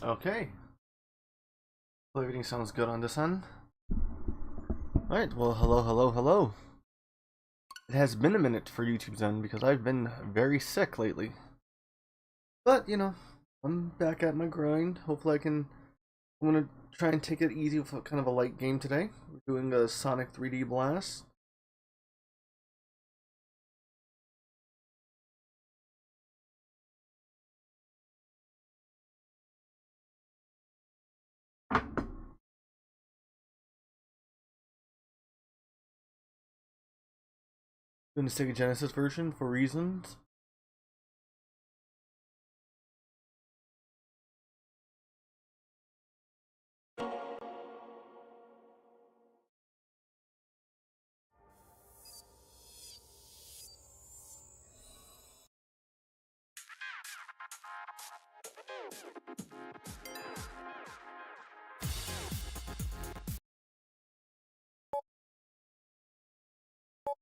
Okay. Well, everything sounds good on this end. Alright, well, hello, hello, hello. It has been a minute for YouTube's end because I've been very sick lately. But, I'm back at my grind. Hopefully I'm gonna try and take it easy with kind of a light game today. We're doing a Sonic 3D Blast. Doing the Sega Genesis version for reasons.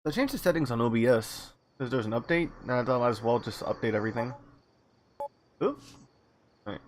I changed the settings on OBS because there's an update, and I thought I might as well just update everything. Oop. Alright.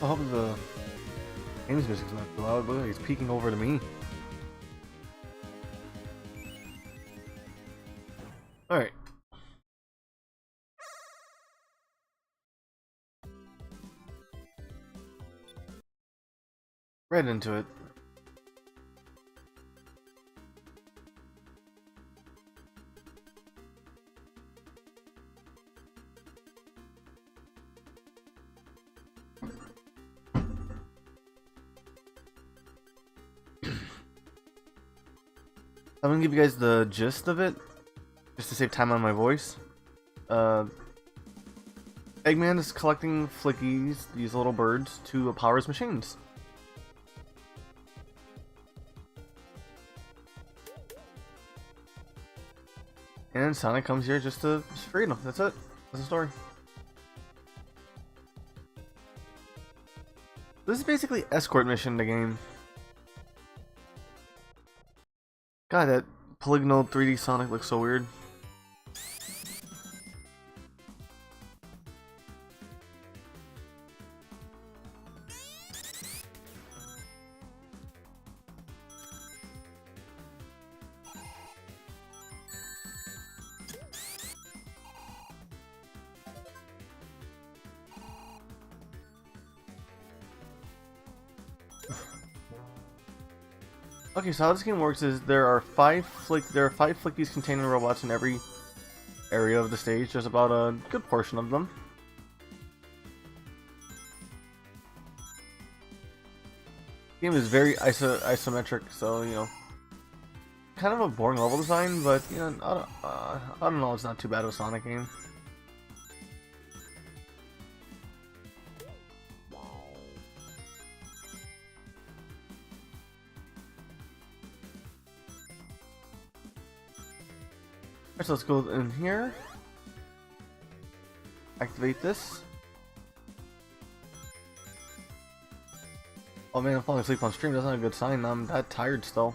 I hope the game's music's not too loud. Look like he's peeking over to me. Alright. Right into it. I'm gonna give you guys the gist of it, just to save time on my voice. Eggman is collecting flickies, these little birds, to power his machines. And Sonic comes here just to free them. That's it. That's the story. This is basically escort mission in the game. God, that polygonal 3D Sonic looks so weird. Okay, so how this game works is there are five flickies containing robots in every area of the stage. There's about a good portion of them. The game is very isometric, so kind of a boring level design, but I don't know, it's not too bad of a Sonic game. Alright, so let's go in here. Activate this. Oh man, I'm falling asleep on stream. That's not a good sign. I'm that tired still.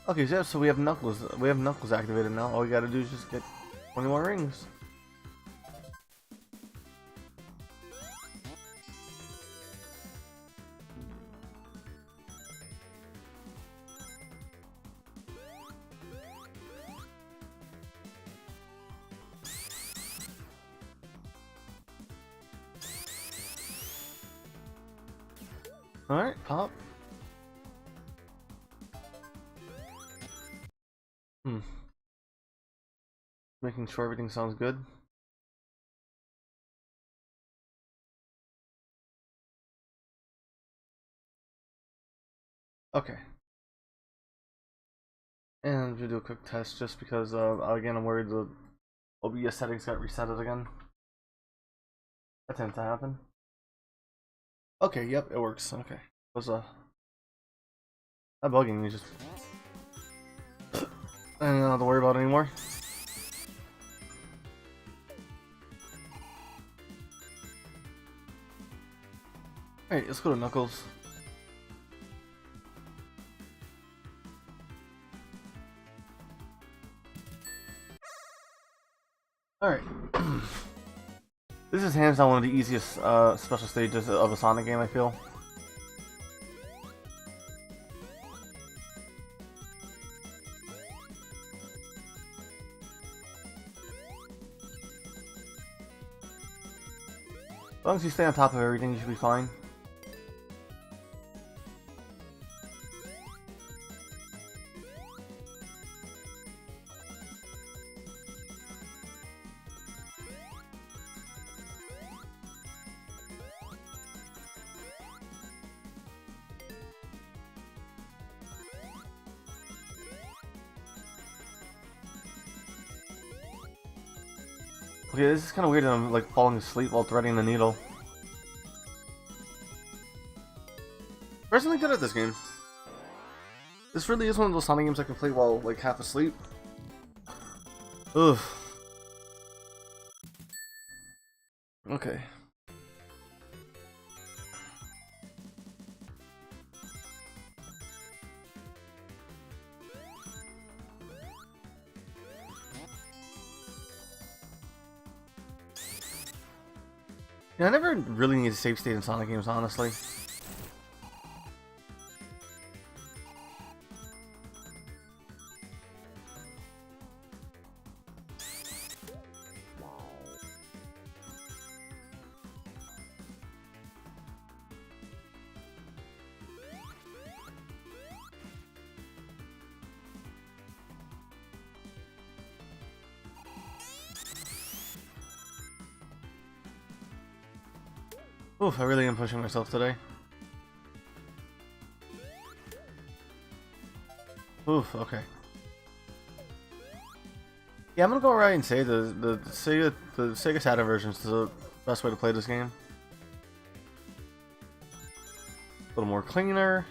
Okay, so we have Knuckles. We have Knuckles activated now. All we gotta do is just get 20 more rings. Alright, pop. Making sure everything sounds good. Okay. And I'm gonna do a quick test just because, again, I'm worried the OBS settings got reset again. That tends to happen. Okay, yep, it works. Okay. Was not bugging me, just I don't have to worry about it anymore. Alright, let's go to Knuckles. Alright. This is hands down one of the easiest special stages of a Sonic game, I feel. As long as you stay on top of everything, you should be fine. Okay, this is kind of weird that I'm like falling asleep while threading the needle. Personally good at this game. This really is one of those Sonic games I can play while like half asleep. Ugh. Okay. Yeah, I never really need a save state in Sonic games, honestly. Oof, I really am pushing myself today. Oof, okay. Yeah, I'm gonna go right and say the Sega Saturn version is the best way to play this game. A little more cleaner.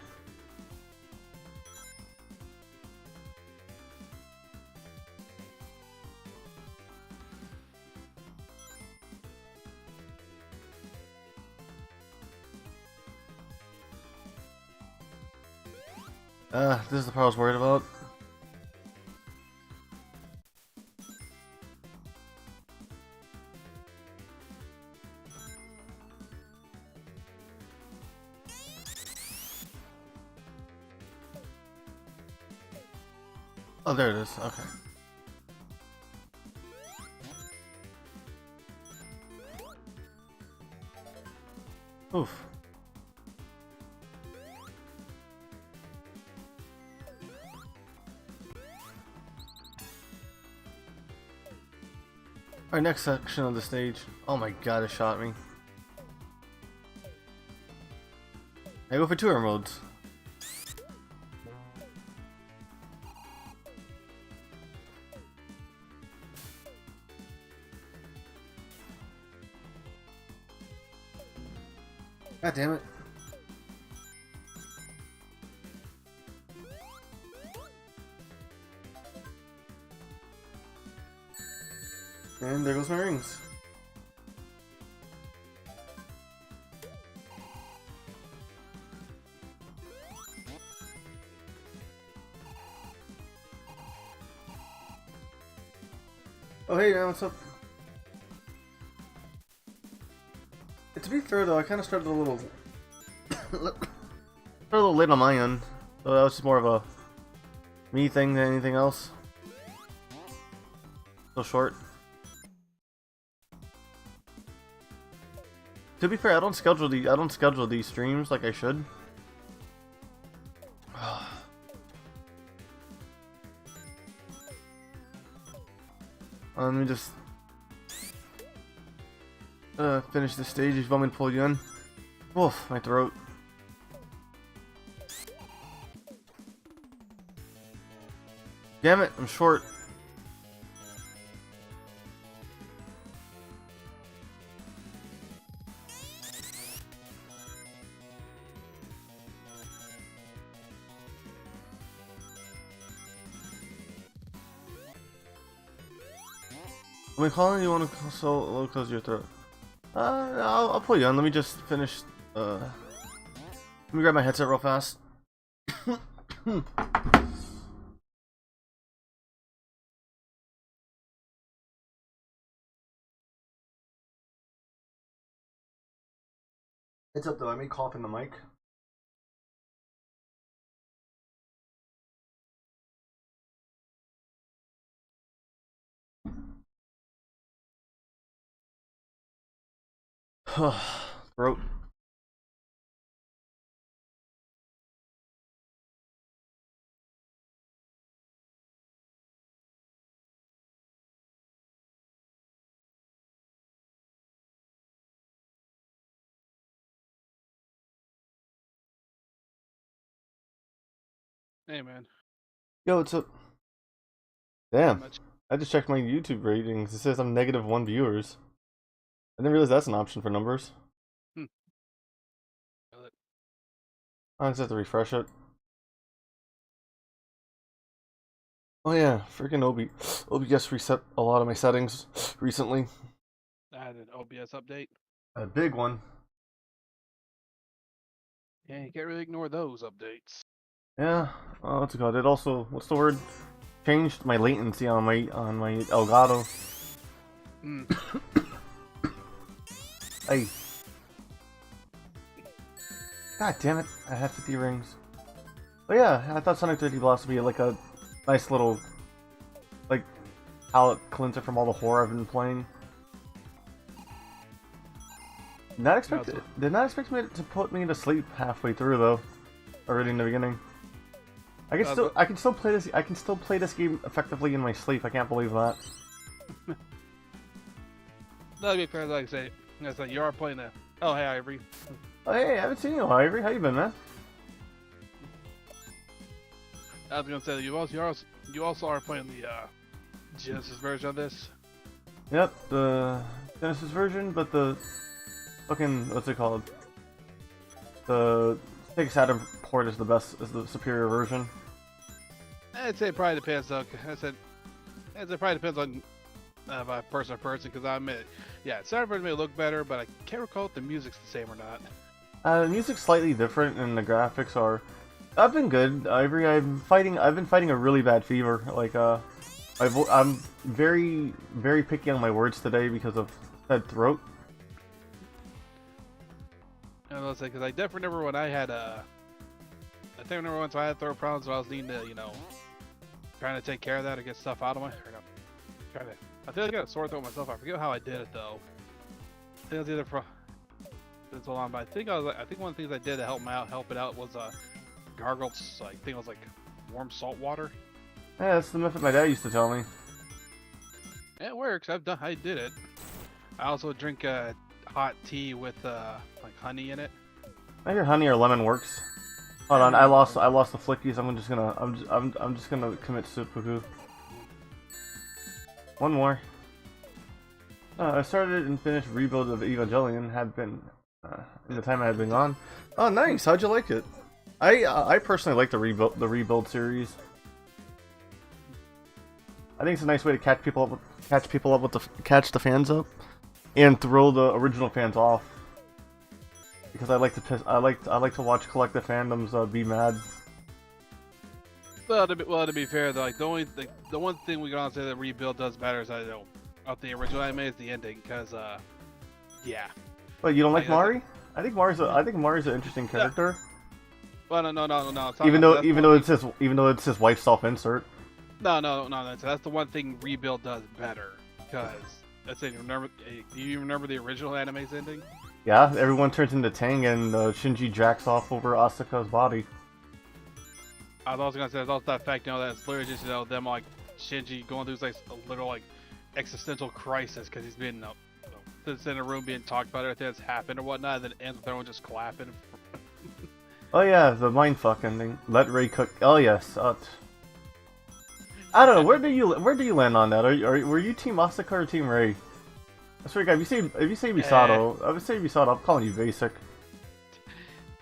This is the part I was worried about. Oh, there it is. Okay. Oof. Our next section of the stage. Oh my god, it shot me. I go for 2 emeralds. God damn it. And there goes my rings. Oh hey man, what's up? To be fair though, I kind of started a little late on my end, so that was just more of a me thing than anything else. So short. To be fair, I don't schedule these streams like I should. Let me just finish the stage if you want me to pull you in. Oof, my throat. Damn it, I'm short. When calling, you want to so close your throat. I'll pull you on. Let me just finish. Let me grab my headset real fast. Heads up though, I may cough in the mic. Throat. Hey man. Yo, what's up? Not Damn. much. I just checked my YouTube ratings. It says I'm -1 viewers. I didn't realize that's an option for numbers. Hmm. I just have to refresh it. Oh yeah, freaking OBS reset a lot of my settings recently. I had an OBS update. A big one. Yeah, you can't really ignore those updates. Yeah. Oh, what's it called? It also, what's the word? Changed my latency on my Elgato. Hmm. Hey. God damn it! I had 50 rings. But yeah, I thought Sonic 3D Blast would be like a nice little, like, palate cleanser from all the horror I've been playing. Did not expect me to put me to sleep halfway through though. Already in the beginning. I can still play this game effectively in my sleep. I can't believe that. That'd be fair, like I say. You are playing that. Oh, hey, Ivory. Oh hey, I haven't seen you in a while, Ivory. How you been, man? I was gonna say you also are playing the Genesis version of this. Yep, the Genesis version, but the fucking what's it called? The Sega Saturn port is the superior version. I'd say it probably depends though. I'd say it probably depends on by person to person, because I admit, yeah, Saturn version may look better, but I can't recall if the music's the same or not. The music's slightly different, and the graphics are. I've been good, Ivory. I've been fighting a really bad fever. Like, I'm very, very picky on my words today because of that throat. I was say, because I definitely remember when I had I think I remember once I had throat problems, when I was needing to, trying to take care of that or get stuff out of my, or no, trying to. I think I got a sore throat myself. I forget how I did it though. I think it was either from. It's a long, but I think one of the things I did to help it out was gargled. I think it was like warm salt water. Yeah, that's the method my dad used to tell me. It works. I did it. I also drink hot tea with like honey in it. Either honey or lemon works. Hold on, I lost the flickies. I'm just gonna commit seppuku. One more. I started and finished rebuild of Evangelion. Had been in the time I had been gone. Oh, nice. How'd you like it? I personally like the rebuild series. I think it's a nice way to catch the fans up, and throw the original fans off. Because I like to watch collective fandoms be mad. Well, to be fair, though, like the one thing we can say that rebuild does better is of the original anime is the ending, because yeah. But you don't like Mari? I think Mari's an interesting character. Well, no. Even though it's his wife's self-insert. No. That's the one thing rebuild does better, because let's say do you remember the original anime's ending? Yeah, everyone turns into Tang and Shinji jacks off over Asuka's body. I was also gonna say there's also that fact, that's literally just them like Shinji going through like a little like existential crisis because he's been sits in a room being talked about everything that's happened or whatnot, and then it ends with everyone just clapping. Oh yeah, the mindfuck ending. Let Ray cook. Oh yes. I don't know. Where do you land on that? Were you Team Asuka or Team Ray? I swear to God, if you say Misato, I would say Misato. I'm calling you basic.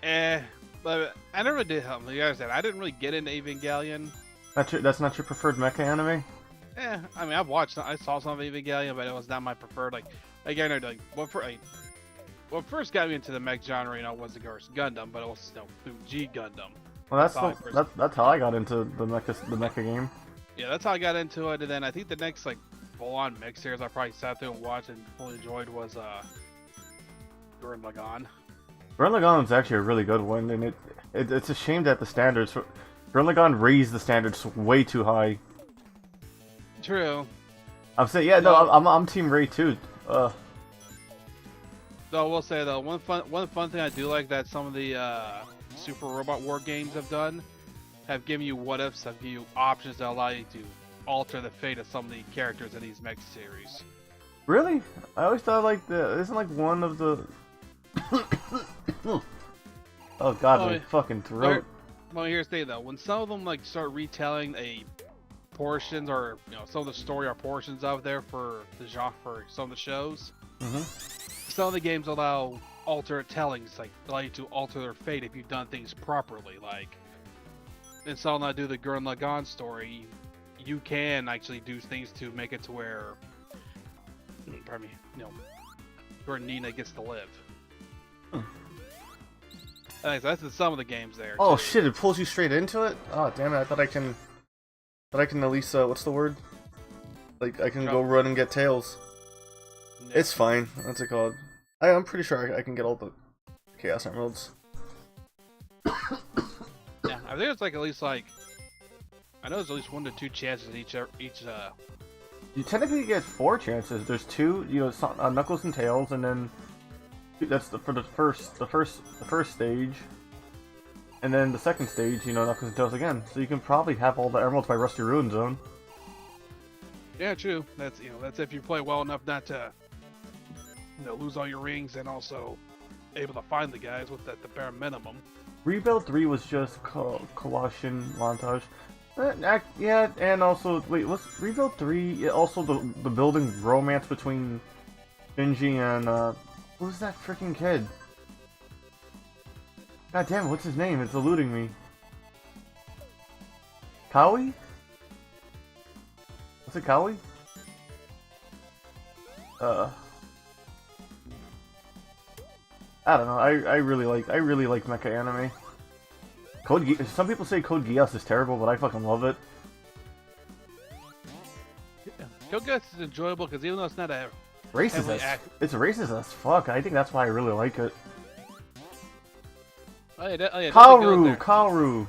But I never did help. Like I said, I didn't really get into Evangelion. That's not your preferred mecha anime? I mean, I saw some of Evangelion, but it was not my preferred. Like, again, like what first got me into the mech genre, was the first Gundam, but it was through G Gundam. Well, that's how I got into the mecha game. Yeah, that's how I got into it, and then I think the next like full-on mech series I probably sat through and watched and fully enjoyed was Gurren Lagann. Gurren Lagann is actually a really good one, and it's a shame that the standards Gurren Lagann raised the standards way too high. True. I'm saying, yeah, no, I'm Team Ray too. Though I will say though, one fun thing I do like that some of the Super Robot War games have done, have given you what ifs, have given you options that allow you to alter the fate of some of the characters in these mech series. Really? I always thought like isn't like one of the oh god, my fucking throat. Well, here's the thing though, when some of them like start retelling portions or some of the story or portions of there for the genre for some of the shows, some of the games allow alternate tellings, like allow you to alter their fate if you've done things properly. Like in some I do the Gurren Lagann story, you can actually do things to make it to where, pardon me, where Nina gets to live. That's in some of the games there. Oh shit! It pulls you straight into it. Oh damn it! I thought I can at least what's the word? Like I can go run and get tails. Yeah. It's fine. What's it called? I'm pretty sure I can get all the Chaos Emeralds. Yeah, I think it's like at least like I know there's at least 1 to 2 chances in each. You technically get 4 chances. There's 2, Knuckles and Tails, and then that's for the first stage, and then the second stage, Knuckles and Tails again. So you can probably have all the emeralds by Rusty Ruin Zone. Yeah, true. That's that's if you play well enough not to lose all your rings, and also able to find the guys with the bare minimum. Rebuild 3 was just Colossian montage. Yeah, and also wait, what's Rebuild 3? Also the building romance between Shinji and who's that freaking kid? God damn it, what's his name? It's eluding me. Kawi? What's it, Kawi? I don't know. I really like mecha anime. Some people say Code Geass is terrible, but I fucking love it. Yeah. Code Geass is enjoyable because even though it's not a racist, it's racist as fuck. I think that's why I really like it. Kaoru.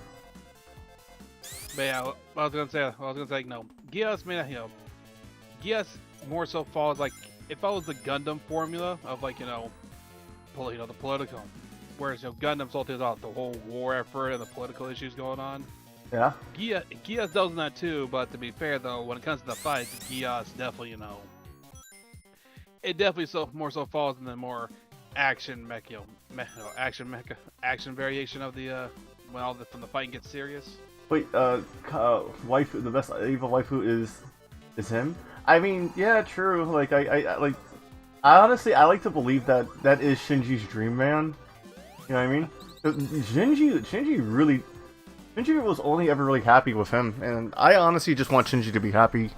But yeah, I was gonna say, Geass, man, Geass more so follows it follows the Gundam formula of the political. Whereas Gundam's all about the whole war effort and the political issues going on. Yeah. Geass does that too, but to be fair though, when it comes to the fights, Geass definitely it definitely more so falls in the more action action variation of the when from the fighting gets serious. Wait, waifu, the best evil waifu is him? I mean, yeah, true. Like I honestly like to believe that is Shinji's dream man. You know what I mean? Shinji was only ever really happy with him, and I honestly just want Shinji to be happy.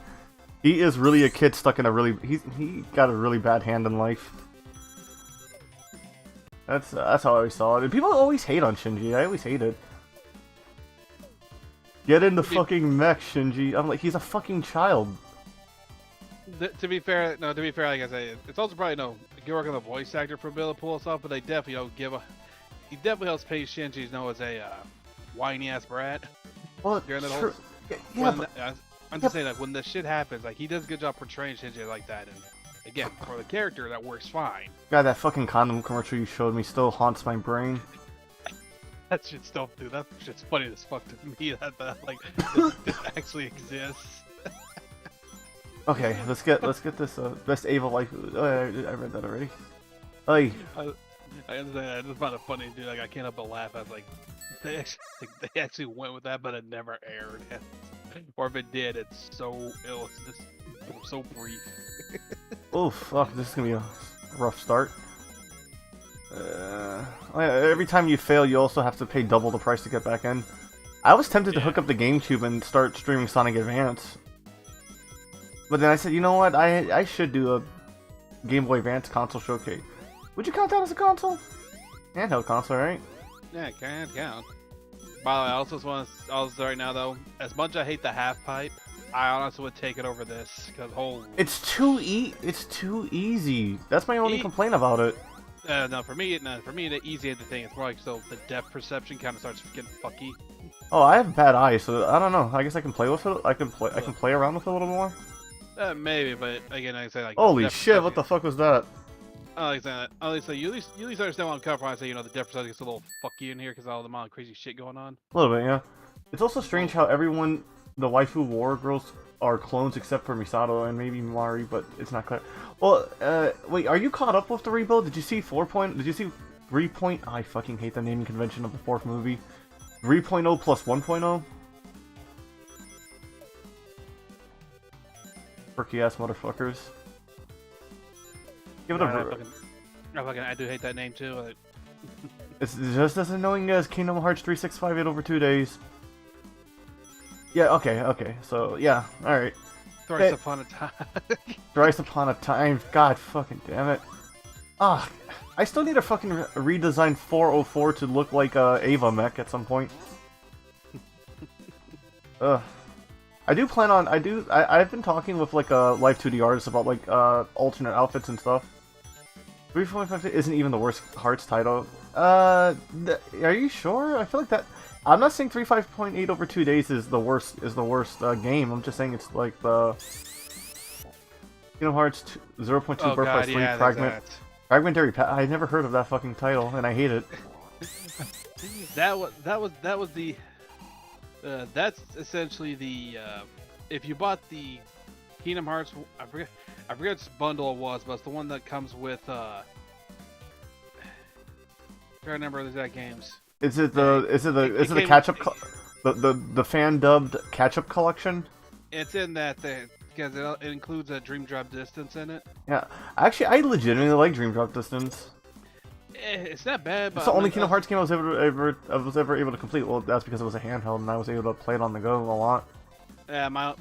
He is really a kid stuck in he got a really bad hand in life. That's how I always saw it. And people always hate on Shinji. I always hate it. Get in the fucking mech, Shinji. I'm like, he's a fucking child. To be fair, like I say, it's also probably good work on the voice actor for Bill to pull us off, but they definitely he definitely helps pay Shinji as a whiny ass brat. Well, true. I'm just saying, when the shit happens, he does a good job portraying Shinji like that, and again, for the character, that works fine. God, that fucking condom commercial you showed me still haunts my brain. That shit still, dude. That shit's funny as fuck to me. That this actually exists. Okay, let's get this best evil life. Oh, I read that already. I understand. I just found it funny, dude. I can't help but laugh. I was like, they actually went with that, but it never aired. Or if it did, it's so ill. It's just so brief. Oh fuck! This is gonna be a rough start. Every time you fail, you also have to pay double the price to get back in. I was tempted to hook up the GameCube and start streaming Sonic Advance. But then I said, you know what? I should do a Game Boy Advance console showcase. Would you count that as a console? Handheld console, right? Yeah, it can't count. By the way, I also just want to also right now though, as much as I hate the half pipe, I honestly would take it over this because It's too easy. That's my only complaint about it. no, for me, the easy the thing. It's more like so the depth perception kind of starts getting fucky. Oh, I have bad eyes, so I don't know. I guess I can play with it. I can play around with it a little more. Maybe, but again, I say like. Holy shit! What the fuck was that? I like say you at least understand what I'm coming from. I say the depth perception gets a little fucky in here because of all the amount of crazy shit going on. A little bit, yeah. It's also strange how the waifu war girls are clones except for Misato and maybe Mari, but it's not clear. Well, wait, are you caught up with the rebuild? Did you see 4. Did you see 3. I fucking hate the naming convention of the 4th movie. 3.0 plus 1.0? Quirky ass motherfuckers. Give it I do hate that name too. It's just as annoying as Kingdom Hearts 365 8 over 2 days. Yeah, okay, so, yeah, alright. Thrice upon a time. Thrice upon a time, god fucking damn it. Ah, I still need a fucking redesign 404 to look like Ava mech at some point. Ugh. I've been talking with like live 2D artists about like alternate outfits and stuff. 3.5 isn't even the worst Hearts title. Are you sure? I feel like that. I'm not saying 3.5.8 over 2 days is the worst game. I'm just saying it's like the Kingdom Hearts 0.2 Birth by Sleep Fragmentary Path. I never heard of that fucking title, and I hate it. that was the. That's essentially the. If you bought the Kingdom Hearts, I forget which bundle it was, but it's the one that comes with. I can't remember the exact games. Is it the catch-up the fan dubbed catch-up collection? It's in that thing because it includes a Dream Drop Distance in it. Yeah, actually, I legitimately like Dream Drop Distance. It's not bad, but it's the only Kingdom Hearts game I was ever able to complete. Well, that's because it was a handheld and I was able to play it on the go a lot. Yeah, my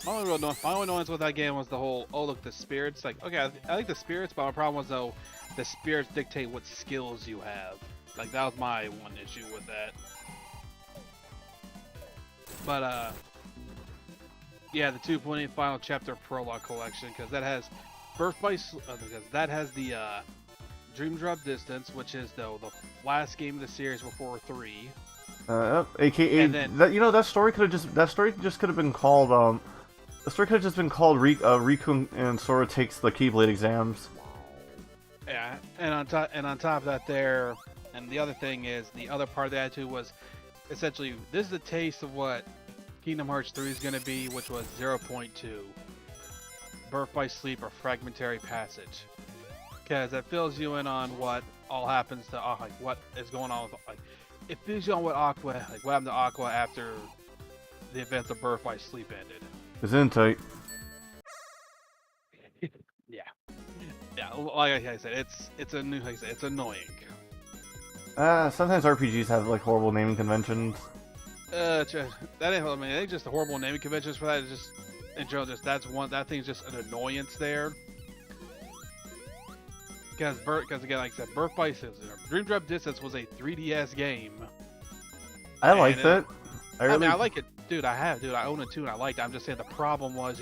only annoyance with that game was the whole look, the spirits. Like, okay, I like the spirits, but my problem was though the spirits dictate what skills you have. Like, that was my one issue with that. But yeah, the 2.8 Final Chapter Prologue Collection, because that has that has the Dream Drop Distance, which is the last game of the series before 3. AKA that story just could have been called the story could have just been called Riku and Sora takes the Keyblade exams. Yeah, and on top of that and the other thing is the other part of the attitude was essentially this is a taste of what Kingdom Hearts 3 is going to be, which was 0.2 Birth by Sleep or Fragmentary Passage, because it fills you in on what all happens to like what is going on with like it fills you on what what happened to Aqua after the events of Birth by Sleep ended. It's in tight. Yeah, like I said, it's annoying. Sometimes RPGs have like horrible naming conventions. That ain't. I mean, it ain't just the horrible naming conventions for that. It's just in general, that thing's just an annoyance there. Because again, like I said, Birth by Dream Drop Distance was a 3DS game. I liked it. I mean, I like it, dude. I own it too, and I liked it. I'm just saying the problem was,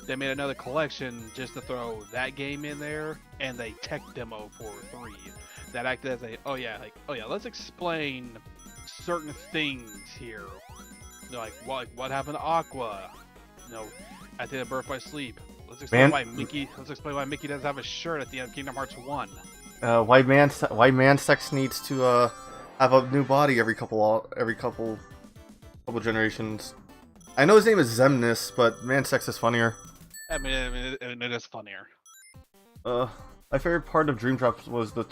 they made another collection just to throw that game in there, and they tech demo for 3 that acted as let's explain certain things here. Like what happened to Aqua, at the end of Birth by Sleep. Let's explain why Mickey doesn't have a shirt at the end of Kingdom Hearts 1. Why man sex needs to have a new body every couple generations. I know his name is Zemnis, but man sex is funnier. I mean, it is funnier. My favorite part of Dream Drops was the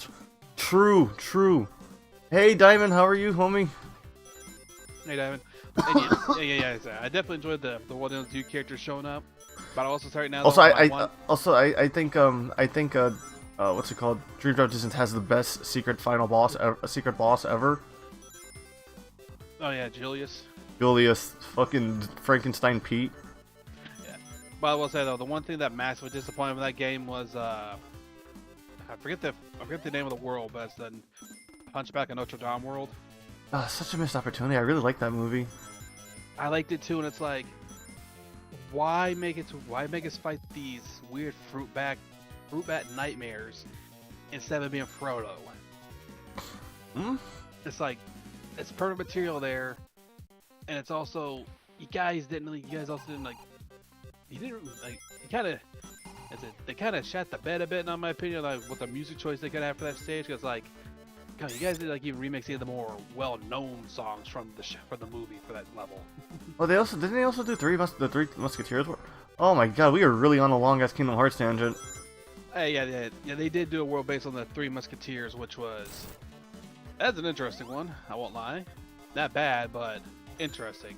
true. Hey Diamond, how are you, homie? Hey Diamond. Yeah. I definitely enjoyed the one of those new characters showing up. But also right now. I think what's it called? Dream Drop Distance has the best secret boss ever. Oh yeah, Julius, fucking Frankenstein Pete. Yeah. But I will say though, the one thing that massively disappointed me in that game was I forget the name of the world, but it's the Hunchback of Notre Dame world. Such a missed opportunity. I really like that movie. I liked it too, and it's like, why make us fight these weird fruit bat nightmares instead of being Frodo? Hmm? It's like, it's perfect material there, and it's also you guys also didn't like, they kind of shat the bed a bit in my opinion, like with the music choice they could have for that stage, because like, God, you guys did like even remix any of the more well-known songs from the movie for that level. Well, didn't they also do the Three Musketeers? Oh my God, we are really on a long ass Kingdom Hearts tangent. Yeah, they did do a world based on the Three Musketeers, which was that's an interesting one. I won't lie, not bad, but interesting,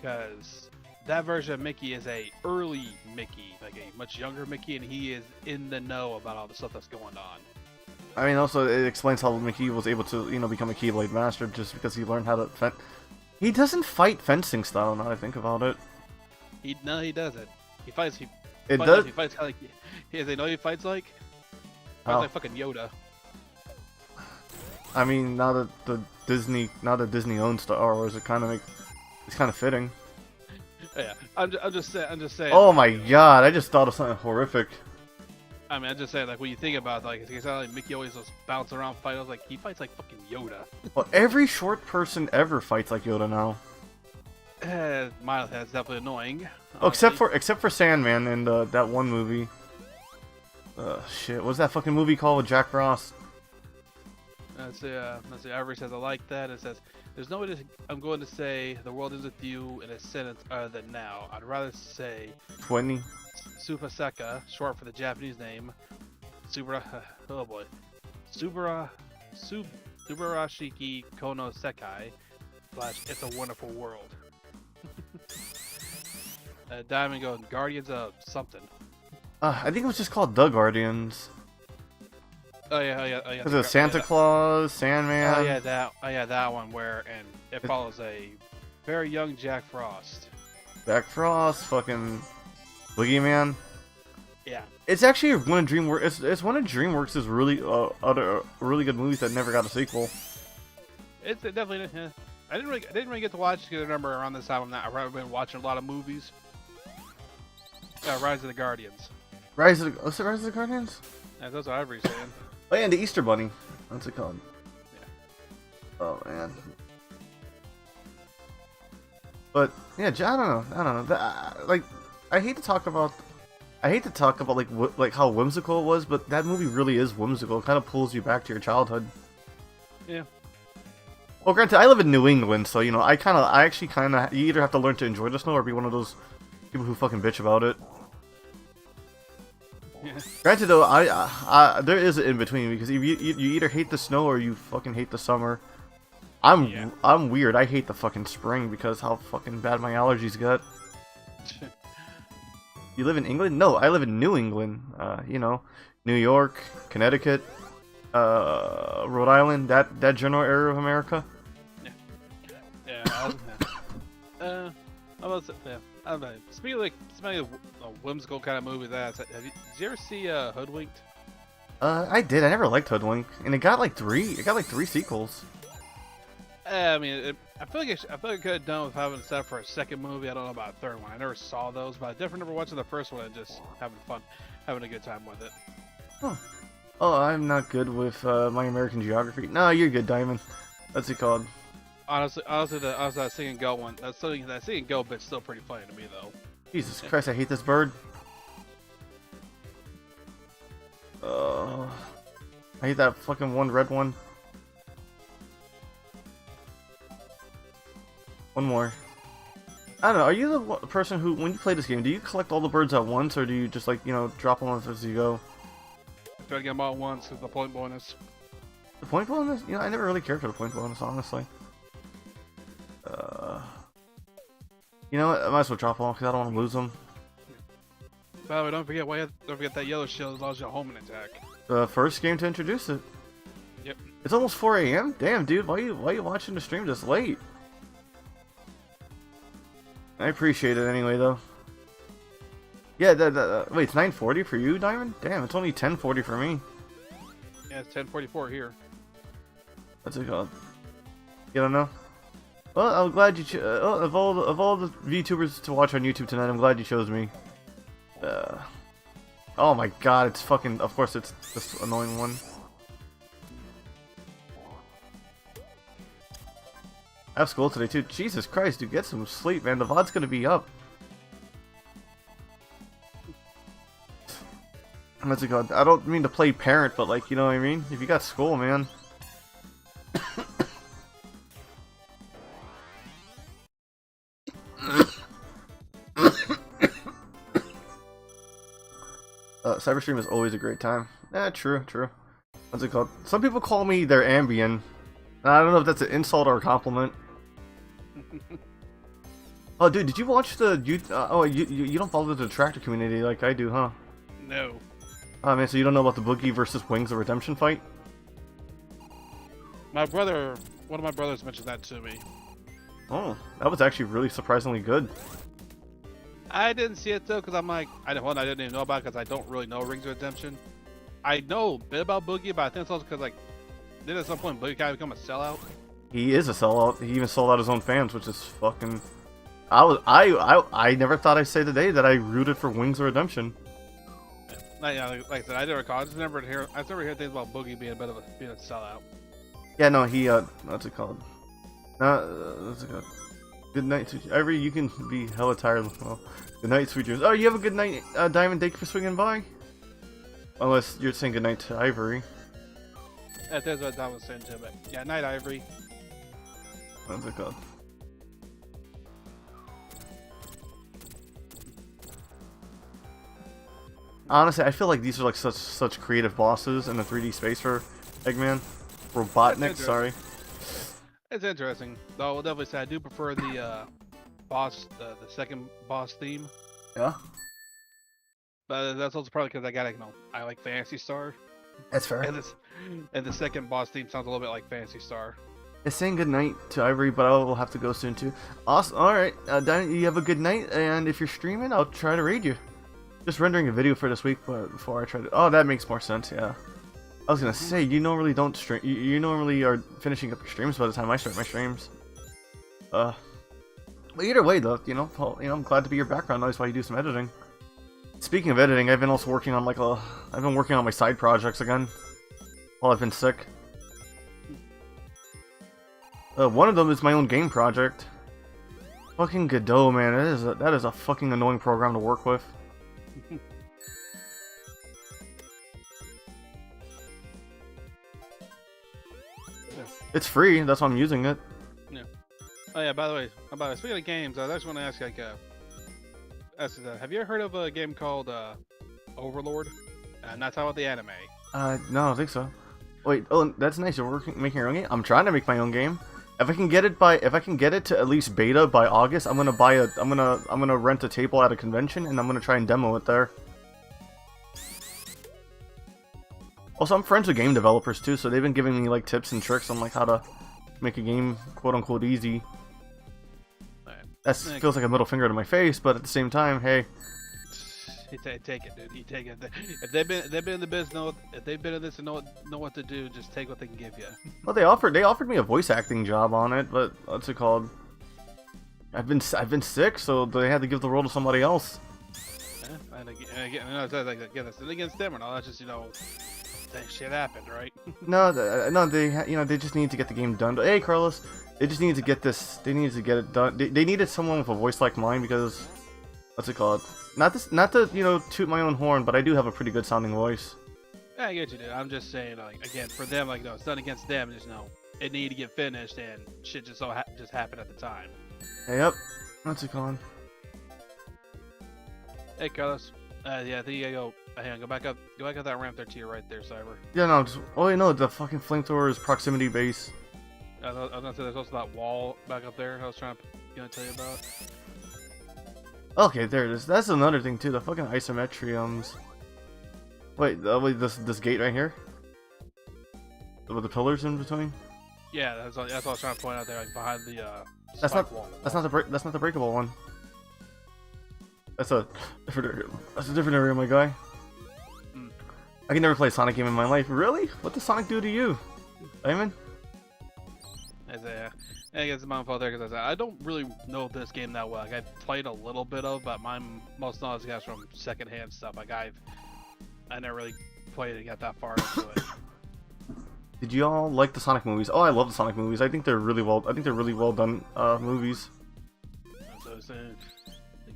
because that version of Mickey is a early Mickey, like a much younger Mickey, and he is in the know about all the stuff that's going on. I mean, also it explains how Mickey was able to, become a Keyblade Master just because he learned how to fence. He doesn't fight fencing style. Now that I think about it. He doesn't. He fights. He fights like. They know he fights like. Fights like fucking Yoda. I mean, now that Disney owns Star Wars, it's kind of fitting. Yeah, I'm just saying. Oh my God! I just thought of something horrific. I mean, I'm just saying, like, when you think about, like, it's not like Mickey always just bounce around fight. I was like, he fights like fucking Yoda. Well, every short person ever fights like Yoda now. That's definitely annoying. Oh, except for Sandman and that one movie. Shit, what's that fucking movie called with Jack Frost? Let's see. Ivory says I like that. It says there's no way I'm going to say the world is with you in a sentence other than now. I'd rather say 20. Supaseka, short for the Japanese name. Subarashiki Kono Sekai / It's a Wonderful World. Diamond goes Guardians of something. I think it was just called The Guardians. Oh yeah. Is it Santa Claus, Sandman? Oh yeah, that one where it follows a very young Jack Frost. Jack Frost, fucking Boogeyman. Yeah. It's actually one of DreamWorks. It's one of DreamWorks' really other really good movies that never got a sequel. It's definitely. Yeah. I didn't really get to watch because I remember around this time I've been watching a lot of movies. Rise of the Guardians. Rise of the Guardians? Yeah, that's what Ivory's saying. Oh yeah, and the Easter Bunny. What's it called? Yeah. Oh man. But yeah, I don't know. I hate to talk about like how whimsical it was, but that movie really is whimsical. It kind of pulls you back to your childhood. Yeah. Well, granted, I live in New England, so you either have to learn to enjoy the snow or be one of those people who fucking bitch about it. Yeah. Granted, though, there is an in between because you either hate the snow or you fucking hate the summer. I'm weird. I hate the fucking spring because how fucking bad my allergies get. You live in England? No, I live in New England. New York, Connecticut, Rhode Island, that general area of America. Yeah. Speaking of whimsical kind of movies, did you ever see Hoodwinked? I did. I never liked Hoodwink, and it got like three sequels. I mean, I feel like it could have done with having set up for a second movie. I don't know about a third one. I never saw those, but I definitely remember watching the first one and just having a good time with it. Huh. Oh, I'm not good with my American geography. No, you're good, Diamond. What's it called? Honestly, that singing go one. That singing go bit's still pretty funny to me though. Jesus Christ, I hate this bird. I hate that fucking one red one. One more. I don't know, are you the person who, when you play this game, do you collect all the birds at once, or do you just, like, drop them off as you go? I try to get them all at once with the point bonus. The point bonus? I never really cared for the point bonus, honestly. You know what, I might as well drop them off, because I don't want to lose them. By the way, don't forget that yellow shield allows you a homing attack. The first game to introduce it. Yep. It's almost 4 AM? Damn, dude, why are you watching the stream this late? I appreciate it anyway, though. Yeah, wait, it's 9:40 for you, Diamond? Damn, it's only 10:40 for me. Yeah, it's 10:44 here. What's it called? You don't know? Well, I'm glad you of all the VTubers to watch on YouTube tonight, I'm glad you chose me. Oh my god, it's fucking... Of course it's this annoying one. I have school today too. Jesus Christ, dude, get some sleep, man. The VOD's gonna be up. What's it called? I don't mean to play parent, but like, you know what I mean? If you got school, man. Cyberstream is always a great time. True. What's it called? Some people call me their Ambien. I don't know if that's an insult or a compliment. Oh, dude, did you watch the... you don't follow the Detractor community like I do, huh? No. Oh, man, so you don't know about the Boogie versus Wings of Redemption fight? My brother... One of my brothers mentioned that to me. Oh, that was actually really surprisingly good. I didn't see it though, because I'm like, I didn't even know about it because I don't really know Rings of Redemption. I know a bit about Boogie, but I think it's also because like, did at some point Boogie kind of become a sellout? He is a sellout. He even sold out his own fans, which is fucking... I never thought I'd say today that I rooted for Wings of Redemption. Yeah, like I said, I never recall. I just never hear things about Boogie being a bit of being a sellout. Yeah, no, he what's it called? What's it called? Good night, Ivory. You can be hella tired. Well, good night, sweet dreams. Oh, you have a good night, Diamond. Thank you for swinging by. Unless you're saying good night to Ivory. That's what Dom was saying to him. Yeah, night, Ivory. What's it called? Honestly, I feel like these are like such creative bosses in the 3D space for Eggman. Robotnik, sorry. It's interesting, though. I will definitely say I do prefer the boss, the second boss theme. Yeah. But that's also probably because I like Fantasy Star. That's fair. And the second boss theme sounds a little bit like Fantasy Star. It's saying good night to Ivory, but I will have to go soon too. Awesome. All right, Diamond, you have a good night, and if you're streaming, I'll try to raid you. Just rendering a video for this week, but before I try to... Oh, that makes more sense, yeah. I was gonna say, you normally don't stream... You normally are finishing up your streams by the time I start my streams. But either way, though, you know, I'm glad to be your background noise while you do some editing. Speaking of editing, I've been also working on, I've been working on my side projects again, while I've been sick. One of them is my own game project. Fucking Godot, man, that is a fucking annoying program to work with. It's free, that's why I'm using it. Yeah. Oh yeah, by the way, speaking of games, I just want to ask have you ever heard of a game called Overlord? Not talking about the anime. No, I don't think so. Wait, oh, that's nice. You're making your own game. I'm trying to make my own game. If I can get it to at least beta by August, I'm gonna rent a table at a convention and I'm gonna try and demo it there. Also, I'm friends with game developers too, so they've been giving me like tips and tricks on like how to make a game quote unquote easy. That feels like a middle finger to my face, but at the same time, hey. You take it, dude. You take it. If they've been in the business, if they've been in this and know what to do, just take what they can give you. Well, they offered me a voice acting job on it, but what's it called? I've been sick, so they had to give the role to somebody else. Yeah, and again, that's against them and all. That's just that shit happened, right? No, they just need to get the game done. Hey, Carlos, they just needed to get this. They needed to get it done. They needed someone with a voice like mine because, what's it called? Not to toot my own horn, but I do have a pretty good sounding voice. Yeah, I get you, dude. I'm just saying, again, for them, no, it's not against them. Just it needed to get finished, and shit just happened at the time. Hey, yep. What's it called? Hey, Carlos. Yeah, I think you gotta go. Hang on, go back up that ramp there to your right there, Cyber. Yeah, no, oh wait, no, the fucking flamethrower is proximity base. I was gonna say there's also that wall back up there. I was trying to tell you about. Okay, there it is. That's another thing too. The fucking isometriums. Wait, this gate right here, with the pillars in between. Yeah, that's what I was trying to point out there, behind the. That's not the breakable one. That's a different area. That's a different area, my guy. Mm. I can never play a Sonic game in my life. Really? What does Sonic do to you, Diamond? I guess it's my fault there because I don't really know this game that well. Like, I've played a little bit of, but my most knowledge comes from secondhand stuff. Like I never really played and got that far into it. Did you all like the Sonic movies? Oh, I love the Sonic movies. I think they're really well done movies.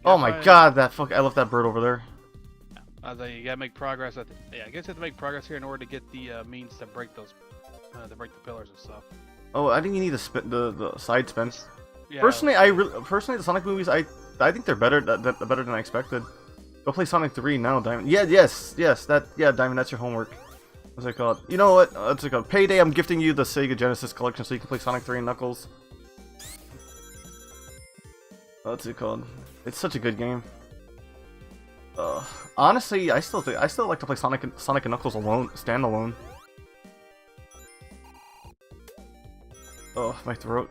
Oh my god, I love that bird over there. I was like, you gotta make progress. Yeah, I guess you have to make progress here in order to get the means to break those, to break the pillars and stuff. Oh, I think you need the side spin. Yeah, Personally, the Sonic movies, I think they're better better than I expected. Go play Sonic 3 now, Diamond. Yeah, yes, Diamond, that's your homework. What's it called? You know what? What's it called? Payday, I'm gifting you the Sega Genesis collection so you can play Sonic 3 and Knuckles. What's it called? It's such a good game. Honestly, I still like to play Sonic and Knuckles alone, standalone. Oh, my throat.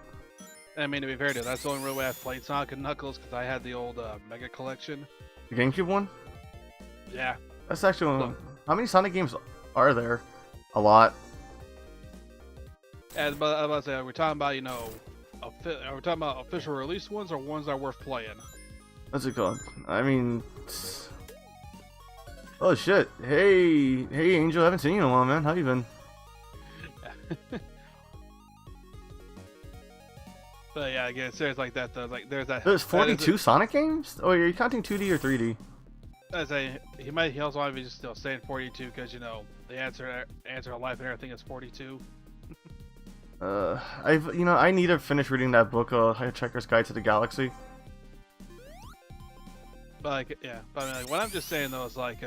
I mean, to be fair, dude, that's the only real way I've played Sonic and Knuckles because I had the old Mega Collection. The GameCube one? Yeah. That's actually one. How many Sonic games are there? A lot. And but I was about to say, are we talking about, you know, are we talking about official release ones or ones that are worth playing? What's it called? I mean, oh shit! Hey, Angel, I haven't seen you in a while, man. How you been? But yeah, again, serious like that though. Like There's 42 Sonic games. Oh, are you counting 2D or 3D? I say he also might be just still saying 42 because you know the answer to life and everything is 42. I need to finish reading that book, Hitchhiker's Guide to the Galaxy. But like, yeah, but I mean, like, what I'm just saying though is like,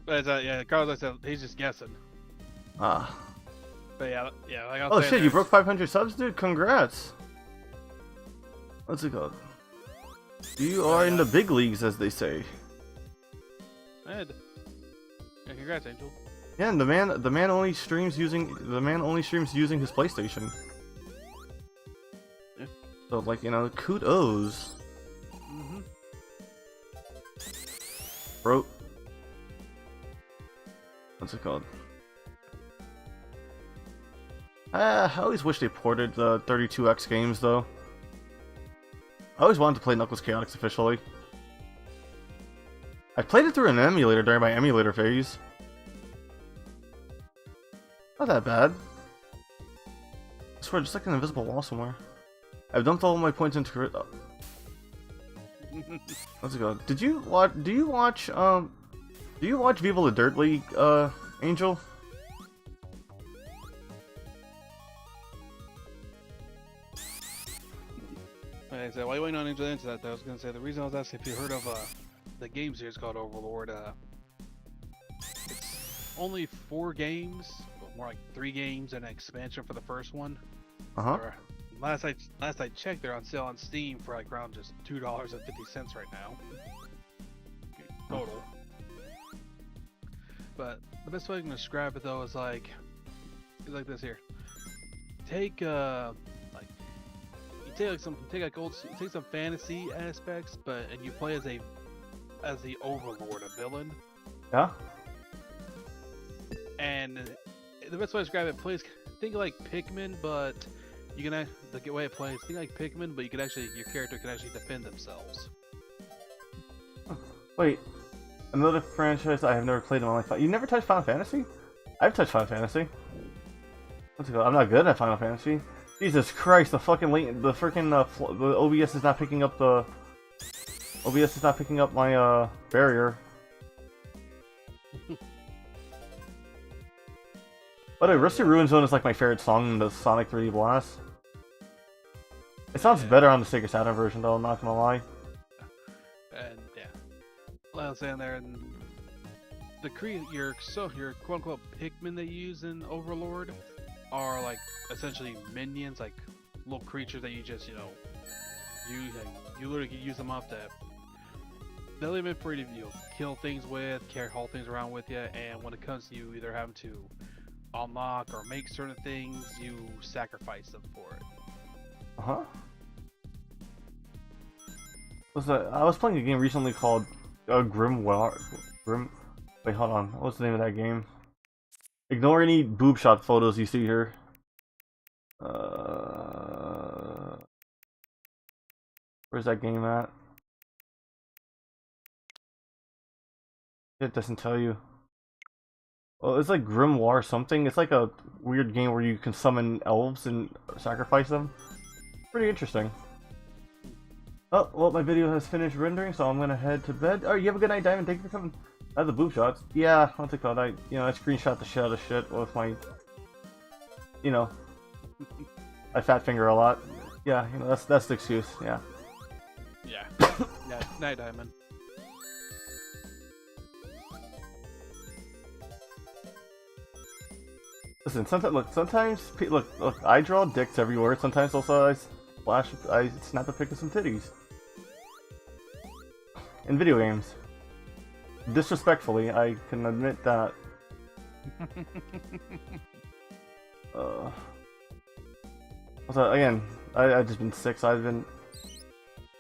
Carlos, I said he's just guessing. Ah. But yeah, like Oh shit, you broke 500 subs, dude. Congrats. What's it called? You are in the big leagues, as they say. Yeah, congrats, Angel. Yeah, and the man only streams using his PlayStation. Yeah. So like, you know, kudos. Mhm. Bro. What's it called? I always wish they ported the 32X games though. I always wanted to play Knuckles Chaotix officially. I played it through an emulator during my emulator phase. Not that bad. I swear, just like an invisible wall somewhere. I've dumped all my points into it. Let's go. Do you watch Viva the Dirt League, Angel? Okay, so while you waiting on Angel to answer that, though, I was gonna say the reason I was asking if you heard of the game series called Overlord. It's only 4 games, but more like 3 games and an expansion for the first one. Last I checked, they're on sale on Steam for like around just $2.50 right now total. But the best way I can describe it though is like this here. Take take some fantasy aspects, and you play as the Overlord, a villain. Yeah. And the best way to describe it, think like Pikmin, but you can the way it plays. Think like Pikmin, but your character can actually defend themselves. Wait, another franchise I have never played in my life. You never touched Final Fantasy? I've touched Final Fantasy. Let's go. I'm not good at Final Fantasy. Jesus Christ, the OBS is not picking up my barrier. By the way, Rusty Ruin Zone is like my favorite song in the Sonic 3D Blast. It sounds better on the Sega Saturn version though, I'm not gonna lie. And yeah, like I was saying there, and your quote unquote Pikmin that you use in Overlord are like essentially minions, like little creatures that you just you literally can use them up to. They're only meant for you to kill things with, haul things around with you, and when it comes to you either having to unlock or make certain things, you sacrifice them for it. I was playing a game recently called Grim. Wait, hold on. What's the name of that game? Ignore any boob shot photos you see here. Where's that game at? It doesn't tell you. Well, it's like Grimoire something. It's like a weird game where you can summon elves and sacrifice them. Pretty interesting. Oh, well, my video has finished rendering, so I'm gonna head to bed. Oh, you have a good night, Diamond. Thank you for coming. I have the boob shots. Yeah, what's it called? I screenshot the shit out of shit with my, I fat finger a lot. Yeah, that's the excuse. Yeah. Yeah. Yeah. Night, Diamond. Listen, sometimes look, I draw dicks everywhere. Sometimes also I snap a pic of some titties. In video games. Disrespectfully, I can admit that. Also, again, I've just been sick, so I've been...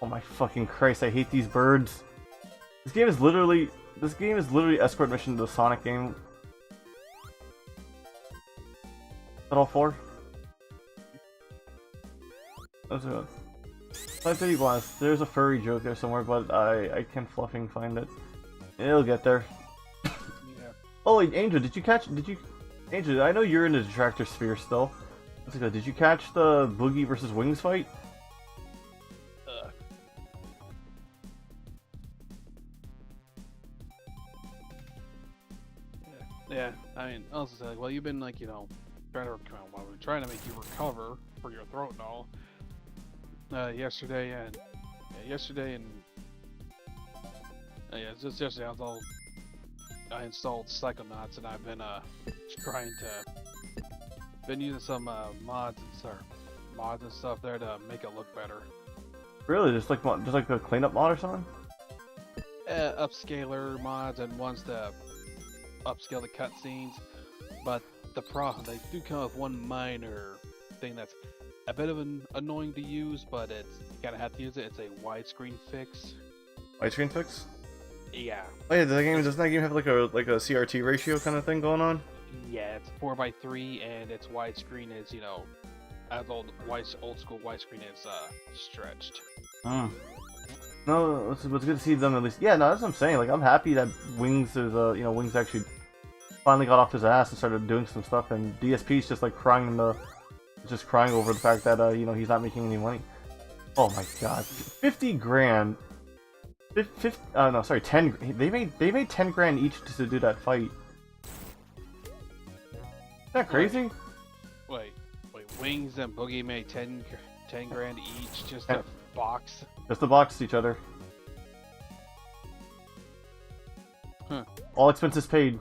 Oh my fucking Christ, I hate these birds. This game is literally escort mission to the Sonic game. Is that all four? That's it. 530 Blast. There's a furry joke there somewhere, but I can't fluffing find it. It'll get there. Yeah. Oh wait, Angel, Angel, I know you're in the Detractor Sphere still. Let's go. Did you catch the Boogie versus Wings fight? Yeah, I mean, also say, well, you've been like, trying to make you recover for your throat and all. Just yesterday, I installed Psychonauts, and I've been been using some mods and stuff there to make it look better. Really, just like a cleanup mod or something? Upscaler mods and ones to upscale the cutscenes, but the problem, they do come with one minor thing that's a bit of an annoying to use, but it's you gotta have to use it. It's a widescreen fix. Widescreen fix? Yeah. Oh yeah, doesn't that game have like a CRT ratio kind of thing going on? Yeah, it's 4:3, and its widescreen is as old school widescreen is stretched. No, it's good to see them at least. Yeah, no, that's what I'm saying. Like, I'm happy that Wings is Wings actually finally got off his ass and started doing some stuff, and DSP's just like crying over the fact that he's not making any money. Oh my god, 50 grand. 10. They made 10 grand each to do that fight. Isn't that crazy? Wait, Wings and Boogie made 10 grand each just to box? Just to box each other. Huh. All expenses paid.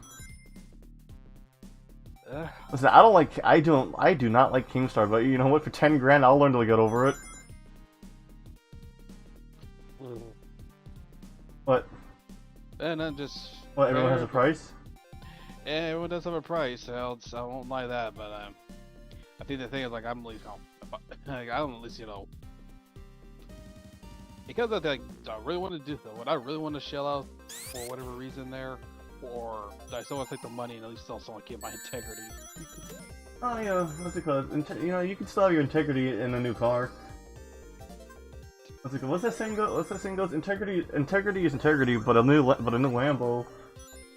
Listen, I do not like Kingstar, but you know what? For 10 grand, I'll learn to get over it. What? And then just... What, everyone has a price? Yeah, everyone does have a price. I won't lie that, but I think the thing is, like, I'm at least, I'm at least, because I think I really want to do what I really want to shell out for whatever reason there, or I still want to take the money and at least still keep my integrity. Oh yeah, what's it called? You can still have your integrity in a new car. What's that saying goes? Integrity is integrity, but a new Lambo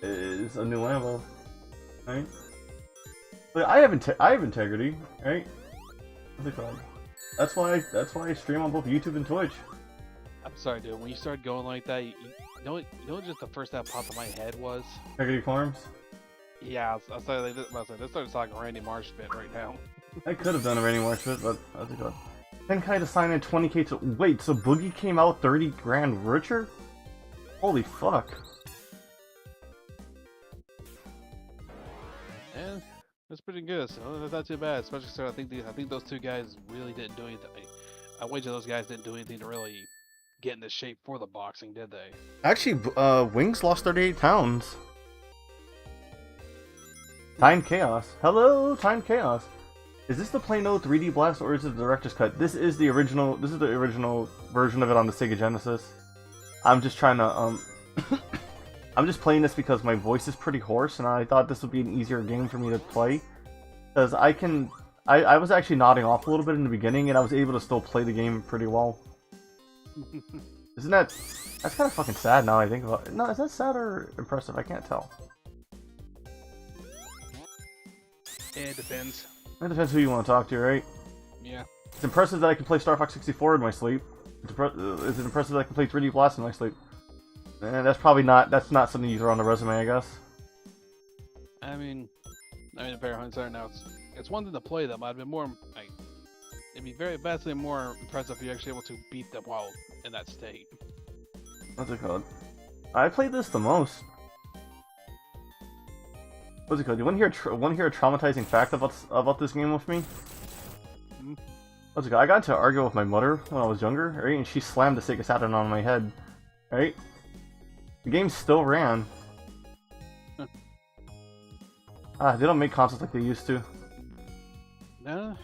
is a new Lambo, right? But I have integrity, right? What's it called? That's why I stream on both YouTube and Twitch. I'm sorry, dude. When you started going like that, you know what just the first that popped in my head was? Integrity Farms? Yeah, I started talking Randy Marsh bit right now. I could have done a Randy Marsh bit, but what's it called? Tenkai to sign in 20k to... Wait, so Boogie came out 30 grand richer? Holy fuck. And that's pretty good, so that's not too bad. Especially so I think those two guys really didn't do anything. I wager those guys didn't do anything to really get into shape for the boxing, did they? Actually, Wings lost 38 pounds. Time Chaos. Hello, Time Chaos. Is this the plain old 3D Blast or is it the director's cut? This is the original version of it on the Sega Genesis. I'm just trying to I'm just playing this because my voice is pretty hoarse, and I thought this would be an easier game for me to play. Because I was actually nodding off a little bit in the beginning, and I was able to still play the game pretty well. Isn't that... That's kind of fucking sad now I think about it. No, is that sad or impressive? I can't tell. It depends. It depends who you want to talk to, right? Yeah. It's impressive that I can play Star Fox 64 in my sleep. Is it impressive that I can play 3D Blast in my sleep? That's probably not... That's not something you throw on the resume, I guess. I mean, in fair hindsight now, it's one thing to play them. I'd be more like, it'd be vastly more impressive if you're actually able to beat them while in that state. What's it called? I played this the most. What's it called? You want to hear a traumatizing fact about this game with me? Hmm? What's it called? I got into an argument with my mother when I was younger, right? And she slammed the Sega Saturn on my head, right? The game still ran. They don't make consoles like they used to. Nah.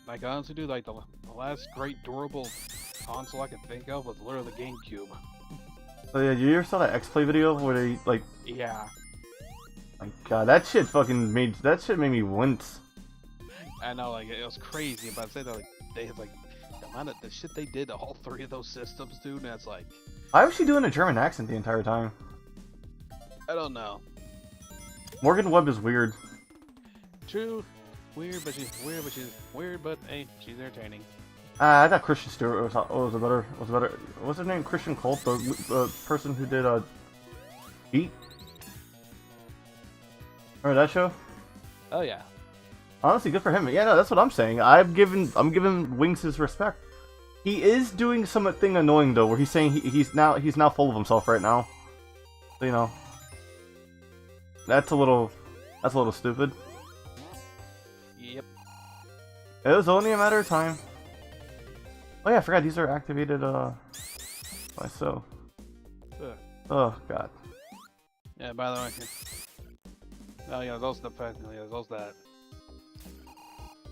Like, honestly, dude, like, the last great durable console I can think of was literally the GameCube. Oh yeah, you ever saw that X-Play video where they, like... Yeah. My god, that shit made me wince. I know, like, it was crazy, but I'd say that, like, they had, like, the amount of the shit they did to all three of those systems, dude, and it's like... I was actually doing a German accent the entire time. I don't know. Morgan Webb is weird. True. Weird, but she's weird, but hey, she's entertaining. I thought Christian Stewart was a better. What's his name? Christian Colt, the person who did Beat. Remember that show? Oh yeah. Honestly, good for him. Yeah, no, that's what I'm saying. I'm giving Wings his respect. He is doing something annoying though, where he's saying he's now full of himself right now. So, you know, that's a little stupid. Yep. It was only a matter of time. Oh yeah, I forgot these are activated myself. Oh god. Yeah, by the way. Oh yeah, those the fact. Yeah, those that.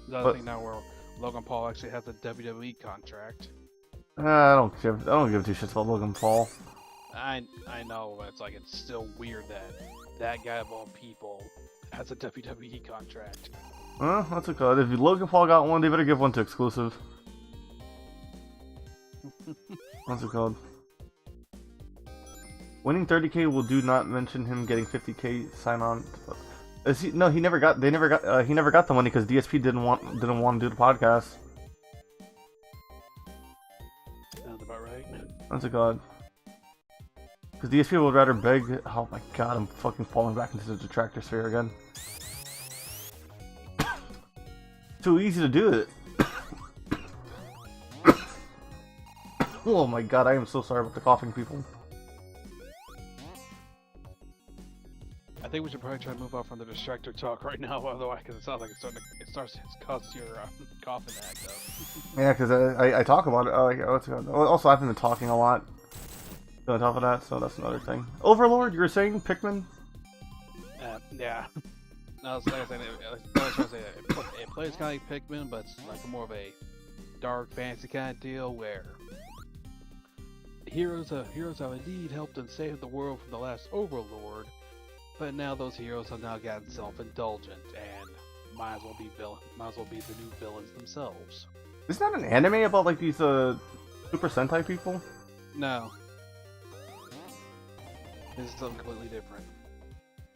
The other thing now where Logan Paul actually has a WWE contract. I don't give two shits about Logan Paul. I know, but it's like it's still weird that guy of all people has a WWE contract. What's it called? If Logan Paul got one, they better give one to Exclusive. What's it called? Winning 30k will do not mention him getting 50k sign on. No, he never got the money because DSP didn't want to do the podcast. Sounds about right. What's it called? Because DSP would rather beg. Oh my god, I'm fucking falling back into the detractor sphere again. Too easy to do it. Oh my god, I am so sorry about the coughing, people. I think we should probably try to move off from the distractor talk right now, otherwise, because it sounds like it causes your coughing to act up. Yeah, because I talk about it. Oh, yeah, what's it called? Also, I've been talking a lot on top of that, so that's another thing. Overlord, you were saying Pikmin? Yeah. No, it's like I said, I was trying to say it plays kind of like Pikmin, but it's like more of a dark fantasy kind of deal where heroes have indeed helped and saved the world from the last Overlord, but now those heroes have now gotten self-indulgent and might as well be the new villains themselves. Isn't that an anime about like these Super Sentai people? No. This is something completely different.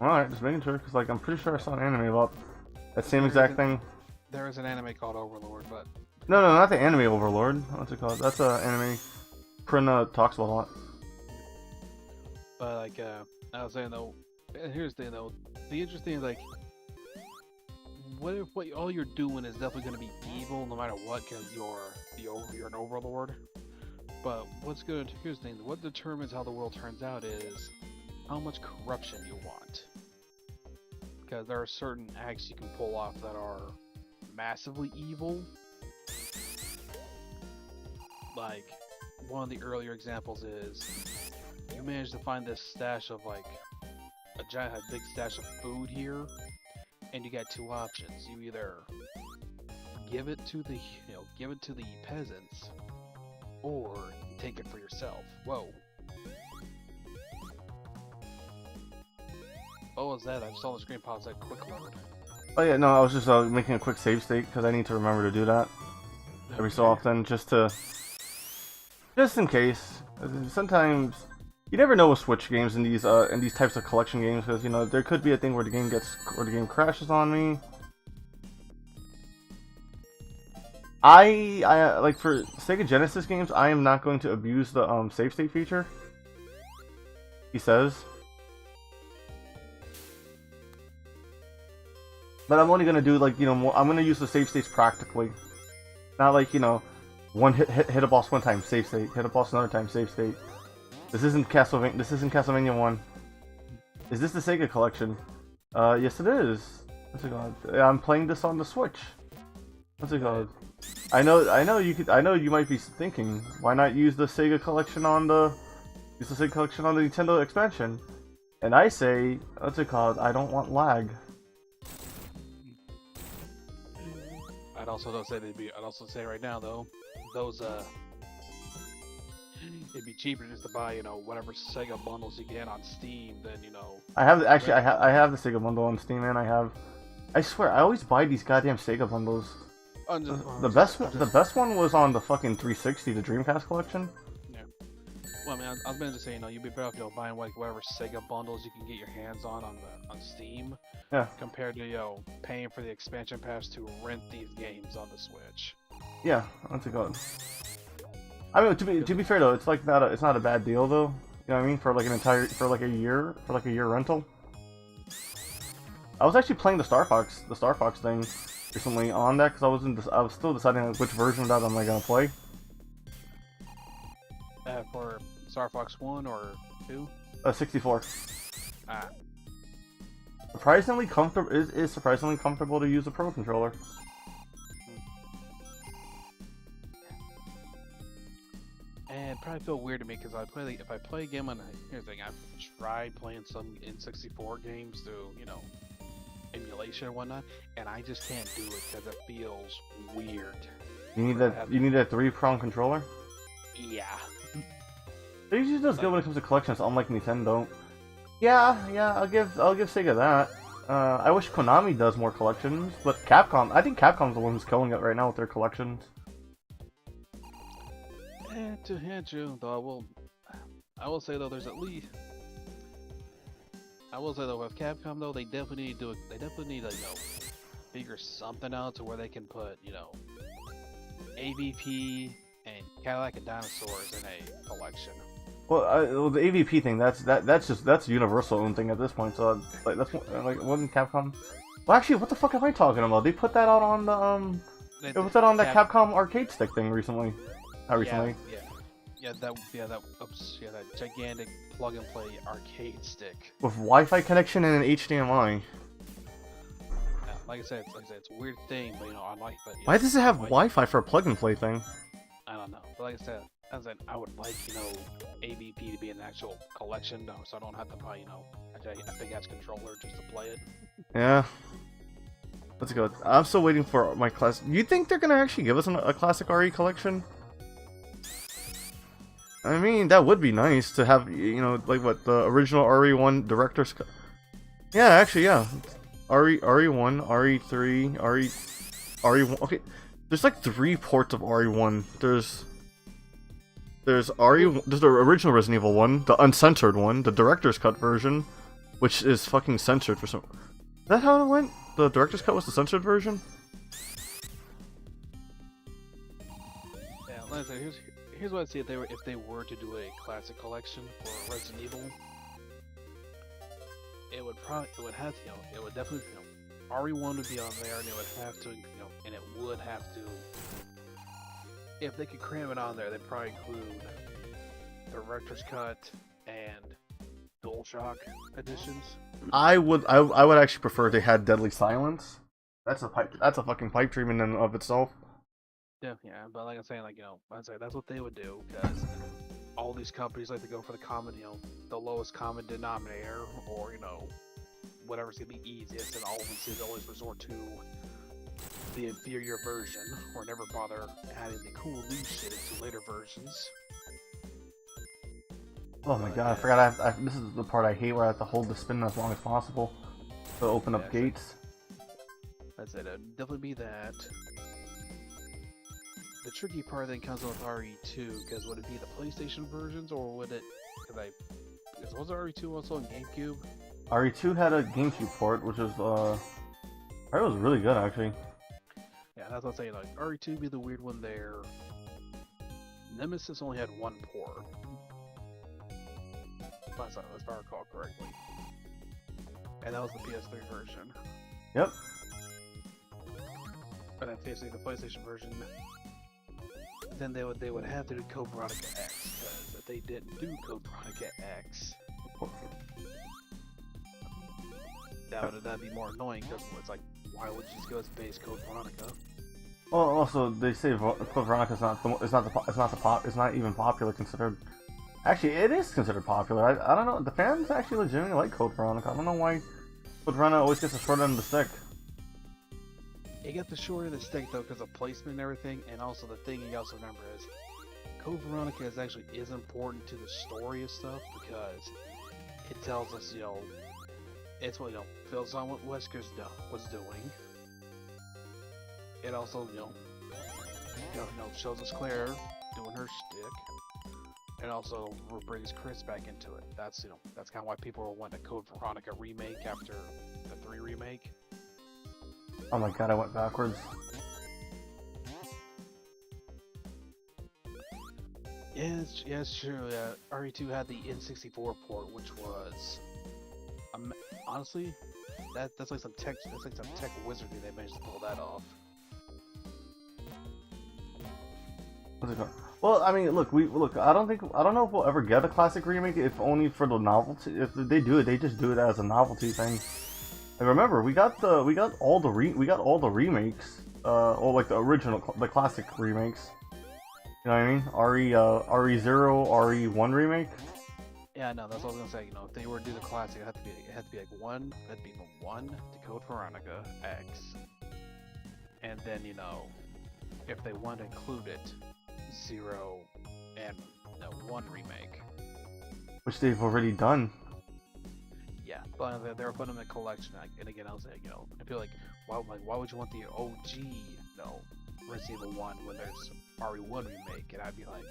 Alright, just making sure, because like I'm pretty sure I saw an anime about that same exact thing. There is an anime called Overlord, but... No, not the anime Overlord. What's it called? That's an anime Prin talks about a lot. But like, I was saying though, here's the thing though, the interesting is like, what if all you're doing is definitely going to be evil no matter what, because you're an Overlord? But here's the thing, what determines how the world turns out is how much corruption you want. Because there are certain acts you can pull off that are massively evil. Like, one of the earlier examples is, you manage to find this stash of like, a big stash of food here, and you got two options. You either give it to the peasants, or you take it for yourself. Whoa. What was that? I saw the screen pause that quick load. Oh yeah, no, I was just making a quick save state because I need to remember to do that every so often, just in case. Sometimes you never know with Switch games and these types of collection games, because you know there could be a thing where the game crashes on me. I like for Sega Genesis games, I am not going to abuse the save state feature. He says. But I'm only gonna do like, you know, more, I'm gonna use the save states practically. Not like, you know, hit a boss one time, save state, hit a boss another time, save state. This isn't Castlevania 1. Is this the Sega collection? Yes it is. What's it called? I'm playing this on the Switch. What's it called? I know you might be thinking, why not use the Sega collection on the Nintendo expansion? And I say, what's it called? I don't want lag. I'd also say right now though, those it'd be cheaper just to buy, you know, whatever Sega bundles you get on Steam than, you know. I have the Sega bundle on Steam, and I swear I always buy these goddamn Sega bundles. The best one was on the fucking 360, the Dreamcast collection. Yeah. Well, I mean, I was going to say, you know, you'd be better off, you know, buying like whatever Sega bundles you can get your hands on Steam. Yeah. Compared to, you know, paying for the expansion pass to rent these games on the Switch. Yeah, what's it called? I mean, to be fair though, it's like it's not a bad deal though. You know what I mean? For like a year rental. I was actually playing the Star Fox thing recently on that because I was still deciding like, which version of that am I gonna play. For Star Fox 1 or 2? 64. Ah. Surprisingly comfortable is surprisingly comfortable to use a Pro controller. And probably feel weird to me because if I play a game on here's the thing, I've tried playing some N64 games through, you know, emulation and whatnot, and I just can't do it because it feels weird. You need that 3-prong controller? Yeah. It usually does good when it comes to collections, unlike Nintendo. Yeah, I'll give Sega that. I wish Konami does more collections, but Capcom, I think Capcom's the one who's killing it right now with their collections. True. Though I will say though, there's at least. I will say though, with Capcom though, they definitely need to, you know, figure something out to where they can put, you know, AVP and Cadillac and Dinosaurs in a collection. Well, the AVP thing, that's a Universal own thing at this point. So like wasn't Capcom? Well, actually, what the fuck am I talking about? They put that out on the They put that on that Capcom arcade stick thing recently. Not recently. That gigantic plug and play arcade stick with Wi-Fi connection and an HDMI. Yeah, like I said, it's a weird thing, but you know, I like. But why does it have Wi-Fi for a plug and play thing? I don't know, but like I said, I would like, you know, AVP to be an actual collection, though, so I don't have to buy, you know, a big ass controller just to play it. Yeah. Let's go. I'm still waiting for my class. You think they're gonna actually give us a classic RE collection? I mean, that would be nice to have, you know, like what, the original RE1 director's cut. Yeah, actually, yeah. RE1, RE3, RE1. Okay, there's like 3 ports of RE1. There's the original Resident Evil 1, the uncensored one, the director's cut version, which is fucking censored for some. Is that how it went? The director's cut was the censored version? Yeah, like I said, here's what I'd see if they were to do a classic collection for Resident Evil. It would definitely, you know, RE1 would be on there, and it would have to, you know, and it would have to, if they could cram it on there, they'd probably include director's cut and DualShock editions. I would actually prefer if they had Deadly Silence. That's a fucking pipe dream in and of itself. Yeah, but like I'm saying, like, you know, I'd say that's what they would do, because all these companies like to go for the common, you know, the lowest common denominator, or, you know, whatever's gonna be easiest, and all of them seem to always resort to the inferior version, or never bother adding the cool new shit into later versions. Oh my god, I forgot this is the part I hate where I have to hold the spin as long as possible to open up gates. That's it, it'd definitely be that. The tricky part then comes with RE2, because would it be the PlayStation versions, or would it, because was RE2 also on GameCube? RE2 had a GameCube port, which was, it was really good actually. Yeah, that's what I'm saying, like, RE2 would be the weird one there. Nemesis only had one port. If I recall correctly. And that was the PS3 version. Yep. But then basically the PlayStation version, then they would have to do Code Veronica X, because if they didn't do Code Veronica X, that'd be more annoying, because it's like, why would you just go as base Code Veronica? Well, also they say Code Veronica is not even popular considered. Actually, it is considered popular. I don't know. The fans actually legitimately like Code Veronica. I don't know why Code Veronica always gets the short end of the stick. It got the short end of the stick though because of placement and everything, and also the thing you also remember is Code Veronica is important to the story of stuff because it tells us, it's what fills on what Wesker's was doing. It also shows us Claire doing her shtick. And also brings Chris back into it. That's that's kind of why people went to Code Veronica remake after the 3 remake. Oh my god, I went backwards. Yeah, it's true. RE2 had the N64 port, which was honestly that's like some tech wizardry they managed to pull that off. What's it called? Well, I mean, look. I don't know if we'll ever get a classic remake, if only for the novelty. If they do it, they just do it as a novelty thing. And remember, we got all the remakes, or like the original, the classic remakes. You know what I mean? RE0, RE1 remake. Yeah, no, that's what I was gonna say. If they were to do the classic, it had to be like one. That'd be the 1 to Code Veronica X, and then if they want to include it, 0 and 1 remake, which they've already done. Yeah, but they're putting them in a collection. And again, I was like, I feel like why would you want the OG, Resident Evil 1 when there's RE1 remake? And I'd be like,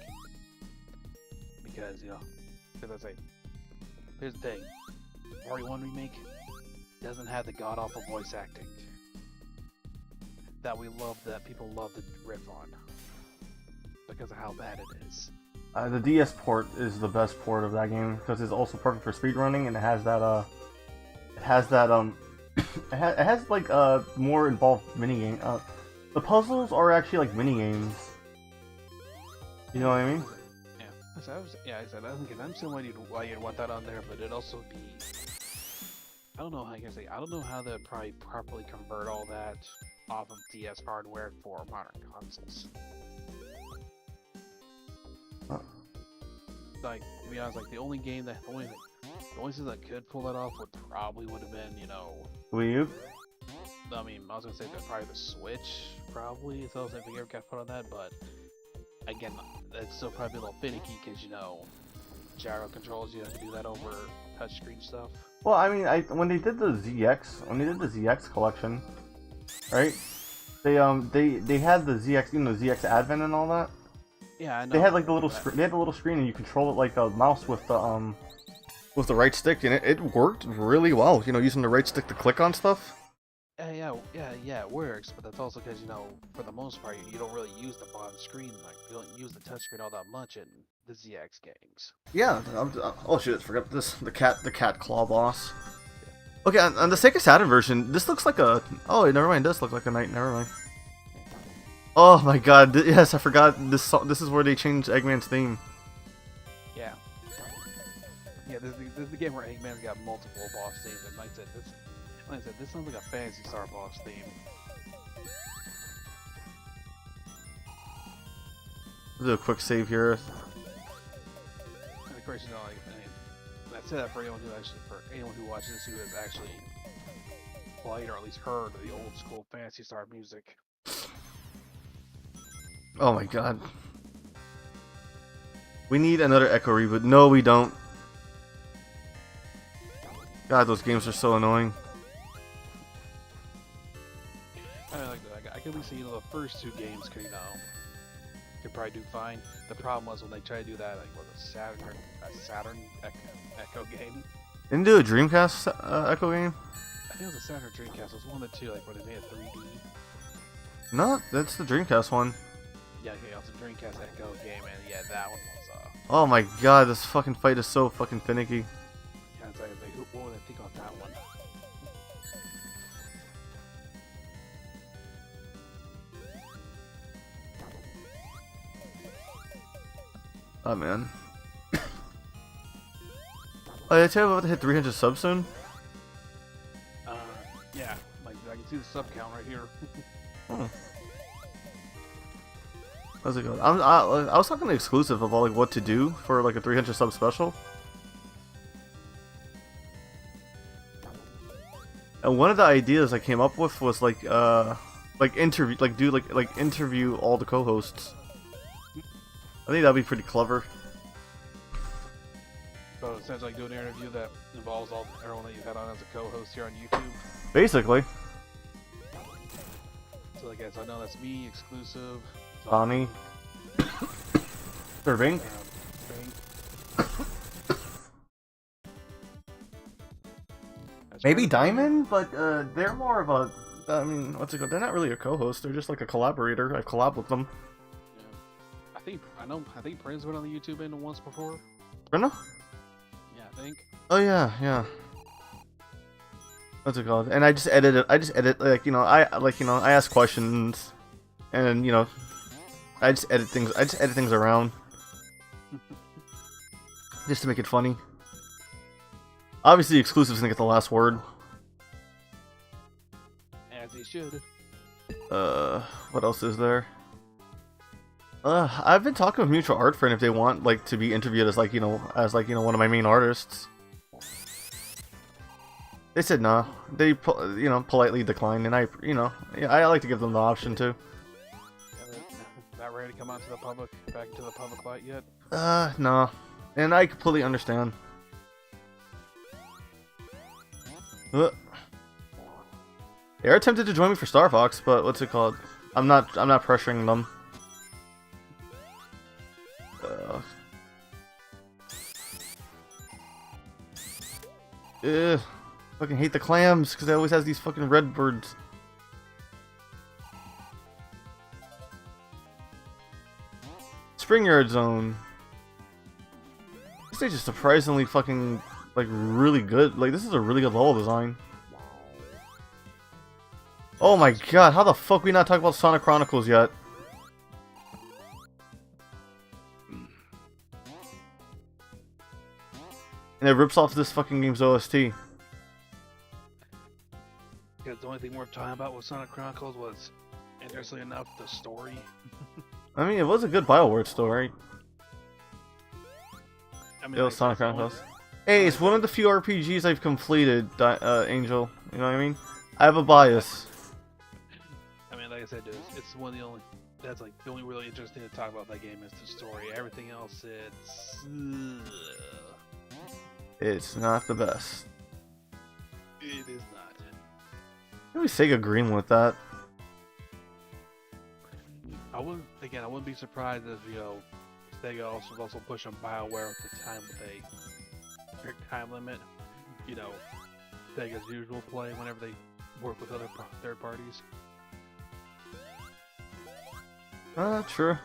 because I say, here's the thing, RE1 remake doesn't have the god awful voice acting that people love to riff on because of how bad it is. The DS port is the best port of that game because it's also perfect for speedrunning, and it has that it has like more involved minigame. The puzzles are actually like minigames. You know what I mean? I said I think I'm still why you'd want that on there, but it'd also be, I don't know how they'd probably properly convert all that off of DS hardware for modern consoles. Like, to be honest, like the only thing that could pull that off would have been, Wii U? I mean, I was gonna say that probably the Switch, probably, if we ever got put on that, but again, that's still probably a little finicky because, gyro controls, you have to do that over touchscreen stuff. Well, I mean, when they did the ZX collection, right? They had the ZX, ZX Advent and all that. Yeah, I know. They had like the little screen. They had the little screen, and you control it like a mouse with the right stick, and it worked really well. Using the right stick to click on stuff. Yeah, it works, but that's also because for the most part, you don't really use the bottom screen. Like, you don't use the touchscreen all that much in the ZX games. Yeah. Oh shit! Forgot this. The cat claw boss. Okay, on the Sega Saturn version, this looks like a. Oh, never mind. It does look like a knight. Never mind. Oh my god, yes, I forgot this song. This is where they changed Eggman's theme. Yeah. Yeah, this is the game where Eggman's got multiple boss themes, and like I said, this sounds like a Phantasy Star boss theme. Let's do a quick save here. And of course, I say that for anyone who watches this who has actually played or at least heard the old school Phantasy Star music. Oh my god. We need another Echo reboot. No, we don't. God, those games are so annoying. I like that. I can at least see, you know, the first 2 games could, you know, could probably do fine. The problem was when they tried to do that, like, was a Saturn Echo game. Didn't do a Dreamcast Echo game? I think it was a Saturn Dreamcast. It was one of the 2, like, where they made a 3D. No, that's the Dreamcast one. Yeah, okay, it was a Dreamcast Echo game, and yeah, that one was, Oh my god, this fucking fight is so fucking finicky. yeah, it's like, what would I think about that one? Oh man. Oh, did I tell you about to hit 300 subs soon? Yeah, like, I can see the sub count right here. Hmm. How's it going? I was talking exclusive about like what to do for like a 300 sub special. And one of the ideas I came up with was like interview interview all the co-hosts. I think that'd be pretty clever. So it sounds like doing an interview that involves everyone that you've had on as a co-host here on YouTube. Basically. So like, guys, I know that's me, exclusive. Bonnie. Serving. Maybe Diamond, but they're more of a. I mean, what's it called? They're not really a co-host. They're just like a collaborator. I've collabed with them. Yeah. I think Prince went on the YouTube end once before. Brenna? Yeah, I think. Oh yeah, yeah. What's it called? And I just edit it. I just edit I ask questions, and you know, I just edit things around, just to make it funny. Obviously, exclusive's gonna get the last word. As he should. What else is there? I've been talking with Mutual Art Friend if they want like to be interviewed as one of my main artists. They said no. They politely declined, and I like to give them the option too. Not ready to come out to the public, back into the public light yet? No. And I completely understand. They are tempted to join me for Star Fox, but what's it called? I'm not pressuring them. Fucking hate the clams because they always has these fucking red birds. Spring Yard Zone. This stage is surprisingly fucking like really good. Like this is a really good level design. Oh my god, how the fuck we not talk about Sonic Chronicles yet? And it rips off this fucking game's OST. Because the only thing worth talking about with Sonic Chronicles was, interestingly enough, the story. I mean, it was a good BioWare story. I mean, It was Sonic Chronicles. Hey, it's one of the few RPGs I've completed, Angel. You know what I mean? I have a bias. I mean, like I said, dude, it's one of the only. That's like the only really interesting to talk about that game is the story. Everything else, It's not the best. it is not. Maybe Sega Green with that. I wouldn't be surprised if Sega was also pushing BioWare at the time with a strict time limit. You know, Sega's usual play whenever they work with other third parties. True.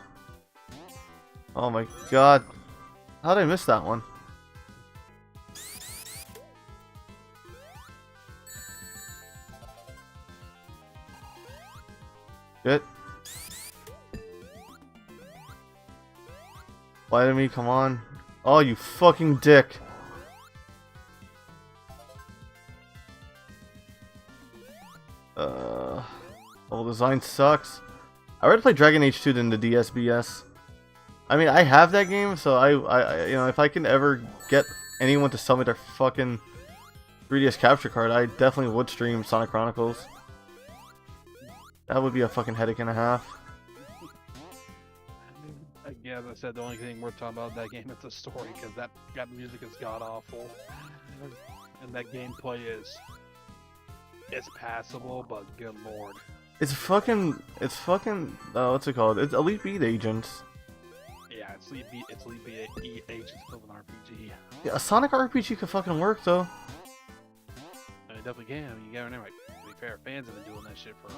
Oh my god. How did I miss that one? Shit. Why did me? Come on. Oh, you fucking dick. Level design sucks. I'd rather play Dragon Age 2 than the DSBS. I mean, I have that game, so I if I can ever get anyone to sell me their fucking 3DS capture card, I definitely would stream Sonic Chronicles. That would be a fucking headache and a half. Yeah, as I said, the only thing worth talking about in that game is the story, because that music is god awful, and that gameplay it's passable, but good lord. It's fucking, what's it called? It's Elite Beat Agents. Yeah, it's Elite Beat Agents of an RPG. Yeah, a Sonic RPG could fucking work though. I mean, it definitely can. I mean, you gotta remember, like, to be fair, fans have been doing that shit for.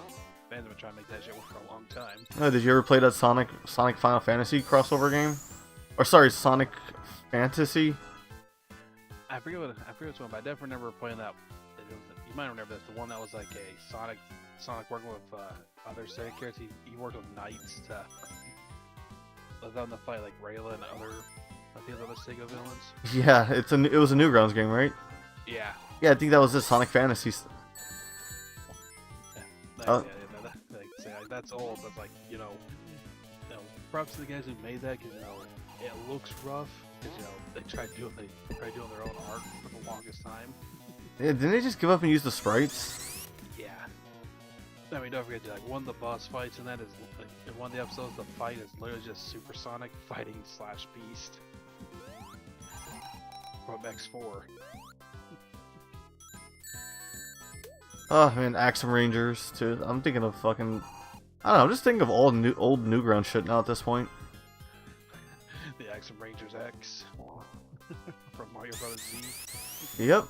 Fans have been trying to make that shit work for a long time. Did you ever play that Sonic Final Fantasy crossover game? Or sorry, Sonic Fantasy? I forget which one, but I definitely remember playing that. You might remember this, the one that was like a Sonic working with other Sonic characters. He worked with knights to let them to fight like Rayla and other Sega villains. Yeah, it was a Newgrounds game, right? Yeah. Yeah, I think that was the Sonic Fantasy. That's old, but like, props to the guys who made that, because it looks rough, because they tried doing their own art for the longest time. Yeah, didn't they just give up and use the sprites? Yeah. I mean, don't forget, like, one of the boss fights in that is, like, in one of the episodes, the fight is literally just Supersonic fighting /Beast from X4. Oh man, Axum Rangers too. I'm thinking of fucking, I don't know. I'm just thinking of all old Newground shit now at this point. The Axum Rangers X from Mario Bros. Z. Yep.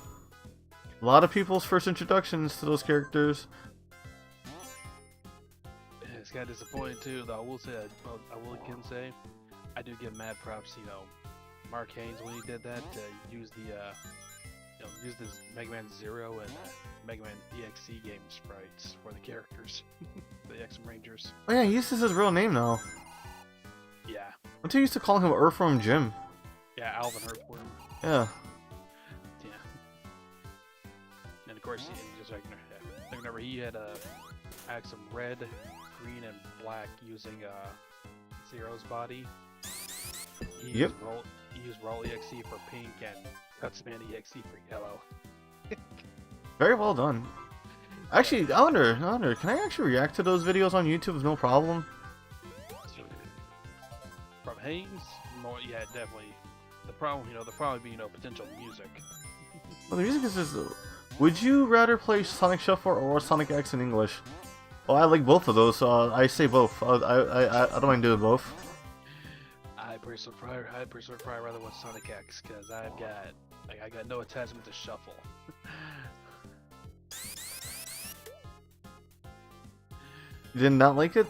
A lot of people's first introductions to those characters. It's kind of disappointing too, though. I will again say, I do give mad props. Mark Haynes, when he did that, use this Mega Man Zero and Mega Man EXE game sprites for the characters, the Axum Rangers. Oh yeah, he uses his real name now. Yeah. I'm too used to calling him Earthworm Jim. Yeah, Alvin Earthworm. Yeah. Yeah. And of course, just like whenever he had Axum Red, Green, and Black using Zero's body. He used Roll EXE for pink and Cutsman EXE for yellow. Very well done. Actually, I wonder, can I actually react to those videos on YouTube with no problem? From Haynes? Yeah, definitely. The problem would be, potential music. Well, the music is just... Would you rather play Sonic Shuffle or Sonic X in English? Well, I like both of those, so I say both. I don't mind doing both. I personally probably rather watch Sonic X, because I got no attachment to Shuffle. You did not like it?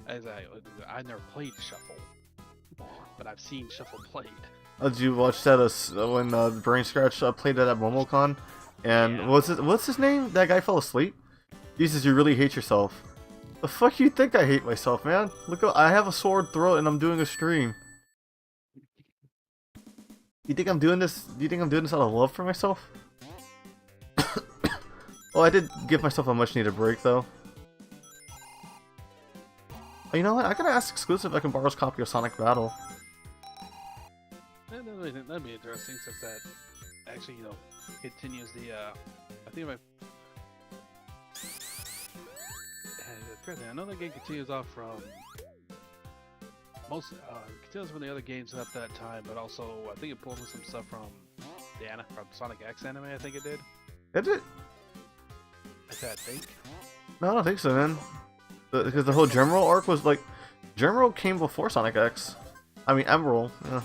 I never played Shuffle, but I've seen Shuffle played. Did you watch that when Brain Scratch played that at MomoCon? And yeah. What's his name? That guy fell asleep? He says you really hate yourself. The fuck you think I hate myself, man? Look, I have a sore throat and I'm doing a stream. You think I'm doing this? Do you think I'm doing this out of love for myself? Well, I did give myself a much needed break though. Oh, you know what? I gotta ask Exclusive if I can borrow his copy of Sonic Battle. That'd be interesting, since that actually, continues the, I think I know that game continues off from continues from the other games at that time, but also I think it pulled in some stuff from from Sonic X anime. I think it did. Did it? I think. No, I don't think so, man. Because the whole Gemerald arc was like, Gemerald came before Sonic X. I mean, Emerald. Yeah.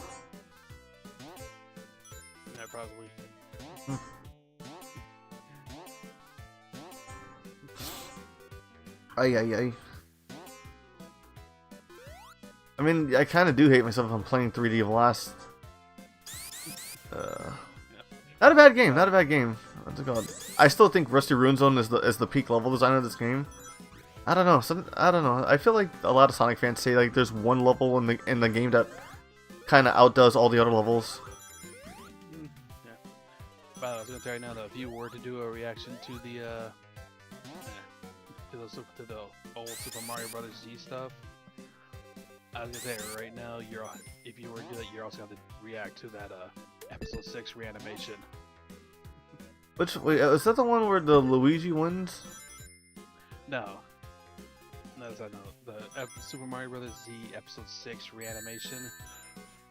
Yeah, probably. Ay. I mean, I kind of do hate myself if I'm playing 3D Blast. Not a bad game. Not a bad game. What's it called? I still think Rusty Ruin Zone is the peak level design of this game. I don't know. I don't know. I feel like a lot of Sonic fans say like there's one level in the game that kind of outdoes all the other levels. Yeah. But I was gonna tell you now that if you were to do a reaction to the to the old Super Mario Brothers Z stuff, I was gonna say right now, if you were to do that, you're also gonna have to react to that episode 6 reanimation. Wait, is that the one where the Luigi wins? No. as I know, the Super Mario Brothers Z Episode 6 reanimation.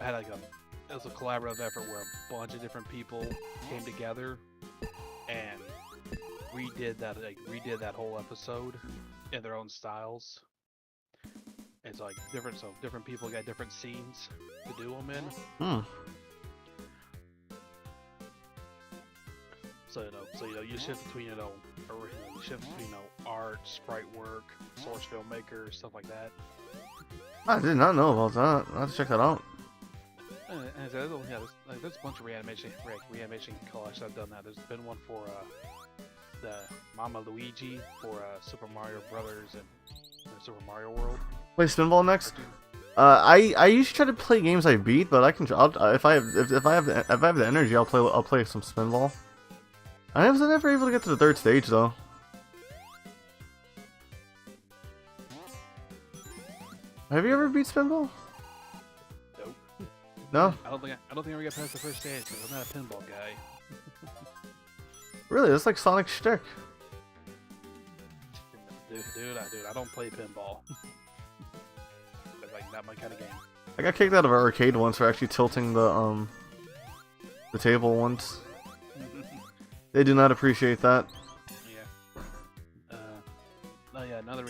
I had like it was a collaborative effort where a bunch of different people came together and redid that whole episode in their own styles. It's like different people got different scenes to do them in. So you shift between art, sprite work, source filmmaker, stuff like that. I did not know about that. I'll have to check that out. And there's a bunch of reanimation collections I've done that. There's been one for the Mama Luigi for Super Mario Brothers and Super Mario World. Play Spinball next. I usually try to play games I beat, but if I have the energy, I'll play some Spinball. I was never able to get to the third stage though. Have you ever beat Spinball? Nope. No. I don't think I ever got past the first stage because I'm not a pinball guy. Really, that's like Sonic shtick. Dude, I don't play pinball. It's like not my kind of game. I got kicked out of an arcade once for actually tilting the table once. They do not appreciate that. Yeah. Another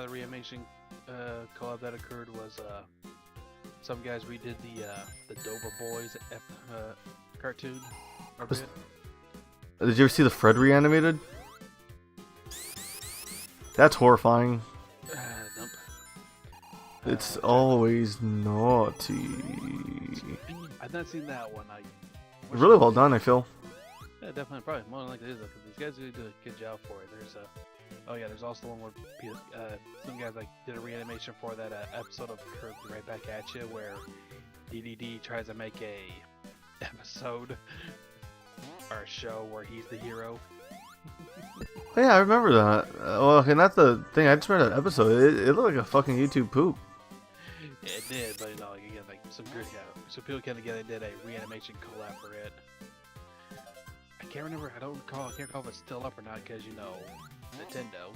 reanimation collab that occurred was some guys redid the Dover Boys cartoon. Did you ever see the Fred reanimated? That's horrifying. Nope. It's always naughty. I've not seen that one. Really well done, I feel. Yeah, definitely, probably more than likely it is though, because these guys really did a good job for it. There's also one where some guys did a reanimation for that episode of Curved Right Back at You, where DDD tries to make a episode or a show where he's the hero. Oh, yeah, I remember that. Well, and that's the thing. I just read that episode. It looked like a fucking YouTube poop. It did, but again, some people came together and did a reanimation collab for it. I can't remember. I can't recall if it's still up or not because Nintendo.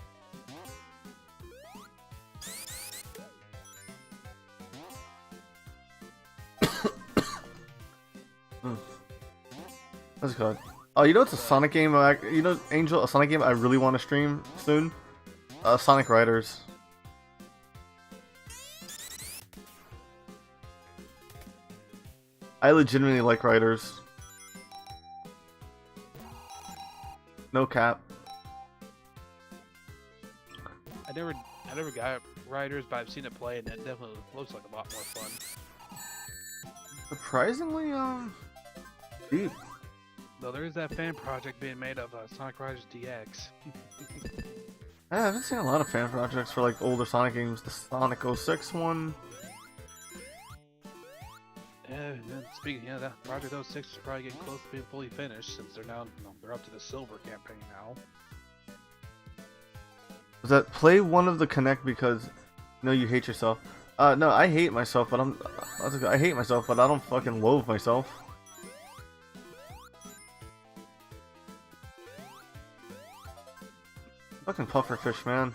That's good. Oh, you know it's a Sonic game. Angel, a Sonic game I really want to stream soon. Sonic Riders. I legitimately like Riders. No cap. I never got Riders, but I've seen it play, and it definitely looks like a lot more fun. Surprisingly, deep. Though there is that fan project being made of Sonic Riders DX. I haven't seen a lot of fan projects for like older Sonic games. The Sonic 06 one. Yeah, speaking of that, Project 06 is probably getting close to being fully finished since they're up to the Silver campaign now. Was that play one of the Connect because you hate yourself? No, I hate myself, but I hate myself, but I don't fucking loathe myself. Fucking pufferfish, man.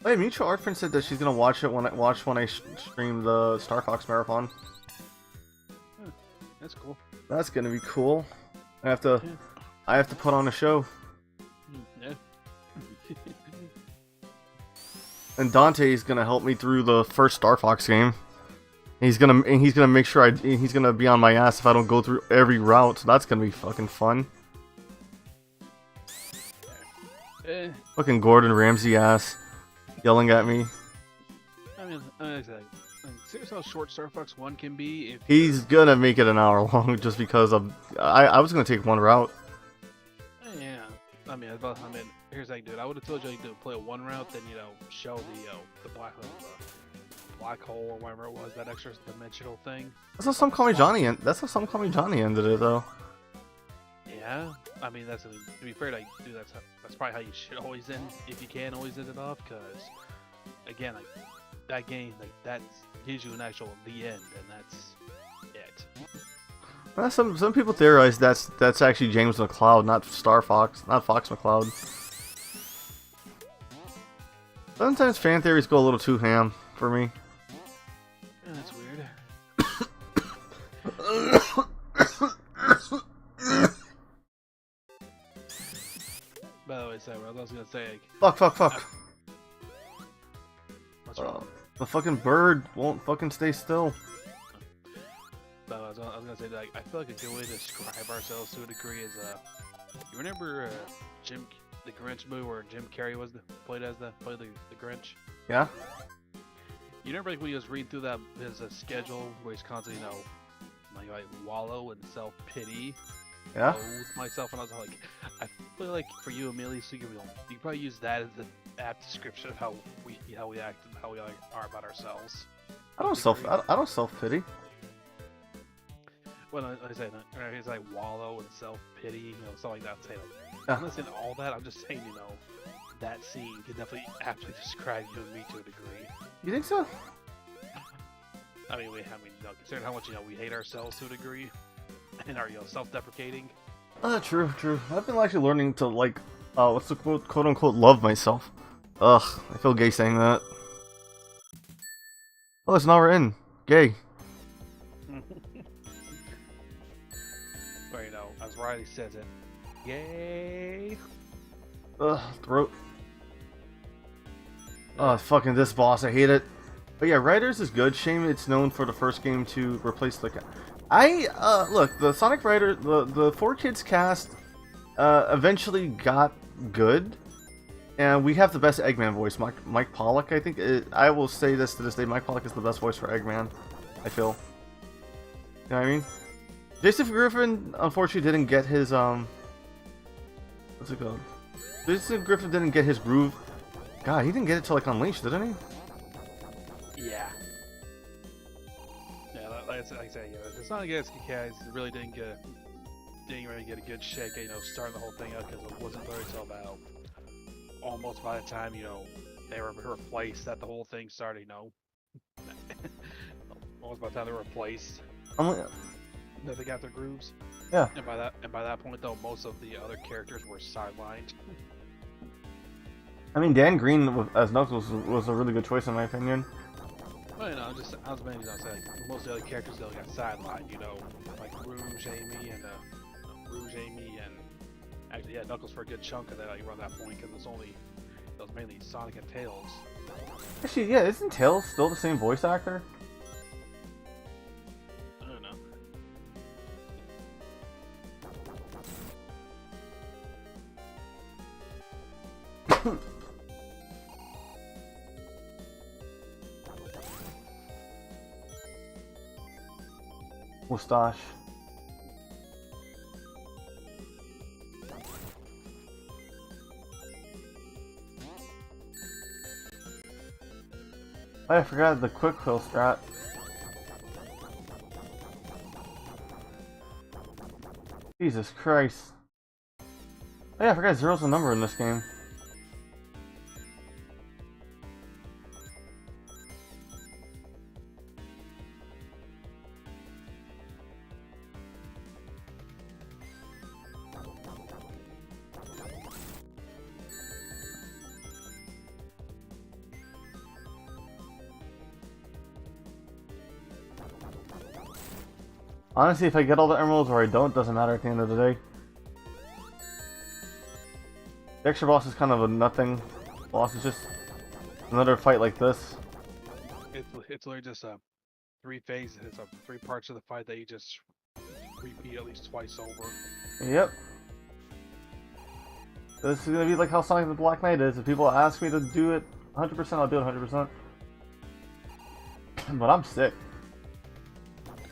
Hey, Mutual Art Friend said that she's gonna watch it when I stream the Star Fox Marathon. That's cool. That's gonna be cool. I have to put on a show. Yeah. And Dante's gonna help me through the first Star Fox game. He's gonna make sure he's gonna be on my ass if I don't go through every route. So that's gonna be fucking fun. Fucking Gordon Ramsay ass yelling at me. I mean, seriously, how short Star Fox 1 can be. He's gonna make it an hour long just because I was gonna take one route. Yeah, I mean, here's how you do it. I would have told you to play a one route, then show the black hole or whatever it was, that extra dimensional thing. That's how Some Call Me Johnny ended it though. Yeah, I mean to be fair, that's probably how you should always end, if you can always end it off, because again, that game, like that gives you an actual the end, and that's it. Well, some people theorize that's actually James McCloud, not Star Fox, not Fox McCloud. Sometimes fan theories go a little too ham for me. Yeah, that's weird. By the way, I was gonna say, like, Fuck. what's wrong? The fucking bird won't fucking stay still. But I was gonna say, like, I feel like a good way to describe ourselves to a degree is, you remember the Grinch movie where Jim Carrey played the Grinch? Yeah? You remember like when he was reading through his schedule where he's constantly, like wallow in self-pity? Yeah? Loathe myself, and I was like, I feel like for you, Amelia, so you can probably use that as the apt description of how we act and how we are about ourselves. I don't self-pity. Well, like I say, it's like wallow and self-pity, something like that. Say, like, Yeah. I'm not saying all that. I'm just saying, that scene can definitely aptly describe you and me to a degree. You think so? I mean, considering how much we hate ourselves to a degree, and are self-deprecating. True. I've been actually learning to like, what's the quote unquote love myself. Ugh, I feel gay saying that. Oh, it's now we're in. Gay. Or as Riley says it, yay. Ugh, throat. Oh, fucking this boss, I hate it. But yeah, Riders is good. Shame it's known for the first game to replace the... look, the Sonic Rider, the 4Kids cast, eventually got good. And we have the best Eggman voice, Mike Pollock, I think. I will say this to this day, Mike Pollock is the best voice for Eggman, I feel. You know what I mean? Jason Griffin, unfortunately, didn't get his, what's it called? Jason Griffin didn't get his groove. God, he didn't get it till, like, Unleashed, didn't he? Yeah. Yeah, like I say, the Sonic guys really didn't really get a good shake, starting the whole thing out, because it wasn't really until about almost by the time, they were replaced that the whole thing started, almost by the time they were replaced. That they got their grooves. Yeah. And by that point though, most of the other characters were sidelined. I mean, Dan Green as Knuckles was a really good choice in my opinion. Well, I was mainly saying most of the other characters though got sidelined. Like Rouge Amy and actually Knuckles for a good chunk of that around that point, because it was mainly Sonic and Tails. Actually, yeah, isn't Tails still the same voice actor? I don't know. Mustache. I forgot the quick kill strat. Jesus Christ. Oh yeah, I forgot Zero's the number in this game. Honestly, if I get all the emeralds or I don't, doesn't matter at the end of the day. The extra boss is kind of a nothing boss. It's just another fight like this. It's literally just 3 phases. It's 3 parts of the fight that you just repeat at least twice over. Yep. This is gonna be like how Sonic the Black Knight is. If people ask me to do it 100%, I'll do it 100%. But I'm sick.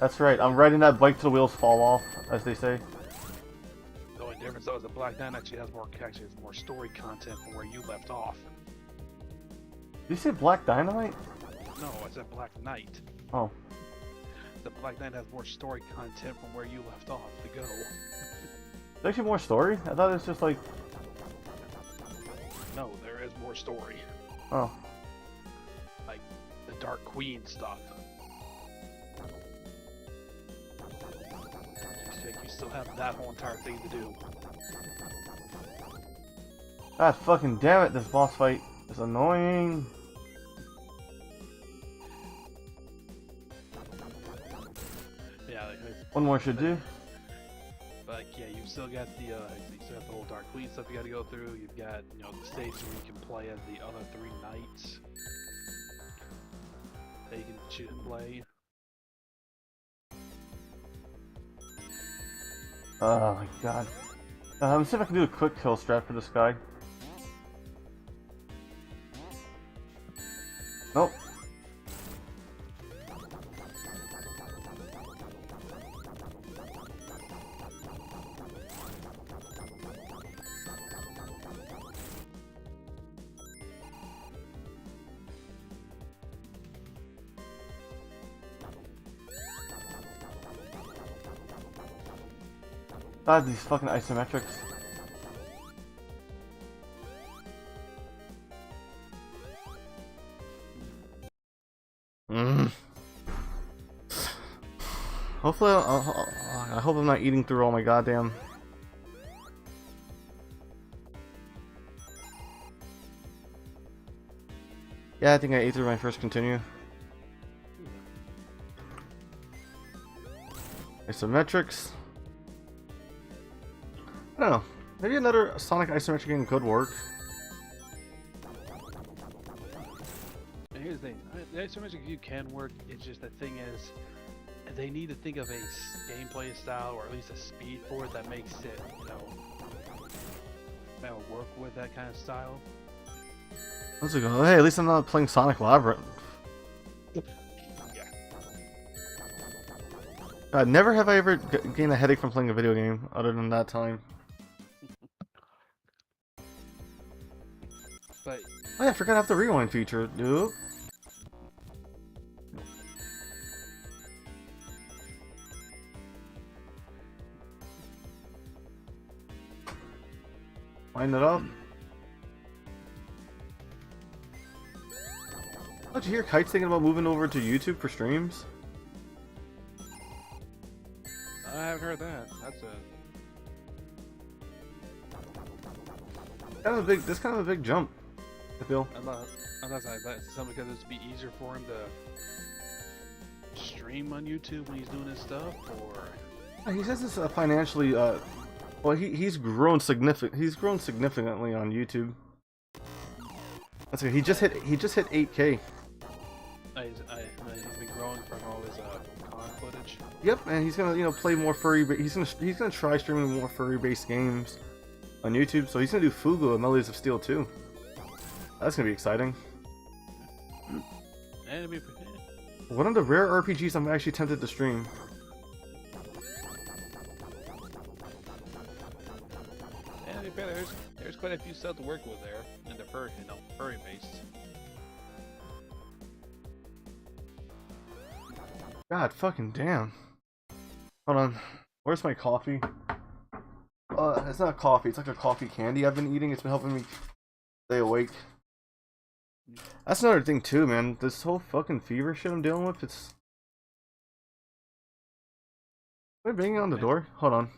That's right, I'm riding that bike till the wheels fall off, as they say. The only difference though is the Black Knight actually has more story content from where you left off. Did you say Black Dynamite? No, I said Black Knight. Oh. The Black Knight has more story content from where you left off to go. There's actually more story? I thought it was just like... No, there is more story. Oh. Like, the Dark Queen stuff. You still have that whole entire thing to do. God fucking damn it, this boss fight is annoying. Yeah, One more should do. but yeah, you've still got the you still got the whole Dark Queen stuff you got to go through. You've got the stage where you can play as the other 3 knights that you can shoot and play. Oh my god. Let's see if I can do a quick kill strat for this guy. Nope. God, these fucking isometrics. Hopefully, I hope I'm not eating through all my goddamn. Yeah, I think I ate through my first continue. Isometrics. I don't know. Maybe another Sonic isometric game could work. And here's the thing: the isometric view can work. It's just the thing is, they need to think of a gameplay style or at least a speed for it that makes it, work with that kind of style. Let's go. Hey, at least I'm not playing Sonic Labyrinth. Yeah. God, never have I ever gained a headache from playing a video game other than that time. But Oh yeah, I forgot I have the rewind feature, dude. Line it up. Did you hear Kite's thinking about moving over to YouTube for streams? I haven't heard that. That's That's kind of a big jump, I feel. unless that's something because it'd be easier for him to stream on YouTube when he's doing his stuff, or He says it's financially, well, he's grown significantly on YouTube. That's okay. He just hit 8K. He's been growing from all his con footage. Yep, and he's gonna play more furry. He's gonna try streaming more furry-based games on YouTube. So he's gonna do Fugu and Melodies of Steel too. That's gonna be exciting. And it'd be, One of the rare RPGs I'm actually tempted to stream. there's quite a few stuff to work with there, and they're furry based. God fucking damn. Hold on. Where's my coffee? It's not coffee. It's like a coffee candy I've been eating. It's been helping me stay awake. That's another thing too, man. This whole fucking fever shit I'm dealing with, it's... Am I banging on the door? Hold on.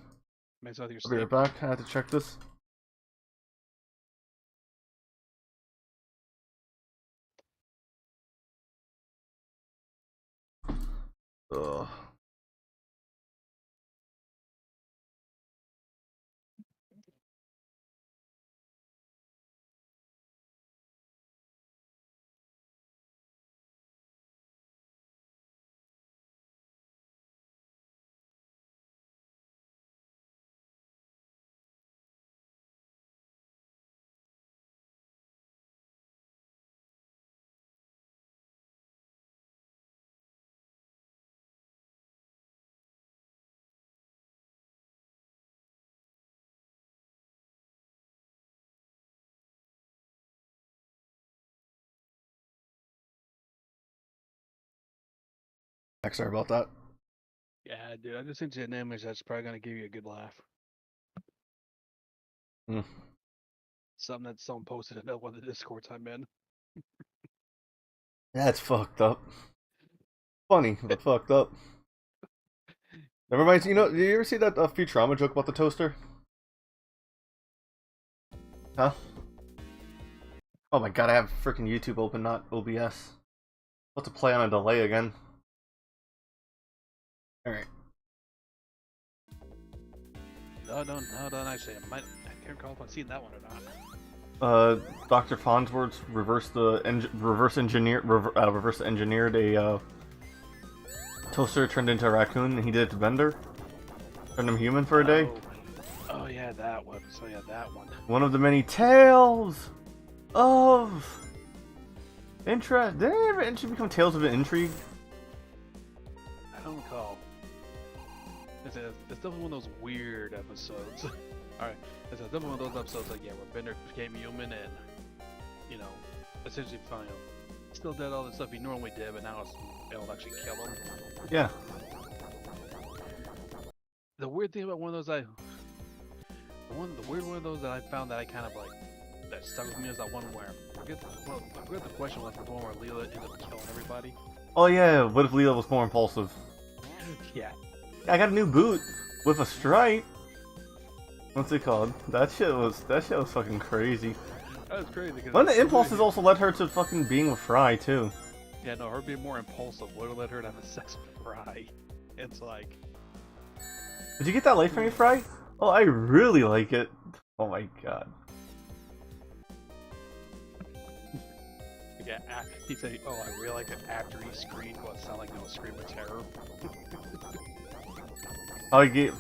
I'll be right back. I have to check this. Ugh. Sorry about that. Yeah, dude, I just sent you an image that's probably gonna give you a good laugh. Something that someone posted about one of the Discords I'm in. That's fucked up. Funny, but fucked up. That reminds you know, did you ever see that Futurama joke about the toaster? Huh? Oh my god, I have freaking YouTube open, not OBS. I'll have to play on a delay again. Alright. No, actually, I can't recall if I've seen that one or not. Dr. Farnsworth reverse engineered a toaster turned into a raccoon, and he did it to Bender. Turned him human for a day. Oh yeah, that one. So yeah, that one. One of the many tales of interest. Did it ever become Tales of Intrigue? I don't recall. It's definitely one of those weird episodes. Alright, it's definitely one of those episodes like, yeah, where Bender became human and, you know, essentially still did all the stuff he normally did, but now it'll actually kill him. Yeah. The weird thing about one of those the weird one of those that I found that I kind of like, that stuck with me is that one where, I forget the question was, the one where Leela ended up killing everybody. Oh yeah, what if Leela was more impulsive? Yeah. I got a new boot with a stripe. What's it called? That shit was fucking crazy. That was crazy. One of the impulses also led her to fucking being with Fry too. Yeah, no, her being more impulsive would have led her to have sex with Fry. It's like... Did you get that light from me, Fry? Oh, I really like it. Oh my god. Yeah, he said, oh, I really like it after he screamed what sounded like a scream of terror.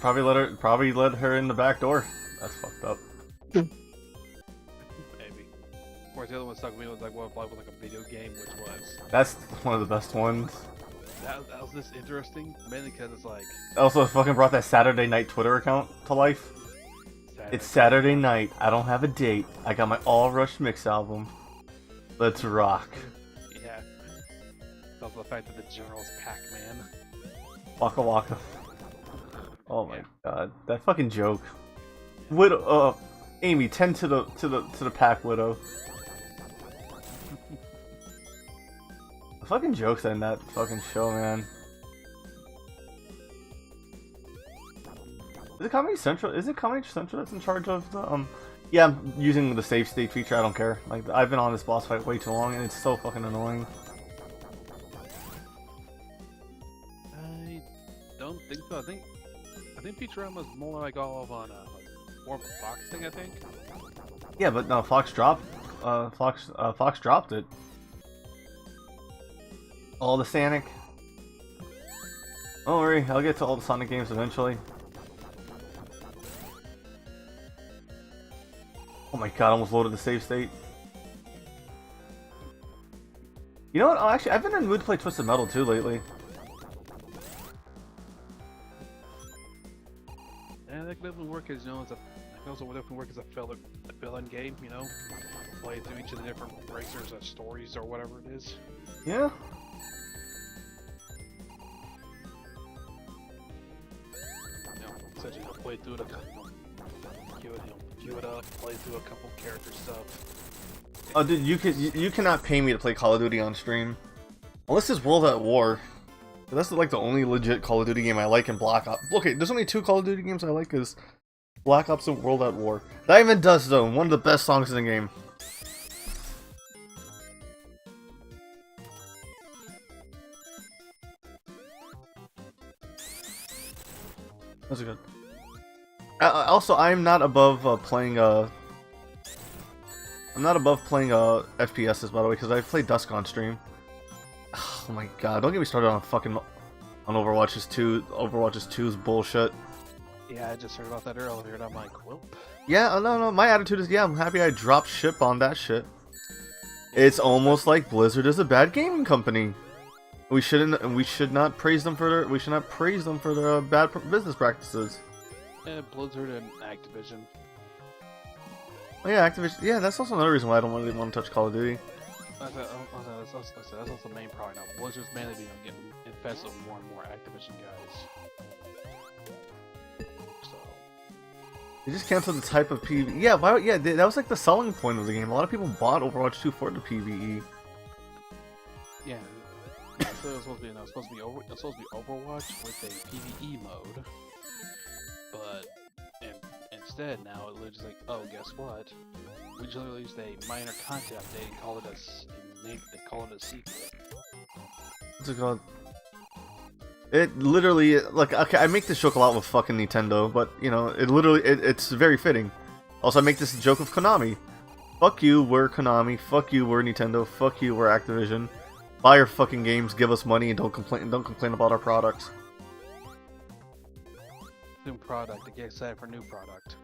Probably led her in the back door. That's fucked up. Maybe. Of course, the other one stuck with me was like, what if I was like a video game, which was... That's one of the best ones. That was this interesting, mainly because it's like... Also, fucking brought that Saturday night Twitter account to life. It's Saturday night. I don't have a date. I got my All Rush mix album. Let's rock. Yeah. It's also the fact that the General's Pac-Man. Waka waka. Oh my god, that fucking joke. Widow, Amy, tend to the pack, Widow. The fucking jokes in that fucking show, man. Is it Comedy Central? Is it Comedy Central that's in charge of the Yeah, I'm using the save state feature. I don't care. Like, I've been on this boss fight way too long, and it's so fucking annoying. I don't think so. I think Futurama's more like all of on more of a Fox thing, I think. Yeah, but no, Fox dropped it. All the Sonic. Don't worry, I'll get to all the Sonic games eventually. Oh my god, I almost loaded the save state. You know what? Oh, actually, I've been in the mood to play Twisted Metal too lately. Yeah, that could definitely work as, you know, that could also definitely work as a fill-in game, you know? Play through each of the different racers' stories or whatever it is. Yeah. You know, essentially he'll play through it, queue it up, play through a couple character stuff. Oh, dude, you cannot pay me to play Call of Duty on stream, unless it's World at War. That's like the only legit Call of Duty game I like in Black Ops. Okay, there's only 2 Call of Duty games I like is Black Ops and World at War. Diamond Dust Zone, one of the best songs in the game. That's good. Also, I'm not above playing FPSs, by the way, because I played Dusk on stream. Oh my god, don't get me started on fucking Overwatch's 2's bullshit. Yeah, I just heard about that earlier, and I'm like, well... Yeah, no, my attitude is, yeah, I'm happy I dropped ship on that shit. It's almost like Blizzard is a bad gaming company. We should not praise them for their bad business practices. Yeah, Blizzard and Activision. Oh yeah, Activision. Yeah, that's also another reason why I don't really want to touch Call of Duty. That's also the main problem now. Blizzard's mainly been getting infested with more and more Activision guys. So They just canceled the type of PvE. Yeah, why? Yeah, that was like the selling point of the game. A lot of people bought Overwatch 2 for the PvE. Yeah. So it was supposed to be, Overwatch with a PvE mode, but instead now it looks like, oh, guess what? We just released a minor content update and call it a secret. What's it called? It literally, like, okay, I make this joke a lot with fucking Nintendo, but, you know, it's very fitting. Also, I make this joke with Konami. Fuck you, we're Konami. Fuck you, we're Nintendo. Fuck you, we're Activision. Buy our fucking games, give us money, and don't complain about our products. New product, get excited for new product.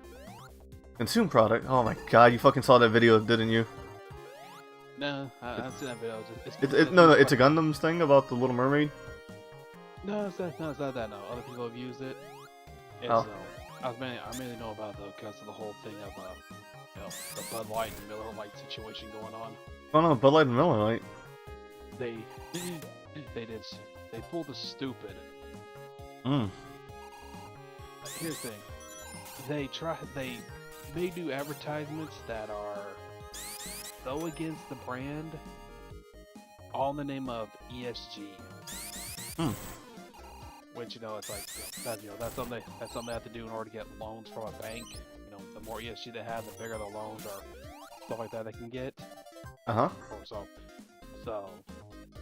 Consume product? Oh my god, you fucking saw that video, didn't you? No, I've seen that video. No, it's a Gundams thing about the Little Mermaid? No, it's not that. No, other people have used it. It's, oh. I mainly know about it because of the whole thing of you know, the Bud Light and Miller Lite situation going on. Oh no, Bud Light and Miller Lite. They pulled the stupid. Here's the thing. They do advertisements that are so against the brand, all in the name of ESG. Which, you know, it's like, that's something they have to do in order to get loans from a bank. You know, the more ESG they have, the bigger the loans or stuff like that they can get. So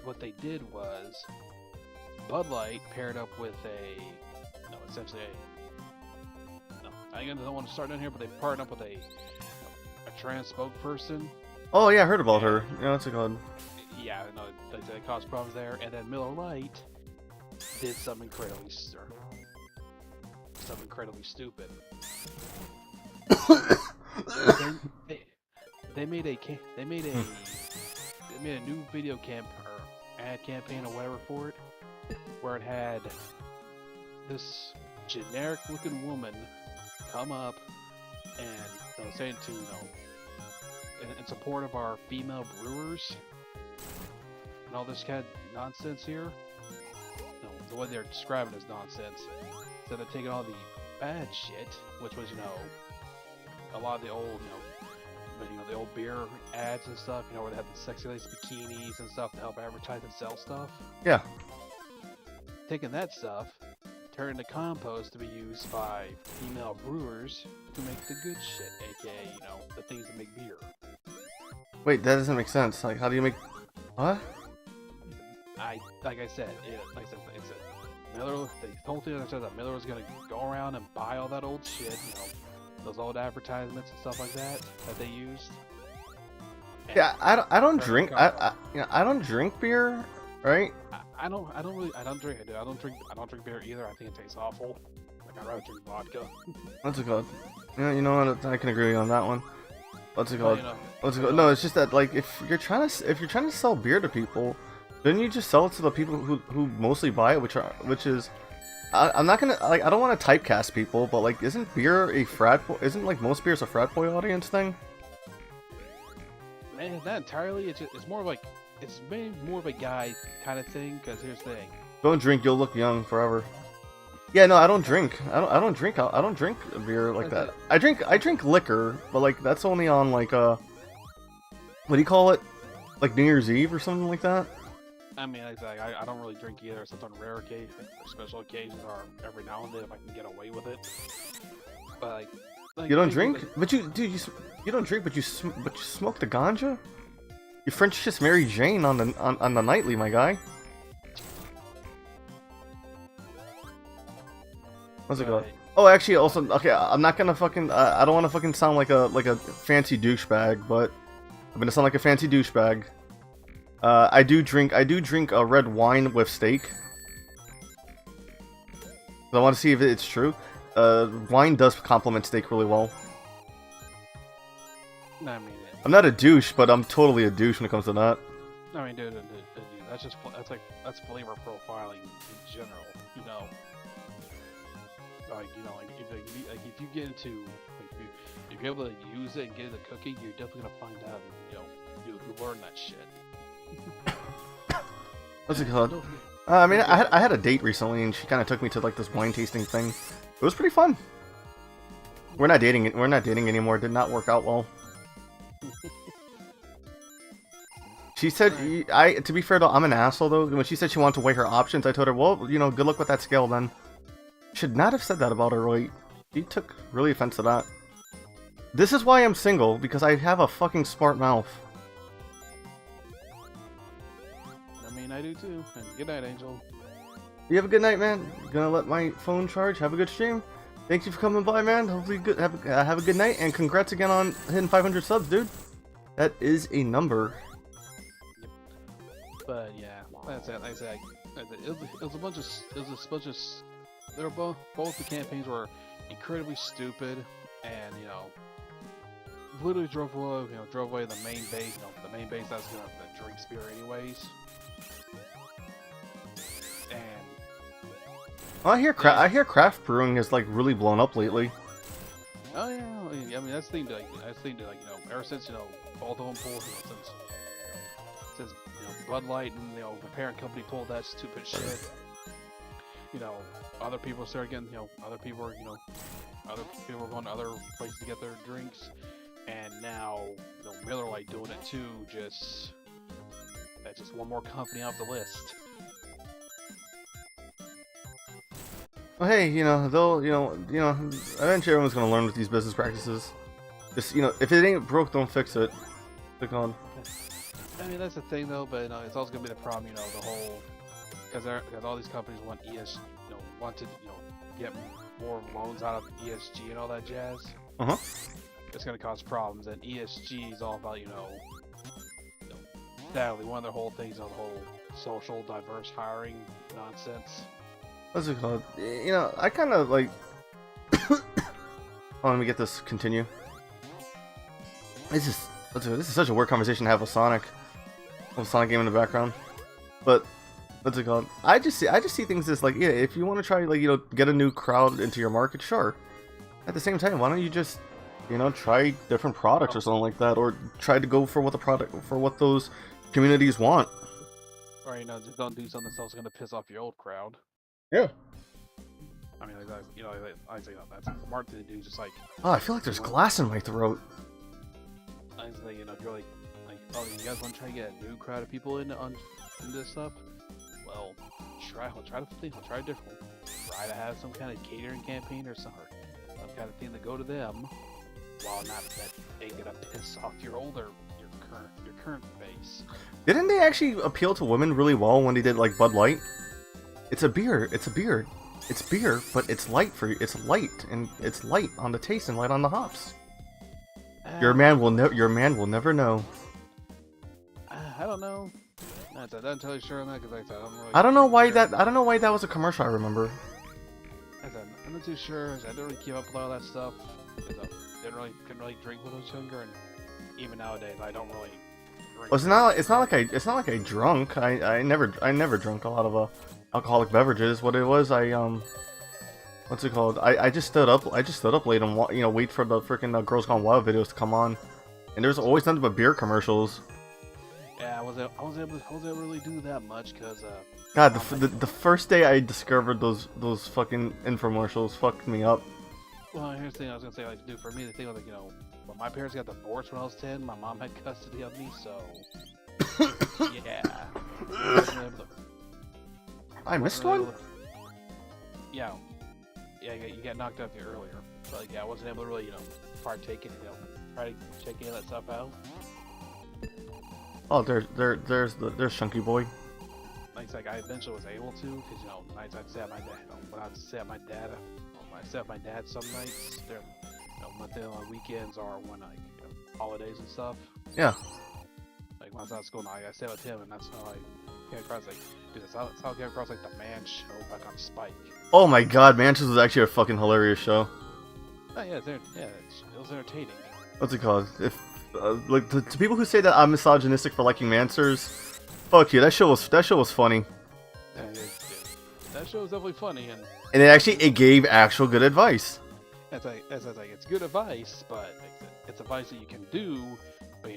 what they did was Bud Light paired up with I don't want to start down here, but they partnered up with a trans spokesperson. Oh yeah, I heard about her. Yeah, what's it called? Yeah, no, they caused problems there, and then Miller Lite did something incredibly stupid. They made a new video ad campaign or whatever for it, where it had this generic looking woman come up and saying to, in support of our female brewers and all this kind of nonsense here. The way they're describing it is nonsense. So they're taking all the bad shit, which was, a lot of the old, the old beer ads and stuff, where they have the sexy lace bikinis and stuff to help advertise and sell stuff. Yeah. Taking that stuff, turning to compost to be used by female brewers to make the good shit, aka, the things that make beer. Wait, that doesn't make sense. Like, how do you make... What? Like I said, Miller, the whole thing that says that Miller was gonna go around and buy all that old shit, those old advertisements and stuff like that they used. Yeah, I don't drink. I don't drink beer, right? I don't drink beer either. I think it tastes awful. Like, I'd rather drink vodka. What's it called? Yeah, you know what? I can agree on that one. What's it called? What's it called? No, No, it's just that, like, if you're trying to sell beer to people, then you just sell it to the people who mostly buy it, which is I'm not gonna, like, I don't want to typecast people, but, like, isn't beer a frat boy? Isn't, like, most beers a frat boy audience thing? Man, not entirely. It's more like, it's maybe more of a guy kind of thing. Because here's the thing: don't drink, you'll look young forever. Yeah, no, I don't drink. I don't drink beer like that. I drink liquor, but, like, that's only on, like, what do you call it? Like New Year's Eve or something like that. I mean, I don't really drink either. Except on rare occasions, or special occasions, or every now and then if I can get away with it. But like you don't drink, but you don't drink, but you smoke the ganja. You French kiss Mary Jane on the nightly, my guy. What's it called? Oh, actually, also, okay, I'm not gonna fucking, I don't want to fucking sound like a fancy douchebag, but I'm gonna sound like a fancy douchebag. I do drink a red wine with steak. I want to see if it's true. Wine does complement steak really well. I mean, I'm not a douche, but I'm totally a douche when it comes to that. I mean, dude, that's flavor profiling in general, Like, if you get into, like, if you're able to use it and get into cooking, you're definitely gonna find out, you learn that shit. What's it called? I mean, I had a date recently, and she kind of took me to, like, this wine tasting thing. It was pretty fun. We're not dating anymore. It did not work out well. She said, to be fair though, I'm an asshole though. When she said she wanted to weigh her options, I told her, well, you know, good luck with that scale then. Should not have said that about her weight. She took really offense to that. This is why I'm single, because I have a fucking smart mouth. I mean, I do too. And good night, Angel. You have a good night, man. Gonna let my phone charge. Have a good stream. Thank you for coming by, man. Hopefully, have a good night, and congrats again on hitting 500 subs, dude. That is a number. Yep. But yeah, that's it. Like I said, it was a bunch of. They were both the campaigns were incredibly stupid, and you know, literally drove away the main base. You know, the main base that's gonna have the drink spear anyways. And well, I hear craft brewing is like really blown up lately. oh yeah, I mean that's the thing to like, you know, ever since both of them pulled, since Bud Light and the parent company pulled that stupid shit. Other people started getting, other people were going to other places to get their drinks, and now Miller Lite doing it too. That's just one more company off the list. Well, hey, they'll, eventually everyone's gonna learn with these business practices. Just, if it ain't broke, don't fix it. Click on. I mean, that's the thing though, but it's also gonna be the problem, the whole, because all these companies want want to, get more loans out of ESG and all that jazz. It's gonna cause problems, and ESG is all about, sadly, one of their whole things on the whole social diverse hiring nonsense. What's it called? I kind of like. Oh, let me get this. Continue. This is such a weird conversation to have with Sonic. With Sonic game in the background, but what's it called? I just see things as like, yeah, if you want to try like get a new crowd into your market, sure. At the same time, why don't you just try different products or something like that, or try to go for what those communities want. Or just don't do something that's also gonna piss off your old crowd. Yeah. I mean, I say that's a smart thing to do. Just like, oh, I feel like there's glass in my throat. I say, if you're like, oh, you guys want to try to get a new crowd of people into this stuff? Well, try to think, try a different one. Try to have some kind of catering campaign or some kind of thing to go to them, while not that ain't gonna piss off your current base. Didn't they actually appeal to women really well when they did like Bud Light? It's a beer, but it's light it's light, and it's light on the taste and light on the hops. Your man will never know. I don't know. I'm not entirely sure on that because I don't know why that was a commercial. I remember. I'm not too sure. I didn't really keep up with all that stuff. Couldn't really drink when I was younger, and even nowadays I don't really drink. Well, it's not like I drunk. I never drunk a lot of alcoholic beverages. What it was, what's it called? I just stood up late and wait for the freaking Girls Gone Wild videos to come on, and there's always nothing but beer commercials. Yeah, I wasn't able to really do that much because God, the first day I discovered those fucking infomercials fucked me up. Well, here's the thing I was gonna say, like, dude, for me the thing was like, when my parents got divorced when I was 10, my mom had custody of me, so yeah. I missed one? Yeah, you got knocked out there earlier. But like, yeah, I wasn't able to really, partake in, try to check any of that stuff out. Oh, there's Chunky Boy. Like I eventually was able to, because nights I'd stay at my dad. When I'd stay at my dad, I stay at my dad some nights. They're, Monday on weekends or when like holidays and stuff. Yeah. Like when I was out of school, I stayed with him, and that's how I came across that's how I came across like the Man Show back on Spike. Oh my God, Mansions was actually a fucking hilarious show. Oh yeah, it was entertaining. What's it called? If like to people who say that I'm misogynistic for liking Mansers, fuck you. That show was funny. Yeah, that show was definitely funny, and it gave actual good advice. It's good advice, but it's advice that you can do, but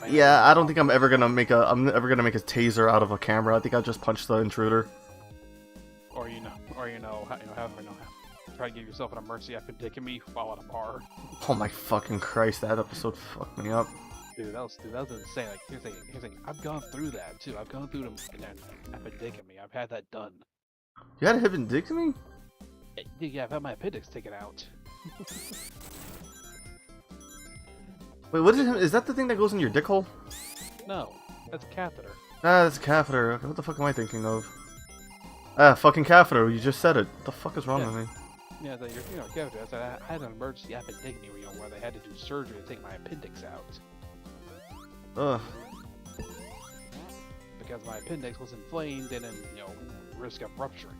Yeah, I don't think I'm ever gonna make a taser out of a camera. I think I'll just punch the intruder. Try to give yourself an emergency after dicking me while at a bar. Oh my fucking Christ, that episode fucked me up. Dude, that was insane. Like, here's the thing. I've gone through that too. I've gone through them and then appendectomy. I've had that done. You had a appendectomy? Yeah, I've had my appendix taken out. Wait, what is that the thing that goes in your dick hole? No, that's a catheter. Ah, that's a catheter. Okay, what the fuck am I thinking of? Ah, fucking catheter. You just said it. What the fuck is wrong with me? Yeah, catheter. I had an emergency appendectomy, where they had to do surgery to take my appendix out. Ugh. Because my appendix was inflamed and in, risk of rupturing.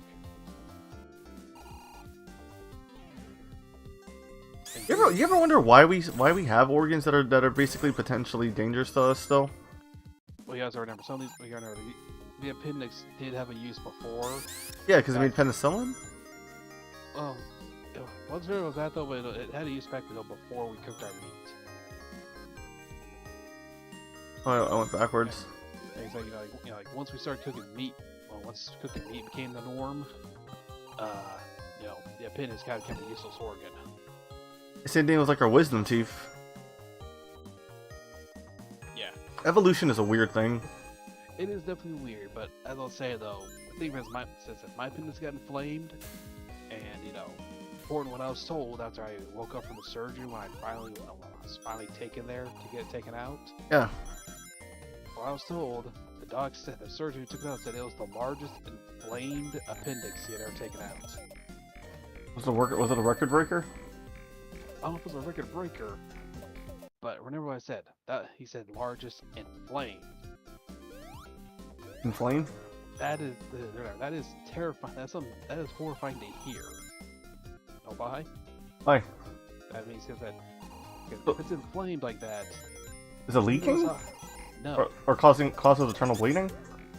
You ever wonder why we have organs that are basically potentially dangerous to us still? Well, you also remember some of these. The appendix did have a use before. Yeah, because it made penicillin. Well, it wasn't sure about that though, but it had a use back before we cooked our meat. Oh, I went backwards. Yeah, it's like once we started cooking meat, once cooking meat became the norm, the appendix kind of became a useless organ. Same thing with like our wisdom teeth. Yeah. Evolution is a weird thing. It is definitely weird, but as I'll say though, I think since my appendix got inflamed, and according to what I was told after I woke up from the surgery when I was finally taken there to get it taken out. Yeah. Well, I was told the doc said the surgeon who took it out said it was the largest inflamed appendix he had ever taken out. Was it a record breaker? I don't know if it was a record breaker, but remember what I said? That he said largest inflamed. Inflamed? That is terrifying. That is horrifying to hear. No why? Why? That means because if it's inflamed like that, is it leaking? No. Or causes eternal bleeding?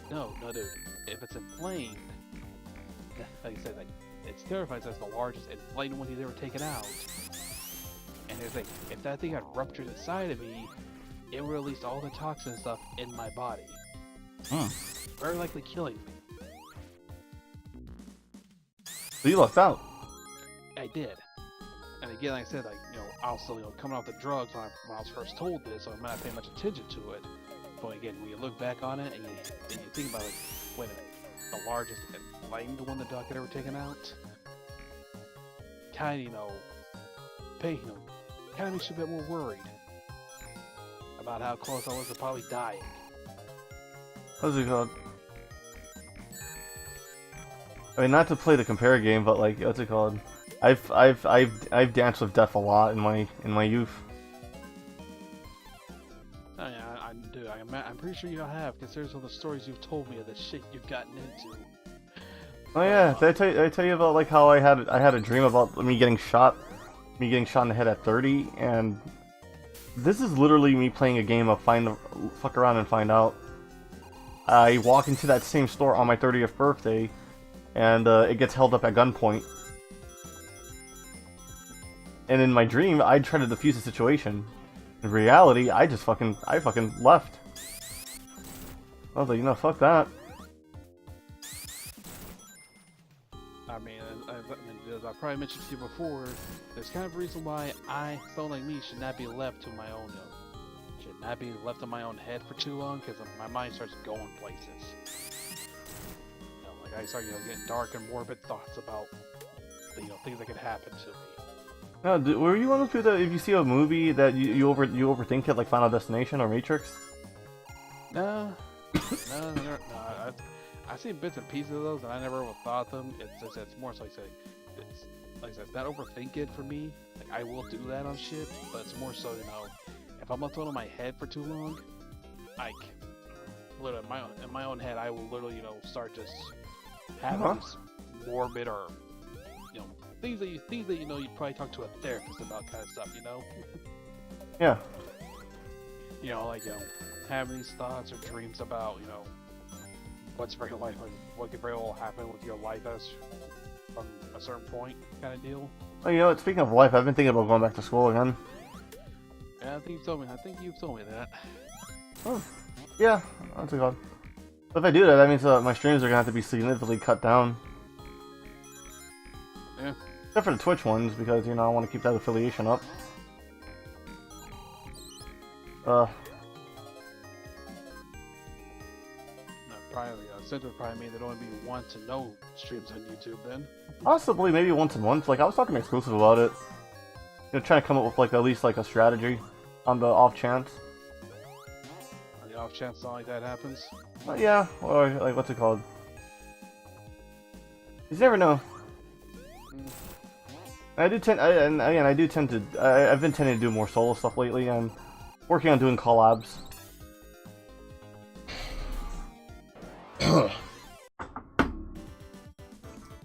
No, dude. If it's inflamed, like I said, it's terrifying. That's the largest inflamed one he's ever taken out. And there's if that thing had ruptured inside of me, it would release all the toxin stuff in my body. Very likely killing me. So you lucked out. I did. And again, like I said, also, coming off the drugs when I was first told this, so I'm not paying much attention to it. But again, when you look back on it and you think about wait a minute, the largest inflamed one the doc had ever taken out, kind of, kind of makes you a bit more worried about how close I was to probably dying. What's it called? I mean, not to play the compare game, but like, what's it called? I've danced with death a lot in my youth. Oh yeah, I'm pretty sure you have, considering some of the stories you've told me of the shit you've gotten into. Oh yeah, did I tell you about like how I had a dream about me getting shot in the head at 30, and this is literally me playing a game of fuck around and find out. I walk into that same store on my 30th birthday, and it gets held up at gunpoint. And in my dream, I try to defuse the situation. In reality, I fucking left. I was like, fuck that. I mean, as I probably mentioned to you before, there's kind of a reason why someone like me should not be left to my own, should not be left in my own head for too long, because my mind starts going places. Like I start, getting dark and morbid thoughts about, things that could happen to me. No, were you one of those people that if you see a movie that you overthink it, like Final Destination or Matrix? No. I've seen bits and pieces of those, and I never ever thought them. It's more so like I said, not overthink it for me. Like I will do that on shit, but it's more so if I'm left on my head for too long, literally in my own head, I will literally start just having this morbid or things that you'd probably talk to a therapist about kind of stuff, Yeah. Having these thoughts or dreams about, what's very life, like what could very well happen with your life as from a certain point, kind of deal. Oh, speaking of life, I've been thinking about going back to school again. Yeah, I think you've told me that. Oh, yeah, that's a god. But if I do that means my streams are gonna have to be significantly cut down. Yeah. Except for the Twitch ones, because I want to keep that affiliation up. probably Center would probably mean there'd only be one to no streams on YouTube then. Possibly, maybe once a month. Like I was talking to Exclusive about it. Trying to come up with like at least like a strategy on the off chance. On the off chance something like that happens. Yeah, or like what's it called? You never know. I do tend, and again, I do tend to. I've been tending to do more solo stuff lately. I'm working on doing collabs.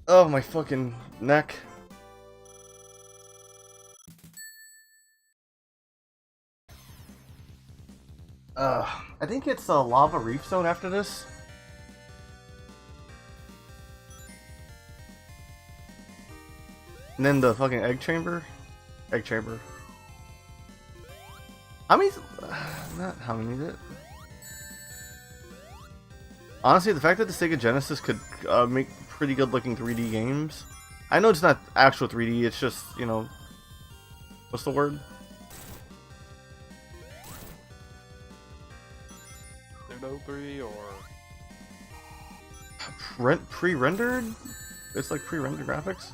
Oh, my fucking neck. I think it's a lava reef zone after this. And then the fucking egg chamber. Egg chamber. How many? Not how many is it? Honestly, the fact that the Sega Genesis could make pretty good looking 3D games. I know it's not actual 3D, it's just, you know, what's the word? Pseudo 3 or Pre-rendered? It's like pre-rendered graphics?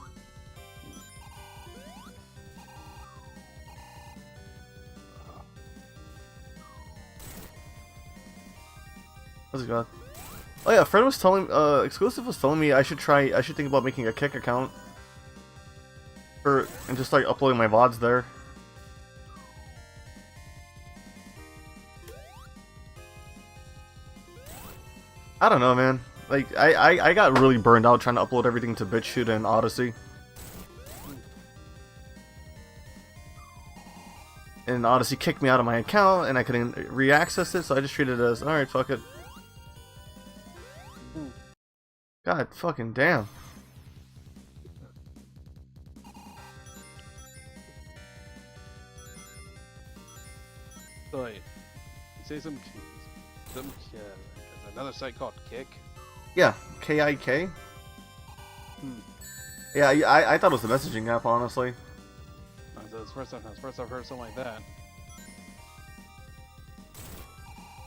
How's it going? Oh yeah, Fred was telling, Exclusive was telling me I should think about making a Kick account. And just start uploading my VODs there. I don't know, man. Like, I got really burned out trying to upload everything to BitChute and Odyssey. And Odyssey kicked me out of my account, and I couldn't re-access it, so I just treated it as, alright, fuck it. God fucking damn. So wait, you say there's another site called Kick? Yeah, KIK. Yeah, I thought it was the messaging app, honestly. It's the first I've heard something like that.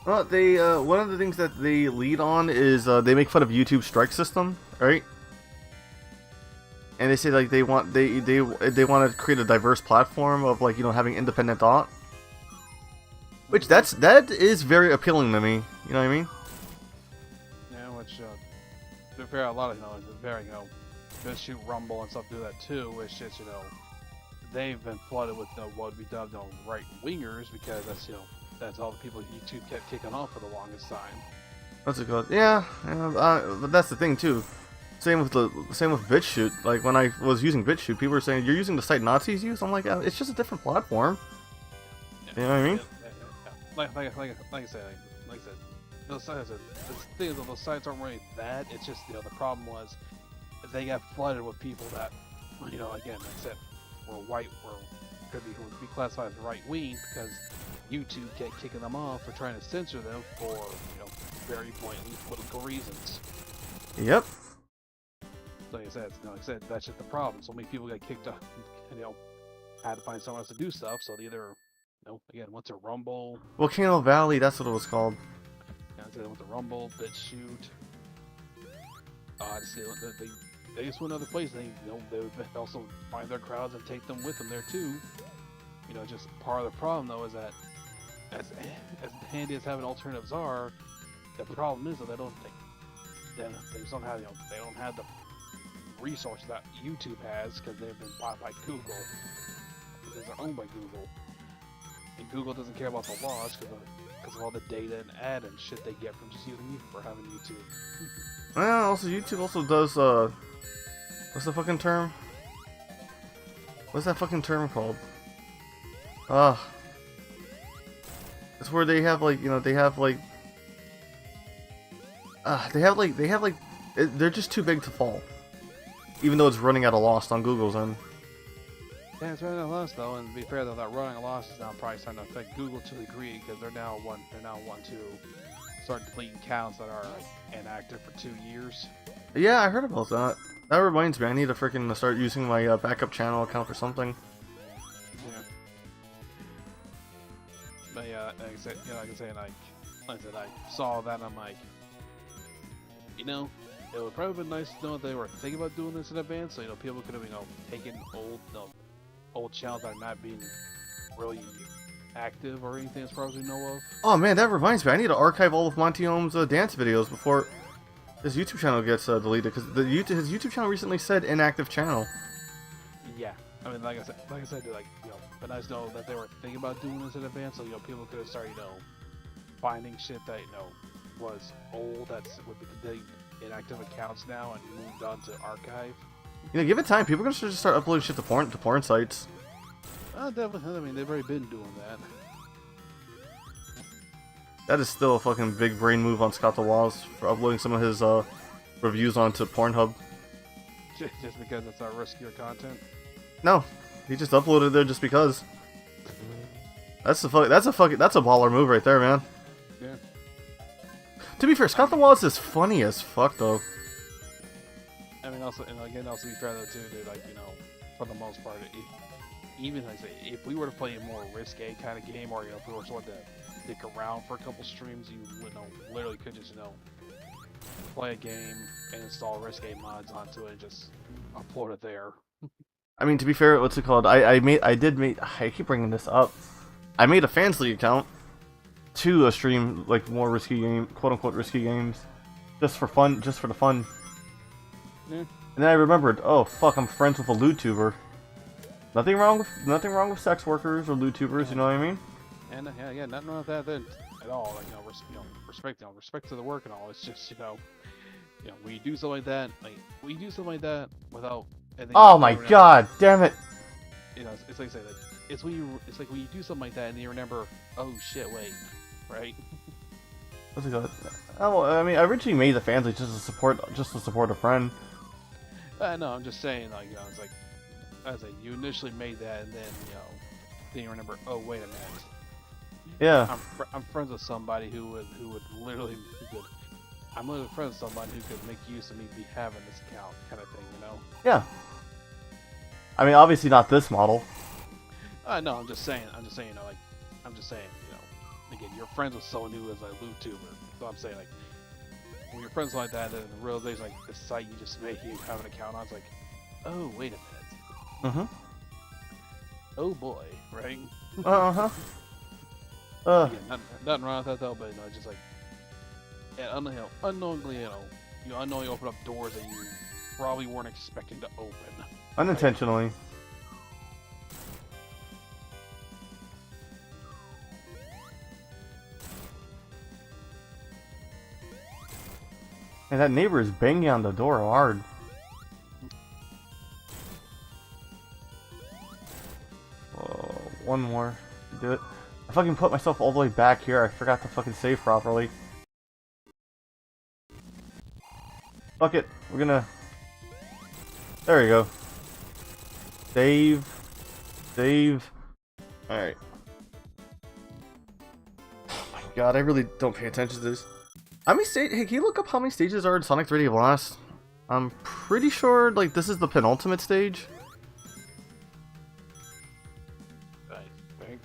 Well, they one of the things that they lead on is they make fun of YouTube's strike system, right? And they say like they want to create a diverse platform of, like, you know, having independent thought. Which that is very appealing to me. You know what I mean? Yeah, which to be fair, a lot of very BitChute, Rumble, and stuff do that too. Which is they've been flooded with what would be dubbed right wingers, because that's all the people YouTube kept kicking off for the longest time. What's it called? Yeah, but that's the thing too. Same with BitChute. Like when I was using BitChute, people were saying you're using the site Nazis use. I'm like, it's just a different platform. Yeah. You know what I mean? Like I said, those sites, those sites aren't really that. It's just the problem was they got flooded with people that again, like I said, could be classified as right wing, because YouTube kept kicking them off for trying to censor them for very blatantly political reasons. Yep. So like I said, that's just the problem. So many people got kicked off, had to find someone else to do stuff. So they either again, went to Rumble. Volcano Valley, that's what it was called. Yeah, they went to Rumble, BitChute. Odyssey. They just went other places. They would also find their crowds and take them with them there too. Just part of the problem though is that as handy as having alternatives are, the problem is that they just don't have they don't have the resources that YouTube has, because they've been bought by Google, because they're owned by Google. And Google doesn't care about the laws because of all the data and ad and shit they get from just using you for having YouTube. Well, also YouTube also does what's the fucking term? What's that fucking term called? It's where they have they're just too big to fall. Even though it's running at a loss on Google's end. Yeah, it's running a loss though, and to be fair though, that running a loss is now probably starting to affect Google to a degree, because they're now one to start deleting accounts that are inactive for 2 years. Yeah, I heard about that. That reminds me, I need to freaking start using my backup channel account for something. Yeah. But yeah, like I said, I saw that, and I'm like, you know, it would probably been nice to know that they were thinking about doing this in advance, so people could have taken old channels that are not being really active or anything as far as we know of. Oh man, that reminds me. I need to archive all of Monty Ohm's dance videos before his YouTube channel gets deleted, because his YouTube channel recently said inactive channel. Yeah, I mean, like I said, but nice to know that they were thinking about doing this in advance, so people could have started, finding shit that was old that's would be considered inactive accounts now and moved on to archive. Give it time. People are gonna just start uploading shit to porn sites. Definitely. I mean, they've already been doing that. That is still a fucking big brain move on Scott the Walls for uploading some of his reviews onto Pornhub. Just because it's our riskier content. No, he just uploaded it there just because. That's a baller move right there, man. Yeah. To be fair, Scott the Walls is funny as fuck though. I mean, also to be fair though too, dude. For the most part, even if we were to play a more risque kind of game, or if we were sort of stick around for a couple streams, you would literally could just play a game and install risque mods onto it and just upload it there. I mean, to be fair, what's it called? I keep bringing this up. I made a Fans League account to stream like more risky game, quote unquote risky games, just for fun, just for the fun. Yeah. And then I remembered, oh fuck, I'm friends with a vtuber. Nothing wrong with sex workers or vtubers, you know what I mean? And nothing wrong with that then at all. Respect to the work and all. It's just when you do something like that, without. Oh my god, damn it! It's like I say, it's when you do something like that and you remember, oh shit, wait, right? What's it called? Oh, I mean, I originally made the Fans League just to support a friend. No, I'm just saying, it's like, as you initially made that, and then you remember, oh wait a minute. Yeah. I'm friends with somebody who would literally I'm literally friends with somebody who could make use of me having this account, kind of thing, Yeah. I mean, obviously not this model. No, I'm just saying, again, you're friends with someone who is a YouTuber. So I'm saying, when you're friends like that, then the realization, the site you just made, you have an account on, it's like, oh, wait a minute. Oh boy, right? Uh-huh. Again, nothing wrong with that though, but just unknowingly, unknowingly open up doors that you probably weren't expecting to open. Unintentionally. And that neighbor is banging on the door hard. Whoa, one more. Do it. I fucking put myself all the way back here. I forgot to fucking save properly. Fuck it. We're gonna... There we go. Save. Save. Alright. Oh my god, I really don't pay attention to this. How many hey, can you look up how many stages are in Sonic 3D Blast? I'm pretty sure, this is the penultimate stage. I think.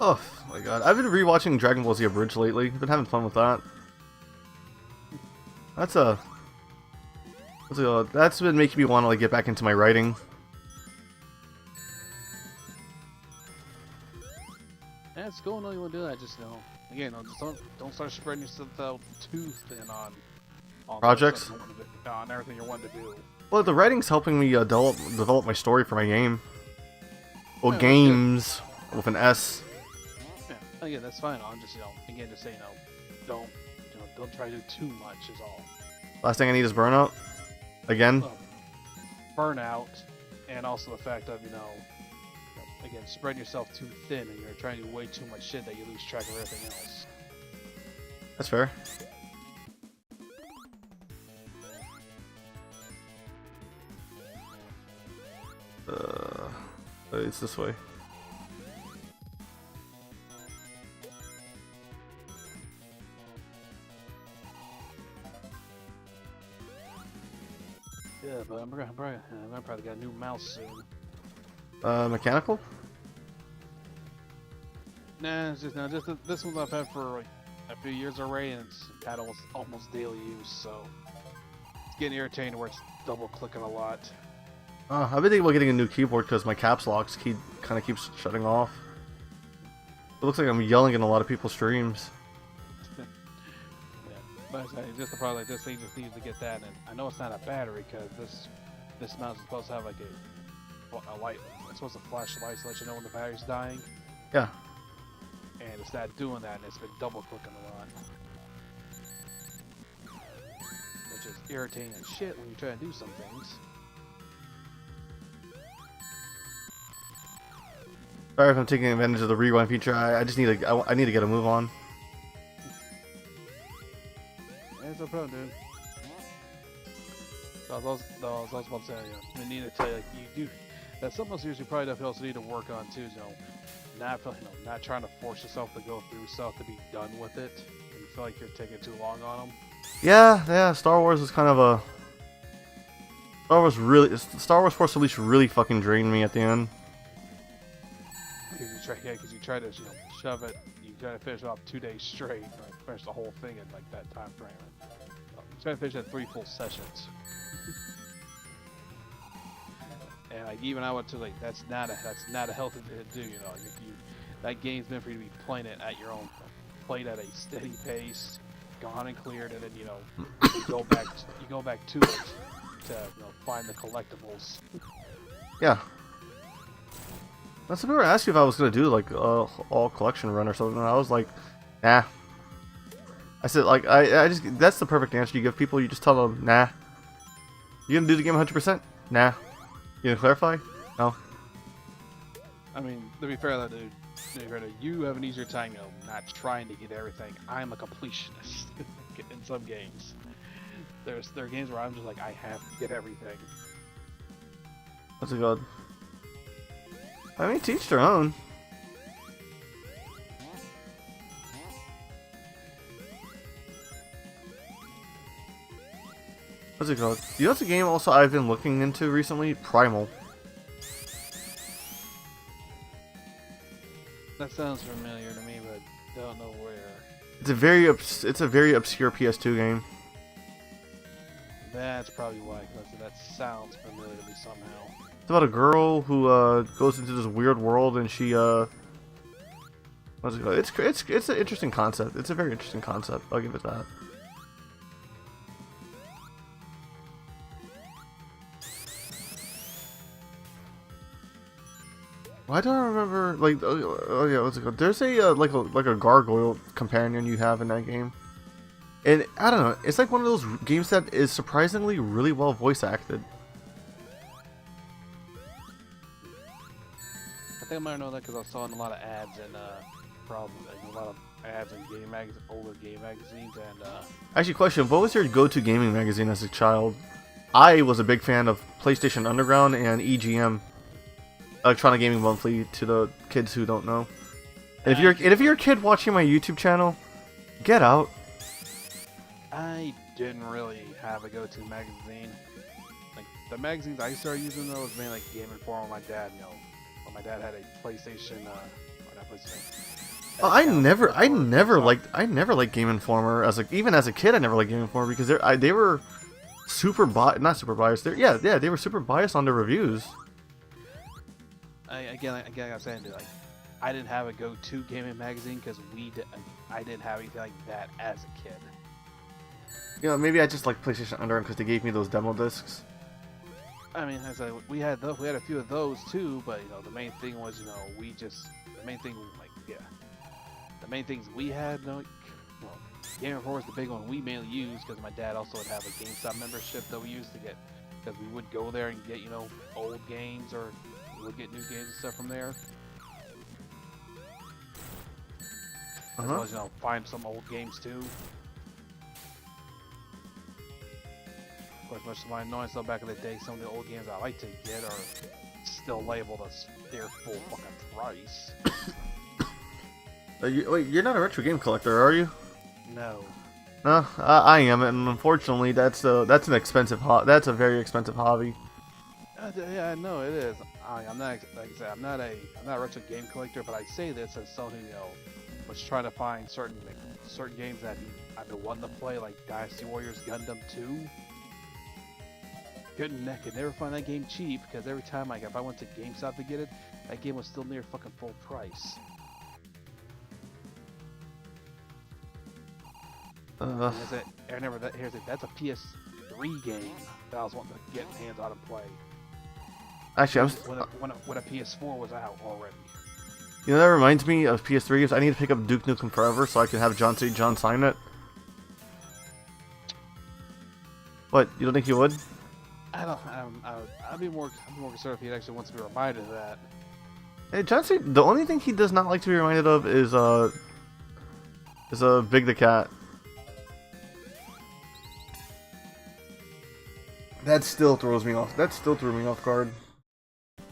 Oh my god, I've been rewatching Dragon Ball Z Abridged lately. Been having fun with that. That's been making me want to get back into my writing. Yeah, it's cool. No, you want to do that. Just again, just don't start spreading yourself out too thin on Projects. On everything you're wanting to do. Well, the writing's helping me develop my story for my game. Well, Yeah, games with an S. Yeah, again, that's fine. I'm just again, just say don't try to do too much is all. Last thing I need is burnout. Again. Burnout, and also the fact of again, spreading yourself too thin, and you're trying to do way too much shit that you lose track of everything else. That's fair. It's this way. Yeah, but I'm I'm probably got a new mouse soon. Mechanical? Nah, it's just this one I've had for like a few years already, and it's had almost daily use, so it's getting irritating where it's double clicking a lot. I've been thinking about getting a new keyboard because my caps locks key kind of keeps shutting off. It looks like I'm yelling in a lot of people's streams. Yeah, but it's just the problem. Like this thing just needs to get that, and I know it's not a battery because this mouse is supposed to have like a light. It's supposed to flash lights to let you know when the battery's dying. Yeah. And it's not doing that, and it's been double clicking a lot, which is irritating as shit when you try to do some things. Sorry if I'm taking advantage of the rewind feature. I just need to I need to get a move on. Yeah, it's no problem, dude. So I was about to say, I need to tell you, like, you do. That's something else you probably definitely also need to work on too. Not trying to force yourself to go through stuff to be done with it. You feel like you're taking too long on them. Yeah. Star Wars was kind of a. Star Wars Force Unleashed really fucking drained me at the end. Because you try to shove it. You try to finish it off 2 days straight, like finish the whole thing in like that time frame. You try to finish that 3 full sessions. And like even I went to like that's not a healthy thing to do. You know, like if you that game's meant for you to be playing it at your own, played at a steady pace, gone and cleared, and then you go back to it to find the collectibles. Yeah. That's what people asked you if I was gonna do like all collection run or something. And I was like, nah. I said like I just that's the perfect answer you give people. You just tell them nah. You gonna do the game 100%? Nah. You gonna clarify? No. I mean, to be fair though, dude, you have an easier time, not trying to get everything. I'm a completionist in some games. There are games where I'm just like, I have to get everything. What's it called? I mean, to each their own. What's it called? You know what's a game also I've been looking into recently? Primal. That sounds familiar to me, but don't know where. It's a very obscure PS2 game. That's probably why, because that sounds familiar to me somehow. It's about a girl who goes into this weird world and she what's it called? It's an interesting concept. It's a very interesting concept. I'll give it that. Why don't I remember like oh yeah, what's it called? There's a like a gargoyle companion you have in that game. And I don't know, it's like one of those games that is surprisingly really well voice acted. I think I might know that because I saw in a lot of ads and a lot of ads in older game magazines and Actually, question: what was your go-to gaming magazine as a child? I was a big fan of PlayStation Underground and EGM, Electronic Gaming Monthly. To the kids who don't know, and if you're a kid watching my YouTube channel, get out. I didn't really have a go-to magazine. Like the magazines I started using though was mainly like Game Informer. My dad, when my dad had a PlayStation, or not PlayStation. Oh, I never liked Game Informer even as a kid. I never liked Game Informer because they were not super biased. They were super biased on their reviews. Again, like I was saying, dude, like I didn't have a go-to gaming magazine because I didn't have anything like that as a kid. Maybe I just like PlayStation Underground because they gave me those demo discs. I mean, as we had a few of those too, but the main thing was the main things we had. Game Informer was the big one we mainly used because my dad also would have a GameStop membership that we used to get because we would go there and get old games or we would get new games and stuff from there. As well as find some old games too. Of course, much to my annoyance though, back in the day, some of the old games I like to get are still labeled as their full fucking price. Wait, you're not a retro game collector, are you? No. No, I am, and unfortunately, that's an expensive that's a very expensive hobby. Yeah, I know it is. I'm not, like I said, I'm not a retro game collector, but I say this as something, was trying to find certain games that I've been wanting to play, like Dynasty Warriors Gundam 2. Could never find that game cheap, because every time, like, if I went to GameStop to get it, that game was still near fucking full price. I remember that. That's a PS3 game that I was wanting to get hands on and play. Actually, when a PS4 was out already. You know, that reminds me of PS3 games. I need to pick up Duke Nukem Forever so I can have John St. John sign it. What? You don't think he would? I'd be more concerned if he actually wants to be reminded of that. Hey, John St. The only thing he does not like to be reminded of is Big the Cat. That still throws me off. That still threw me off guard.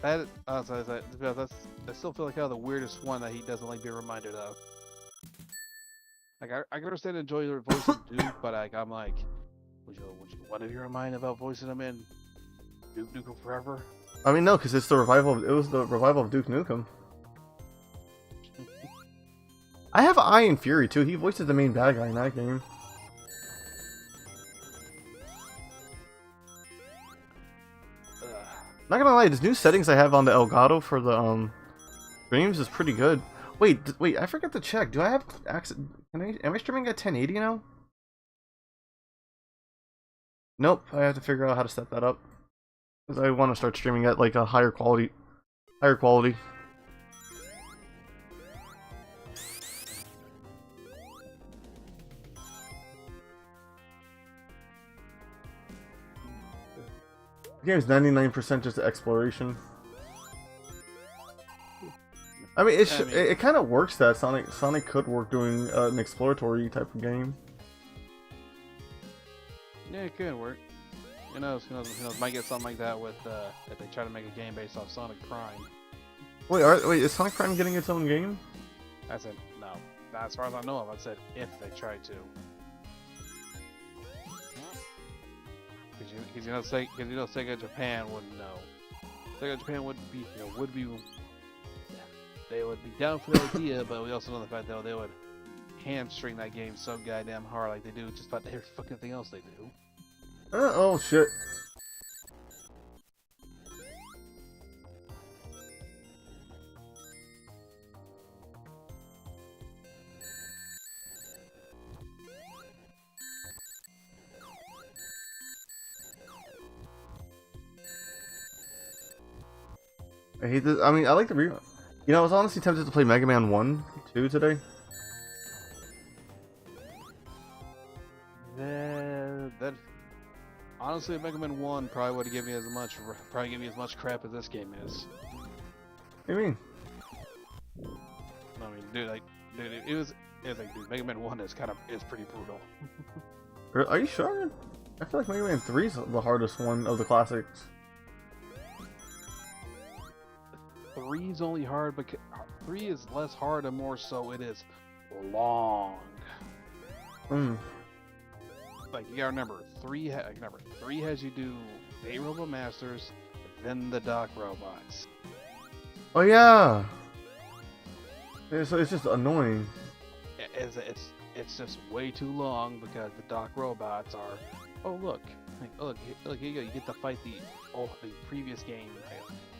I still feel like the weirdest one that he doesn't like being reminded of. Like I can understand and enjoy the voice of Duke, but I'm like, would you want to be reminded about voicing him in Duke Nukem Forever? I mean, no, because it's the revival. It was the revival of Duke Nukem. I have Iron Fury too. He voices the main bad guy in that game. Not gonna lie, these new settings I have on the Elgato for the streams is pretty good. Wait, I forgot to check. Do I have access? Am I streaming at 1080 now? Nope. I have to figure out how to set that up because I want to start streaming at like a higher quality. The game is 99% just exploration. I mean, it kind of works that Sonic could work doing an exploratory type of game. Yeah, it could work. Who knows? Might get something like that with if they try to make a game based off Sonic Prime. Wait, is Sonic Prime getting its own game? I said no. Not as far as I know of. I said if they try to. Because Sega Japan wouldn't know. Sega Japan would be they would be down for the idea, but we also know the fact that they would hamstring that game so goddamn hard, like they do just about every fucking thing else they do. Oh shit. I hate this. I mean, I like the You know, I was honestly tempted to play Mega Man 1, 2 today. That honestly, Mega Man 1 probably would give me as much crap as this game is. What do you mean? I mean, dude, it was like, dude, Mega Man 1 is pretty brutal. Are you sure? I feel like Mega Man 3 is the hardest one of the classics. 3 is only hard because 3 is less hard and more so it is long. Like you gotta remember, 3 has you do 8 Robo Masters, then the Dock Robots. Oh yeah. So it's just annoying. It's just way too long because the Dock Robots are. Oh look, here you go. You get to fight the previous game.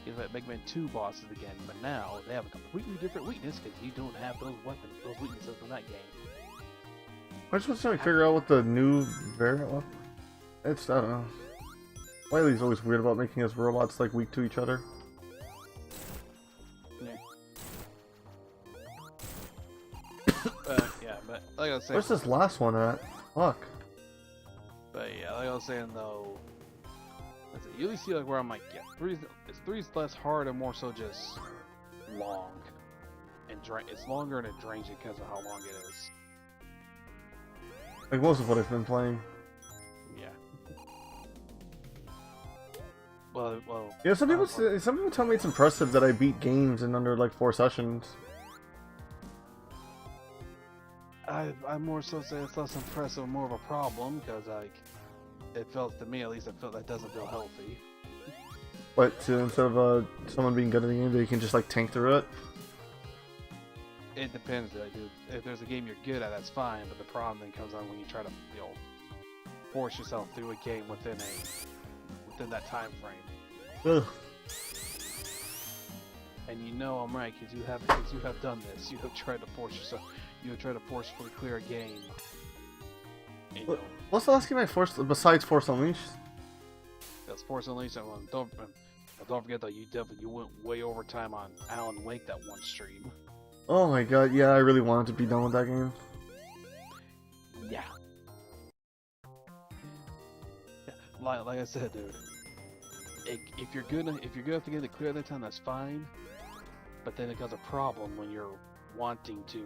You get Mega Man 2 bosses again, but now they have a completely different weakness because you don't have those weaknesses in that game. I'm just trying to figure out what the new variant was. I don't know. Wiley's always weird about making his robots like weak to each other. Yeah. But like I was saying. Where's this last one at? Fuck. But yeah, like I was saying though, you really see like where I'm like, yeah, three's less hard and more so just long, and it's longer and it drains you because of how long it is. Like most of what I've been playing. Yeah. Well. Yeah, some people tell me it's impressive that I beat games in under like 4 sessions. I more so say it's less impressive, more of a problem because like it felt to me at least that doesn't feel healthy. What, to instead of someone being good at the game, they can just like tank through it? It depends, dude. If there's a game you're good at, that's fine. But the problem then comes on when you try to, force yourself through a game within that time frame. Ugh. And I'm right, because you have done this. You have tried to force yourself. You have tried to forcefully clear a game. And, What's the last game I forced besides Force Unleashed? that's Force Unleashed. Don't forget though, you went way over time on Alan Wake that one stream. Oh my god, yeah, I really wanted to be done with that game. Yeah. Like I said, dude. If you're good enough to get it clear that time, that's fine. But then it becomes a problem when you're wanting to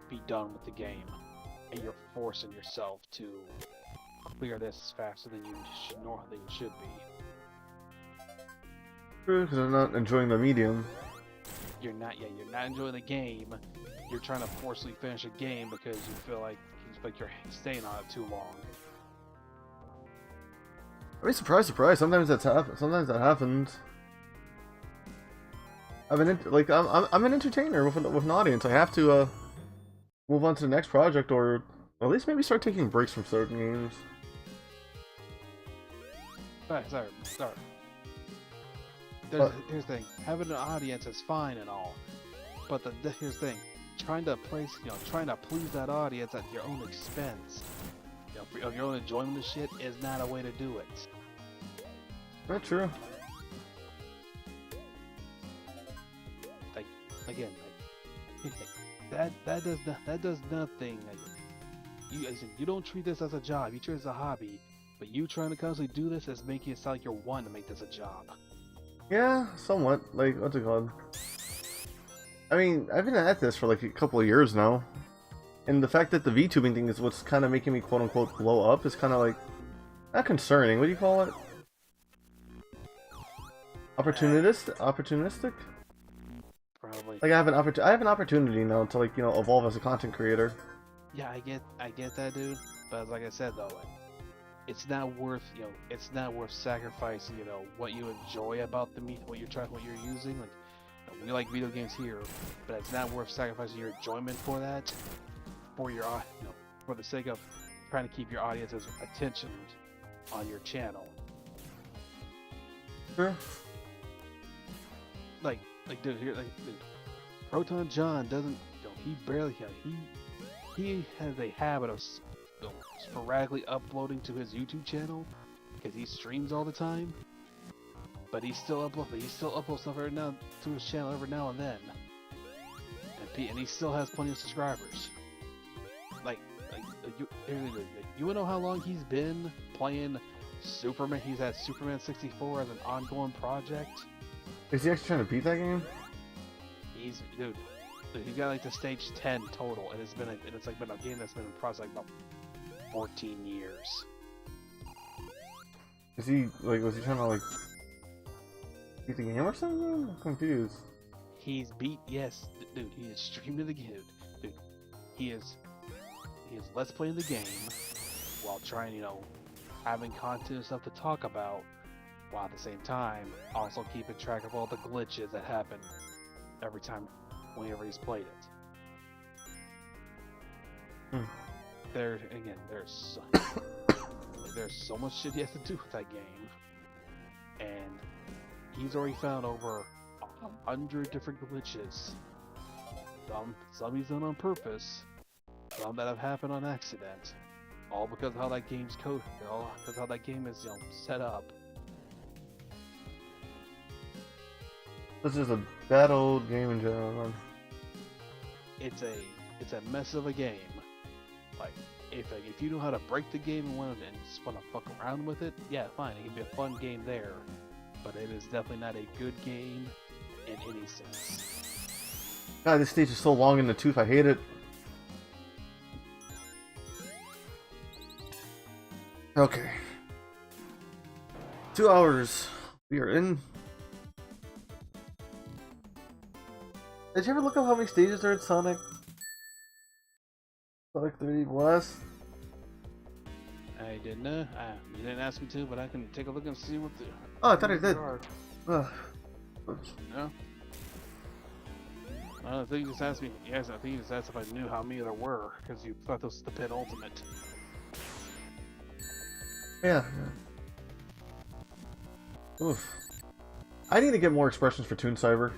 be done with the game, and you're forcing yourself to clear this faster than you should be. True, because I'm not enjoying the medium. You're not enjoying the game. You're trying to forcefully finish a game because you feel like you're staying on it too long. I mean, surprise, surprise. Sometimes that happens. I'm an entertainer with an audience. I have to move on to the next project, or at least maybe start taking breaks from certain games. Sorry. Here's the thing. Having an audience is fine and all, but here's the thing. Trying to please that audience at your own expense, of your own enjoyment of shit, is not a way to do it. Not true. That does nothing. You don't treat this as a job. You treat it as a hobby. But you trying to constantly do this is making it sound like you're wanting to make this a job. Yeah, somewhat. Like, what's it called? I mean, I've been at this for like a couple of years now, and the fact that the VTubing thing is what's kind of making me quote unquote blow up is kind of like not concerning. What do you call it? Opportunistic? Probably. Like I have an opportunity now to like evolve as a content creator. Yeah, I get that, dude. But like I said though, like, it's not worth sacrificing what you enjoy about what you're using. Like, we like video games here, but it's not worth sacrificing your enjoyment for that, for your for the sake of trying to keep your audience's attention on your channel. Sure. Like dude, Proton John doesn't, he barely, he has a habit of sporadically uploading to his YouTube channel because he streams all the time. But he still uploads stuff every now to his channel every now and then, and he still has plenty of subscribers. You wanna know how long he's been playing Superman? He's had Superman 64 as an ongoing project. Is he actually trying to beat that game? He's got like the stage 10 total, and it's been a game that's been in process like about 14 years. Was he trying to beat the game or something? I'm confused. Yes, dude, he is streaming the game. Dude, he is let's playing the game while trying, having content and stuff to talk about, while at the same time also keeping track of all the glitches that happen every time whenever he's played it. There's so much shit he has to do with that game, and he's already found over 100 different glitches. Some he's done on purpose, some that have happened on accident, all because of how that game's coded, all because how that game is set up. This is a bad old game in general, man. It's a mess of a game. Like, if you know how to break the game and just want to fuck around with it, yeah, fine, it can be a fun game there. But it is definitely not a good game in any sense. God, this stage is so long in the tooth, I hate it. Okay. 2 hours. We are in. Did you ever look up how many stages there are in Sonic 3D Blast? I didn't know. You didn't ask me to, but I can take a look and see what the. Oh, I thought I did. Ugh. No. I think you just asked me. Yes, I think you just asked if I knew how many there were, because you thought this was the penultimate. Yeah. Oof. I need to get more expressions for Toon Cyber.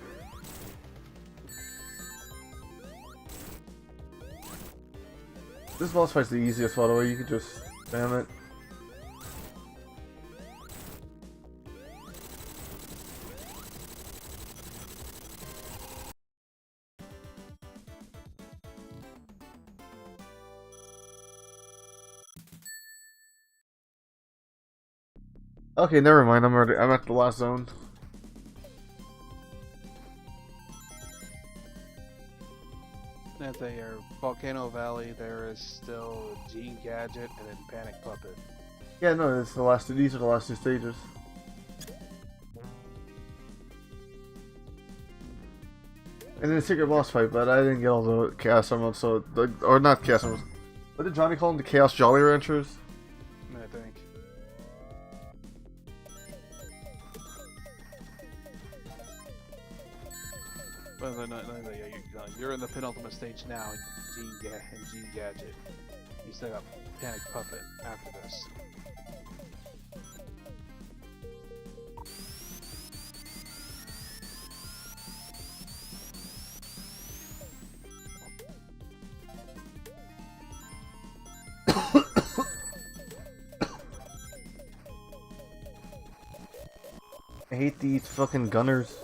This boss fight's the easiest, by the way. You could just spam it. Okay, never mind. I'm at the last zone. At the Volcano Valley, there is still Gene Gadget and then Panic Puppet. Yeah, no, it's the last two. These are the last two stages. And then the secret boss fight, but I didn't get all the Chaos Emeralds, so or not Chaos Emeralds. What did Johnny call them? The Chaos Jolly Ranchers? I think. But you're in the penultimate stage now, Gene Gadget. You set up Panic Puppet after this. I hate these fucking gunners.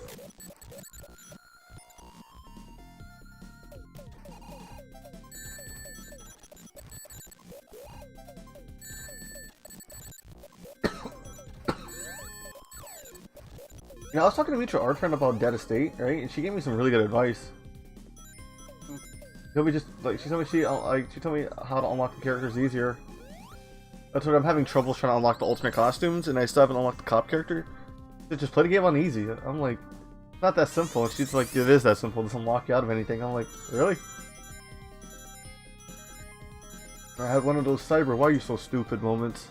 You know, I was talking to mutual art friend about Dead Estate, right? And she gave me some really good advice. She told me she told me how to unlock the characters easier. That's what I'm having trouble trying to unlock the ultimate costumes, and I still haven't unlocked the cop character. Just play the game on easy. I'm like, it's not that simple. And she's like, it is that simple. It doesn't unlock you out of anything. I'm like, really? I had one of those cyber, why are you so stupid moments.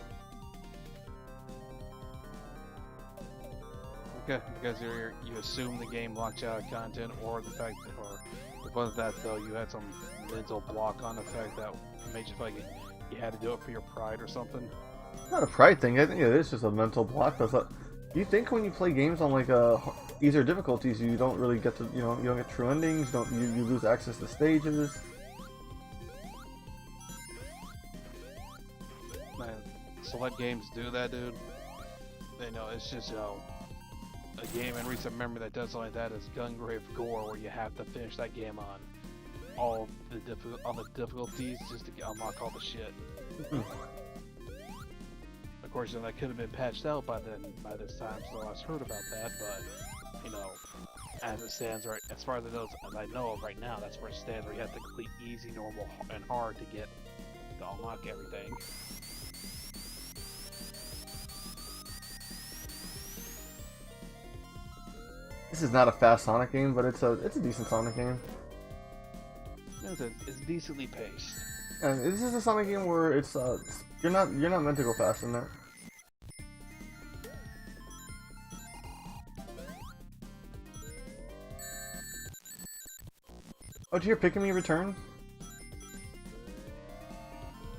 Okay, because you assume the game locks you out of content, or the fact that, or it wasn't that though, you had some mental block on the fact that made you feel like you had to do it for your pride or something. It's not a pride thing. I think it is just a mental block. You think when you play games on like easier difficulties, you don't really get to, you don't get true endings. You lose access to stages. Man, select games do that, dude. They know it's just a game in recent memory that does something like that is Gungrave Gore, where you have to finish that game on all the difficulties just to unlock all the shit. Of course, that could have been patched out by this time, so I heard about that. But as it stands right, as far as I know of right now, that's where it stands. Where you have to complete easy, normal, and hard to unlock everything. This is not a fast Sonic game, but it's a decent Sonic game. It's decently paced. And this is a Sonic game where it's you're not meant to go fast in there. Oh, did you hear Pikmin return?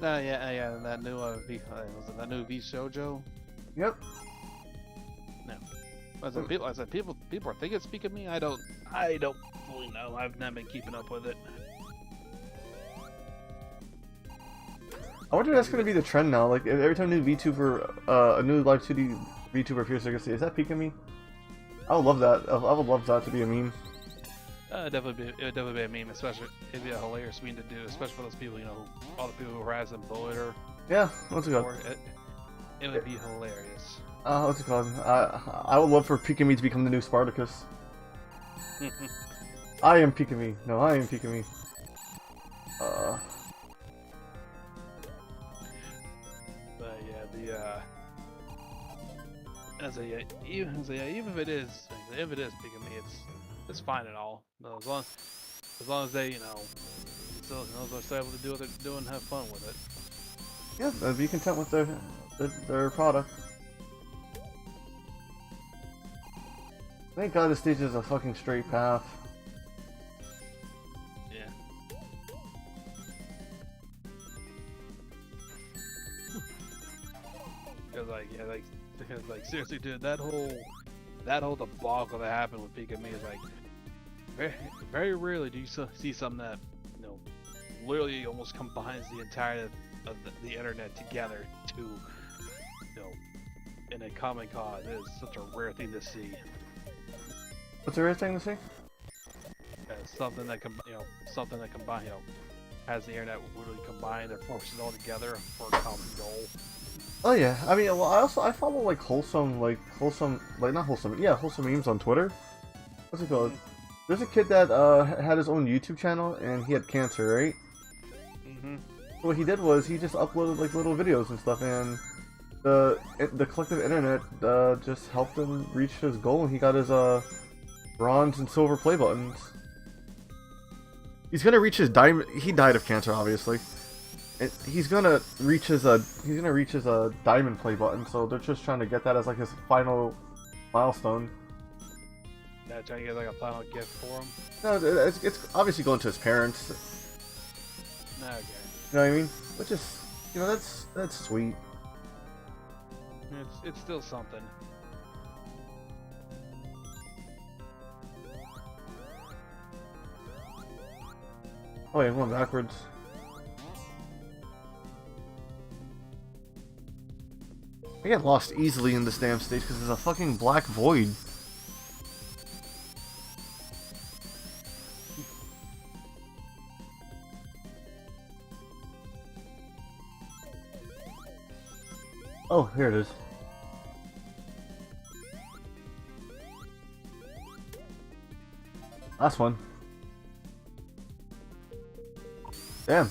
Yeah, that new was it that new V Shoujo? Yep. No. I said people are thinking speak of me. I don't fully know. I've not been keeping up with it. I wonder if that's gonna be the trend now. Like every time a new VTuber, a new live 2D VTuber appears, I guess, is that Pikmin? I would love that. I would love that to be a meme. It would definitely be a meme, especially it'd be a hilarious meme to do, especially for those people, all the people who harass them bullet or yeah, what's it called? It would be hilarious. What's it called? I would love for Pikmin to become the new Spartacus. I am Pikmin. No, I am Pikmin. But yeah, even if it is Pikmin, it's fine at all. No, as long as they, still they're able to do what they're doing and have fun with it. Yeah, be content with their product. Thank God this stage is a fucking straight path. Yeah. Cause like seriously, dude, that whole debacle that happened with Pika Me is like very rarely do you see something that literally almost combines the entire of the internet together to in a common cause. It is such a rare thing to see. What's the rare thing to see? Something that something that combine has the internet literally combined and forces it all together for a common goal. Oh yeah, I mean, well, I follow like wholesome memes on Twitter. What's it called? There's a kid that had his own YouTube channel and he had cancer, right? Mm-hmm. What he did was he just uploaded like little videos and stuff, and the collective internet just helped him reach his goal, and he got his bronze and silver play buttons. He's gonna reach his diamond. He died of cancer, obviously. He's gonna reach his diamond play button. So they're just trying to get that as like his final milestone. Yeah, trying to get like a final gift for him. No, it's obviously going to his parents. Okay. You know what I mean? Which is, that's sweet. It's still something. Oh yeah, I'm going backwards. I get lost easily in this damn stage because there's a fucking black void. Oh, here it is. Last one. Damn.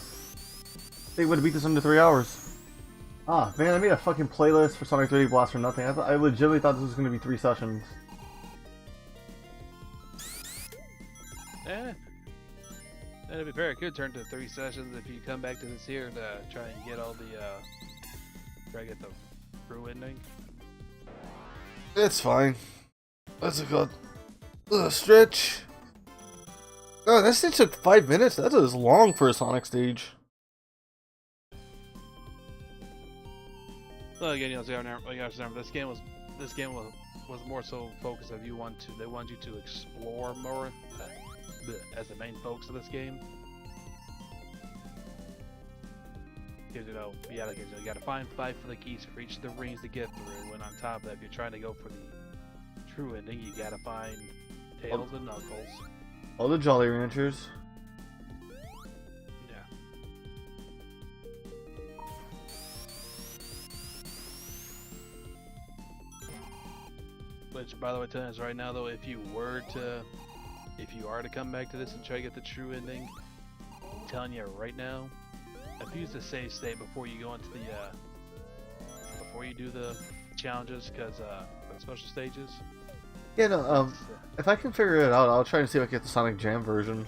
They would have beat this under 3 hours. Ah, man, I made a fucking playlist for Sonic 3D Blast for nothing. I legitimately thought this was going to be 3 sessions. That'd be fair. It could turn to 3 sessions if you come back to this here to try and get all the, try to get the true ending. It's fine. What's it called? Stretch. Oh, that stage took 5 minutes. That is long for a Sonic stage. Well, again, you gotta remember this game was more so focused if they want you to explore more as the main focus of this game. Because you gotta find 5 for the keys, reach the rings to get through, and on top of that, if you're trying to go for the true ending, you gotta find Tails and Knuckles. All the Jolly Ranchers. Yeah. Which, by the way, telling us right now though, if you are to come back to this and try to get the true ending, I'm telling you right now, use the save state before you go into before you do the challenges, because the special stages. Yeah, no, if I can figure it out, I'll try and see if I can get the Sonic Jam version.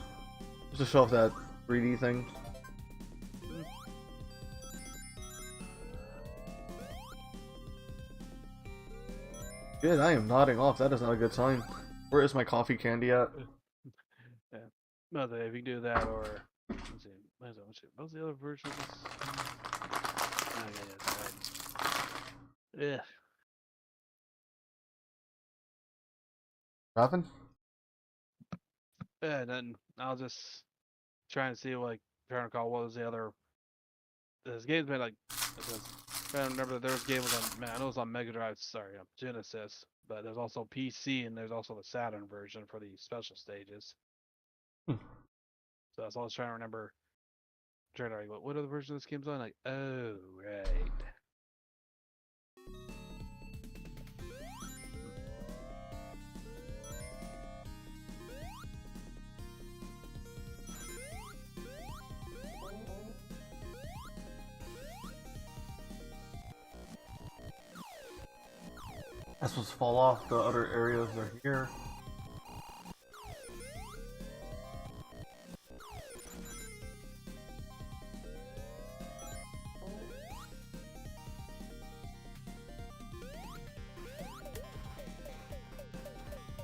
Just to show off that 3D thing. Good, I am nodding off. That is not a good sign. Where is my coffee candy at? Yeah. No, if you do that, or let's see, what was the other version of this? Yeah. Nothing? Yeah, then I'll just try and see trying to recall what was the other. This game's been I remember there was a game on, I know it was on Mega Drive, sorry, Genesis, but there's also PC and there's also the Saturn version for the special stages. So that's all I was trying to remember. What other version of this game's on? Like, oh, right. That's supposed to fall off. The other areas are here.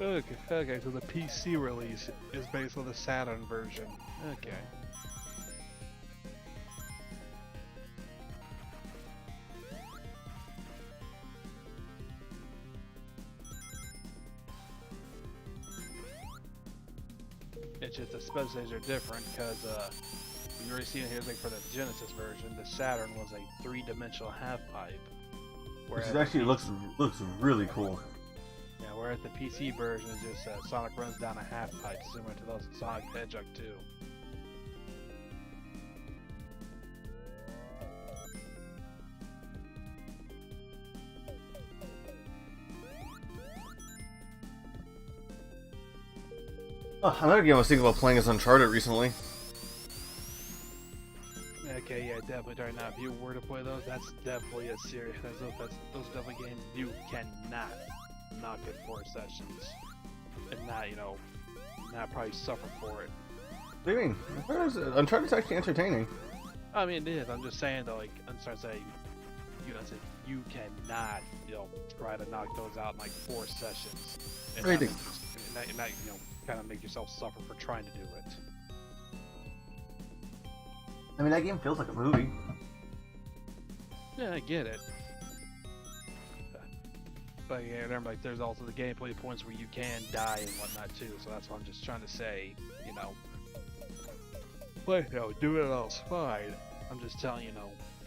Okay, so the PC release is based on the Saturn version. Okay. It's just the specifications are different because you already seen it here, like for the Genesis version, the Saturn was a 3-dimensional half pipe. Which actually looks really cool. Yeah, whereas the PC version is just Sonic runs down a half pipe, similar to those in Sonic the Hedgehog 2. Oh, another game I was thinking about playing is Uncharted recently. Okay, yeah, definitely right now. If you were to play those, that's definitely a serious. Those are definitely games you cannot knock it 4 sessions and not, not probably suffer for it. What do you mean? Uncharted's actually entertaining. I mean, it is. I'm just saying though, like, I'm starting to say, you cannot, try to knock those out in like 4 sessions. And not, kind of make yourself suffer for trying to do it. I mean, that game feels like a movie. Yeah, I get it. But yeah, remember, like, there's also the gameplay points where you can die and whatnot too. So that's what I'm just trying to say. Play, do it else fine. I'm just telling you,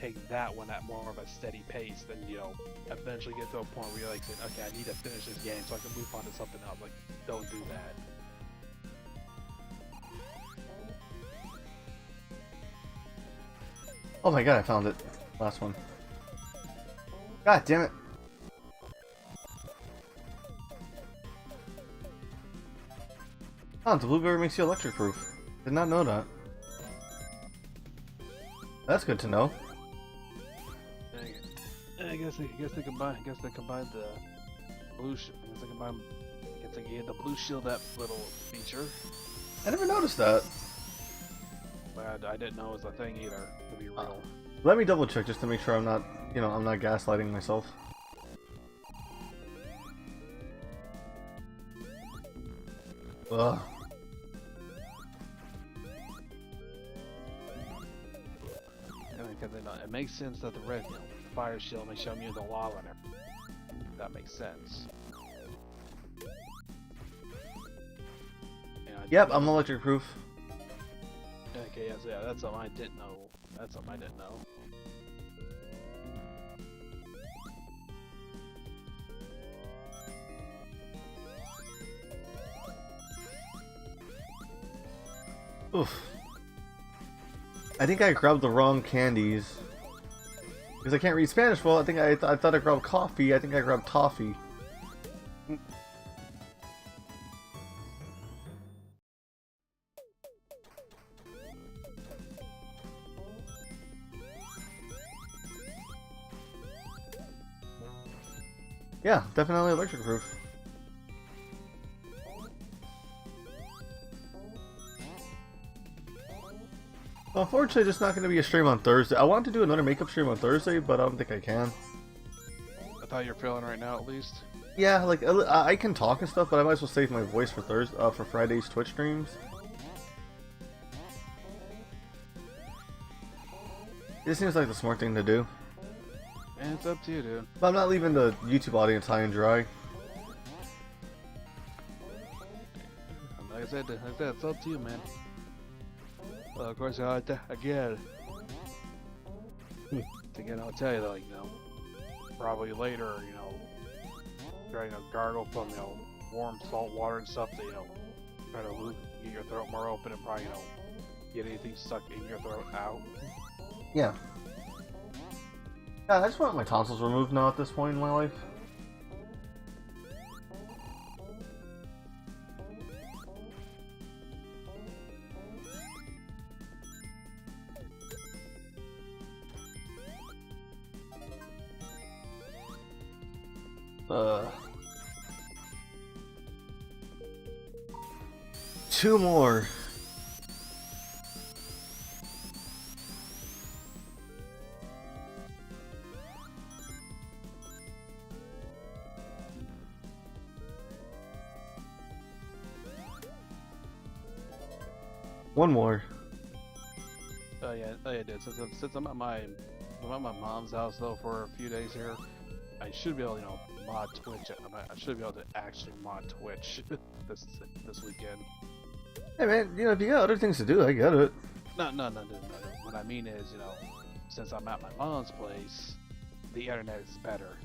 take that one at more of a steady pace. Then eventually get to a point where you're like saying, okay, I need to finish this game so I can move on to something else. Like, don't do that. Oh my god, I found it. Last one. God damn it. Oh, the blueberry makes you electric proof. Did not know that. That's good to know. I guess they combined the blue. I guess they gave the blue shield that little feature. I never noticed that. But I didn't know it was a thing either, to be real. Let me double check just to make sure I'm not, I'm not gaslighting myself. Ugh. Because it makes sense that the red fire shield makes you immune to lava and everything. That makes sense. Yep, I'm electric proof. Okay, yes, yeah, that's something I didn't know. That's something I didn't know. Oof. I think I grabbed the wrong candies. Because I can't read Spanish well, I thought I grabbed coffee, I think I grabbed toffee. Yeah, definitely electric proof. Well, unfortunately, there's not going to be a stream on Thursday. I wanted to do another makeup stream on Thursday, but I don't think I can. I thought you're feeling right now, at least. Yeah, like I can talk and stuff, but I might as well save my voice for for Friday's Twitch streams. It seems like the smart thing to do. And it's up to you, dude. But I'm not leaving the YouTube audience high and dry. Like I said, it's up to you, man. Well, of course, again, I'll tell you, though, probably later, try to gargle from, warm salt water and stuff to, try to get your throat more open and probably, get anything stuck in your throat out. Yeah. Yeah, I just want my tonsils removed now at this point in my life. Two more. One more. Oh yeah, I did. Since I'm at my mom's house though for a few days here, I should be able to, you know, mod Twitch. I should be able to actually mod Twitch this weekend. Hey man, you know, if you got other things to do, I get it. No. What I mean is, you know, since I'm at my mom's place, the internet is better.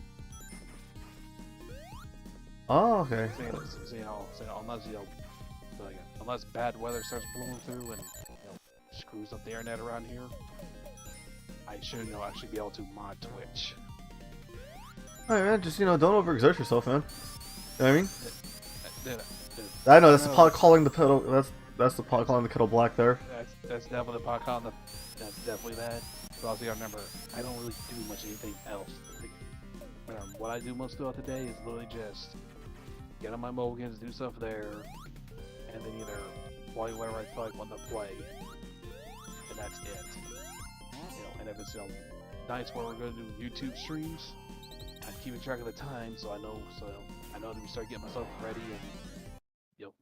Oh, okay. So, you know, unless unless bad weather starts blowing through and screws up the internet around here, I should, you know, actually be able to mod Twitch. Alright man, just, you know, don't overexert yourself, man. You know what I mean? I know, that's the pot calling the kettle, that's the pot calling the kettle black there. That's definitely the pot calling the, that's definitely that. But also you gotta remember, I don't really do much anything else. What I do most throughout the day is literally just get on my mulligans, do stuff there, and then either play whatever I feel like wanting to play, and that's it. You know, and if it's, you know, nights where we're gonna do YouTube streams, I'm keeping track of the time, so I know to start getting myself ready and, you know,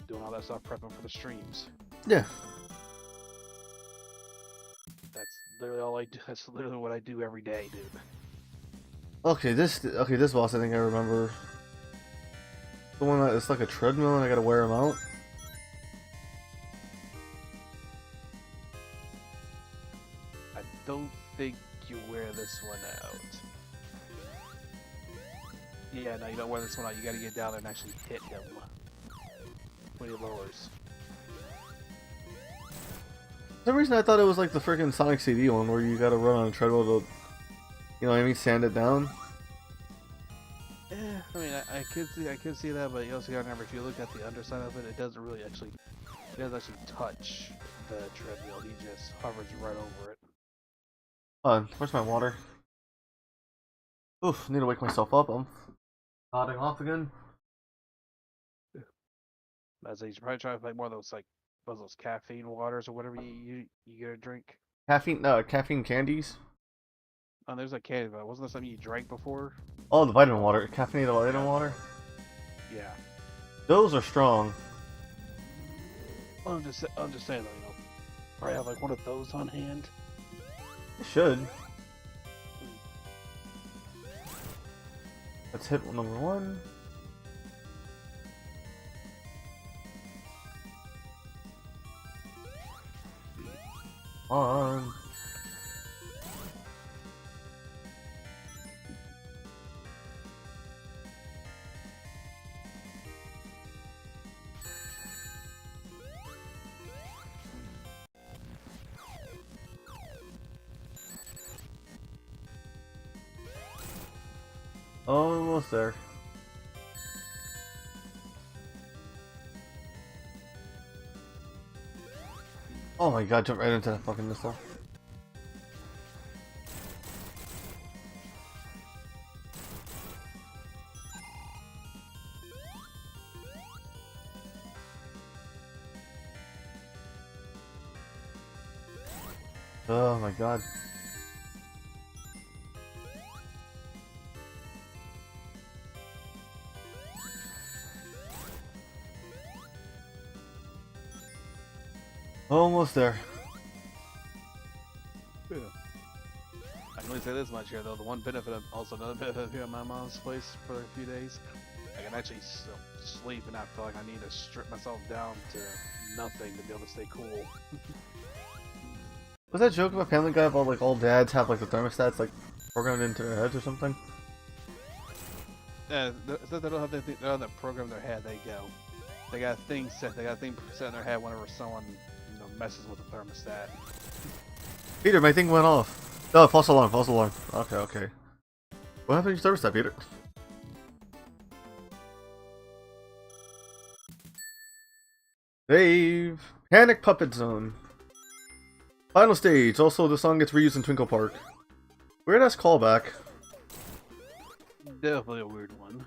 doing all that stuff, prepping for the streams. Yeah. That's literally all I do. That's literally what I do every day, dude. Okay, this boss I think I remember. The one that it's like a treadmill and I gotta wear him out. I don't think you wear this one out. Yeah, no, you don't wear this one out. You gotta get down there and actually hit him when he lowers. For some reason I thought it was like the freaking Sonic CD one where you gotta run on a treadmill to, you know what I mean, sand it down. Yeah, I mean, I could see that, but you also gotta remember, if you look at the underside of it, it doesn't actually touch the treadmill. He just hovers right over it. Hold on, where's my water? Oof, need to wake myself up. I'm nodding off again. As you should probably try to make more of those those caffeine waters or whatever you get a drink. Caffeine candies. Oh, there's a candy, but wasn't there something you drank before? Oh, the vitamin water. Caffeinated vitamin water. Yeah. Those are strong. Well, I'm just saying though, you know, probably have like one of those on hand. It should. Let's hit number one. On. Almost there. Oh my god, jump right into that fucking missile. Oh my god. Almost there. Yeah. I can only say this much here though. The one benefit, another benefit here at my mom's place for a few days, I can actually sleep and not feel like I need to strip myself down to nothing to be able to stay cool. Was that joke about Family Guy about like all dads have like the thermostats like programmed into their heads or something? Yeah, they don't have the program in their head. They go. They got things set. They got things set in their head whenever someone, you know, messes with the thermostat. Peter, my thing went off. Oh, false alarm, false alarm. Okay, okay. What happened to your thermostat, Peter? Save. Panic Puppet Zone. Final stage. Also, the song gets reused in Twinkle Park. Weird ass callback. Definitely a weird one.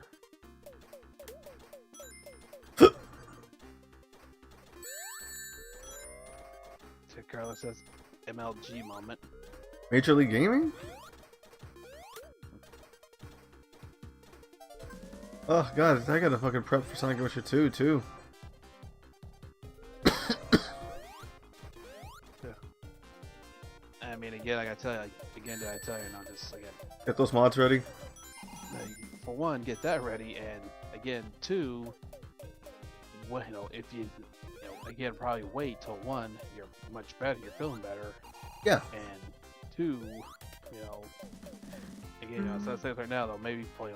Carlos says MLG moment. Major League Gaming? Oh god, I gotta fucking prep for Sonic Adventure 2 too. mean, again, I gotta tell you, did I tell you, not just again. Get those mods ready. For one, get that ready, and again, two, well, if you again, probably wait till one, you're much better, you're feeling better. Yeah. And two, again, so I say right now though, maybe play,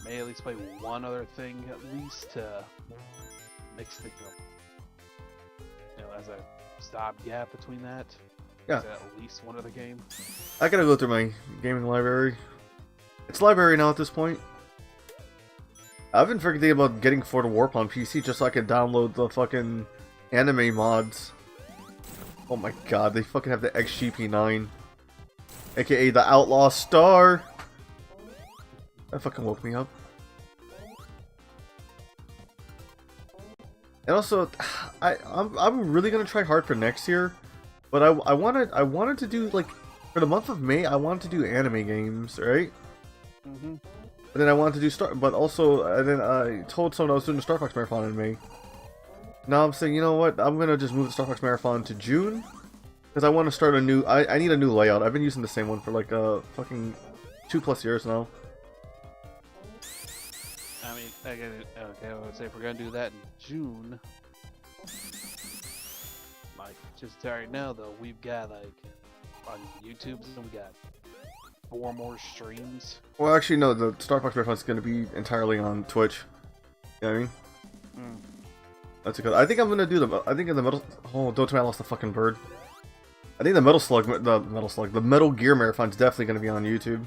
may at least play one other thing at least to mix the, as a stopgap between that. Yeah. At least one other game. I gotta go through my gaming library. It's library now at this point. I've been freaking thinking about getting For the Warp on PC just so I can download the fucking anime mods. Oh my god, they fucking have the XGP9. AKA the Outlaw Star. That fucking woke me up. And also, I'm really gonna try hard for next year, but I wanted to do, like, for the month of May, I wanted to do anime games, right? Mm-hmm. But then I wanted to do but also, and then I told someone I was doing the Star Fox Marathon in May. Now I'm saying, you know what, I'm gonna just move the Star Fox Marathon to June, because I want to start a new, I need a new layout. I've been using the same one for like fucking 2+ years now. I mean, okay, I would say if we're gonna do that in June, like, just right now though, we've got like on YouTube, we got 4 more streams. Well, actually, no, the Star Fox Marathon is going to be entirely on Twitch. You know what I mean? Mm. That's a good. I think I'm going to do I think in the Metal. Oh, don't tell me I lost the fucking bird. I think the the Metal Gear Marathon is definitely going to be on YouTube.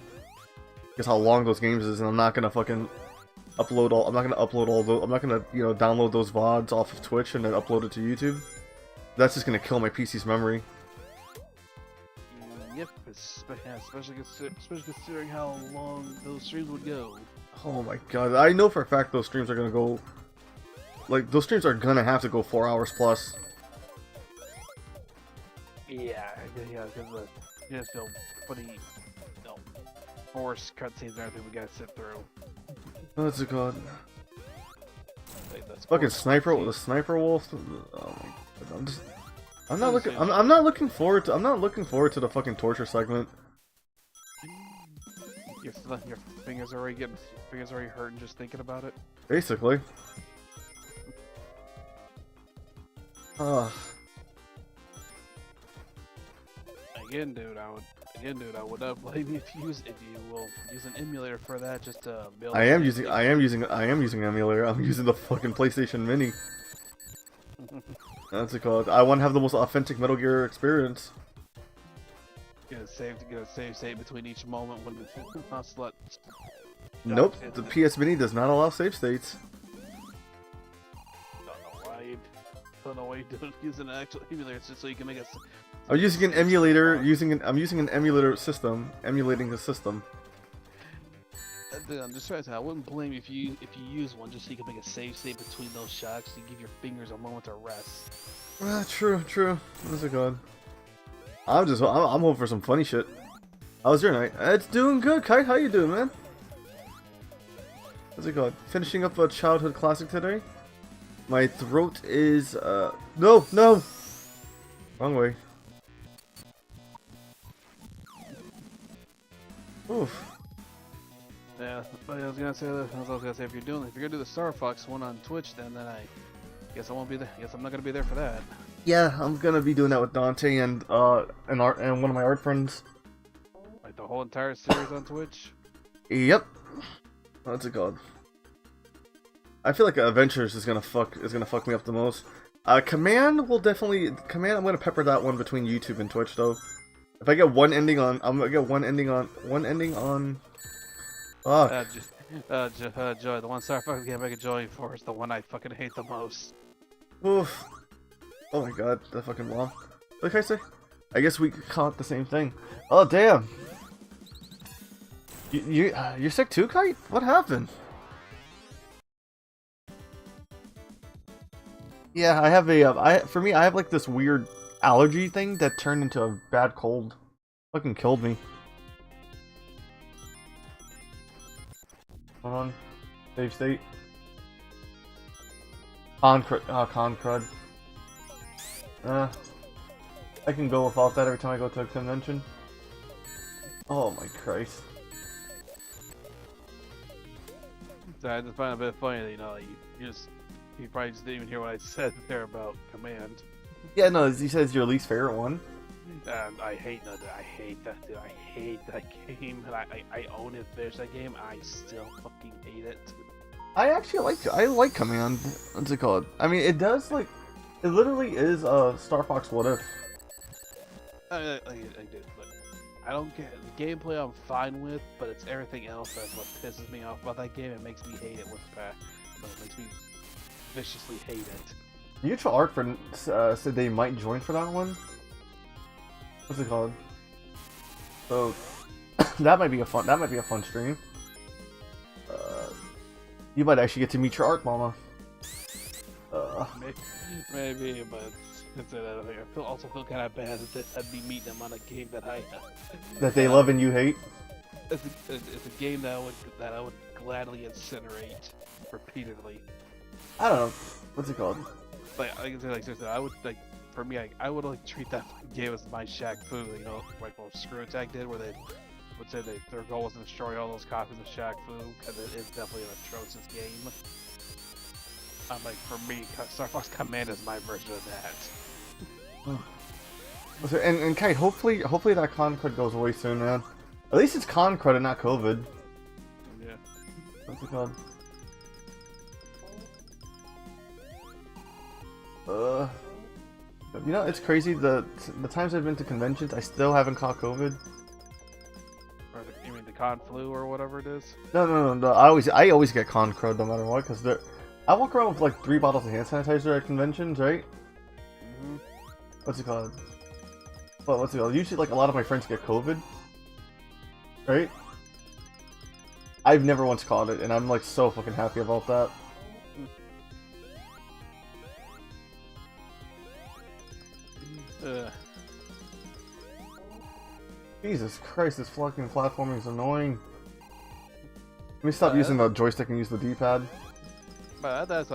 Because how long those games is, and I'm not going to fucking upload all. I'm not going to upload all those. I'm not going to download those VODs off of Twitch and then upload it to YouTube. That's just going to kill my PC's memory. Yep, especially considering how long those streams would go. Oh my god, I know for a fact those streams are gonna go, like, those streams are gonna have to go 4 hours plus. Yeah, because you just feel pretty, forced cutscenes and everything we gotta sit through. Oh, that's a god. Like, that's Fucking sniper, the sniper wolf. Oh my god, I'm not looking forward to the fucking torture segment. Your fingers are already hurting just thinking about it. Basically. Again, dude, I would not blame you if you will use an emulator for that just to build. I am using an emulator. I'm using the fucking PlayStation Mini. That's it called. I want to have the most authentic Metal Gear experience. Get a save state between each moment when the slut. Nope, the PS Mini does not allow save states. Don't know why you don't use an actual emulator just so you can make a. I'm using an emulator. I'm using an emulator system, emulating the system. Dude, I'm just trying to say, I wouldn't blame you if you use one just so you can make a save state between those shots to give your fingers a moment to rest. True. What's it called? I'm hoping for some funny shit. How's your night? It's doing good, Kite. How you doing, man? What's it called? Finishing up a childhood classic today. My throat is no, wrong way. Oof. Yeah, but I was gonna say, if you're gonna do the Star Fox one on Twitch, then I guess I won't be there. I guess I'm not gonna be there for that. Yeah, I'm gonna be doing that with Dante and one of my art friends. Like the whole entire series on Twitch. Yep. What's it called? I feel like Adventures is gonna fuck me up the most. Command. I'm gonna pepper that one between YouTube and Twitch though. If I get one ending on, I'm gonna get one ending on. Fuck. Joy, the one Star Fox game I could join for is the one I fucking hate the most. Oof. Oh my god, that fucking wall. What did I say? I guess we caught the same thing. Oh damn. You're sick too, Kite? What happened? Yeah, I have for me, I have like this weird allergy thing that turned into a bad cold. Fucking killed me. Hold on. Save state. Con crud. I can go without that every time I go to a convention. Oh my Christ. So I just find it a bit funny that, you know, you probably just didn't even hear what I said there about Command. Yeah, no, he says your least favorite one. And I hate that. I hate that, dude. I hate that game. And I own it, finished that game. I still fucking hate it. I actually like Command. What's it called? I mean, it does like, it literally is a Star Fox What If. I do, but I don't get the gameplay. I'm fine with, but it's everything else that's what pisses me off about that game. It makes me hate it with it makes me viciously hate it. Mutual Art for said they might join for that one. What's it called? So that might be a fun stream. You might actually get to meet your Art Mama. Maybe, but I also feel kind of bad that I'd be meeting them on a game that that they love and you hate. It's a game that I would gladly incinerate repeatedly. I don't know. What's it called? Like seriously, I would like. For me, I would like treat that game as my Shaq Fu, you know, like what Screw Attack did, where they would say their goal was to destroy all those copies of Shaq Fu, because it is definitely an atrocious game. I'm like, for me, Star Fox Command is my version of that. And Kite, hopefully that con crud goes away soon, man. At least it's con crud and not COVID. Yeah. What's it called? You know, it's crazy. The times I've been to conventions, I still haven't caught COVID. Or you mean the con flu or whatever it is? No. I always get con crud no matter what, because I walk around with like 3 bottles of hand sanitizer at conventions, right? Mm-hmm. What's it called? Well, what's it called? Usually, like, a lot of my friends get COVID, right? I've never once caught it, and I'm like so fucking happy about that. Jesus Christ, this fucking platforming is annoying. Let me stop using the joystick and use the D-pad. But has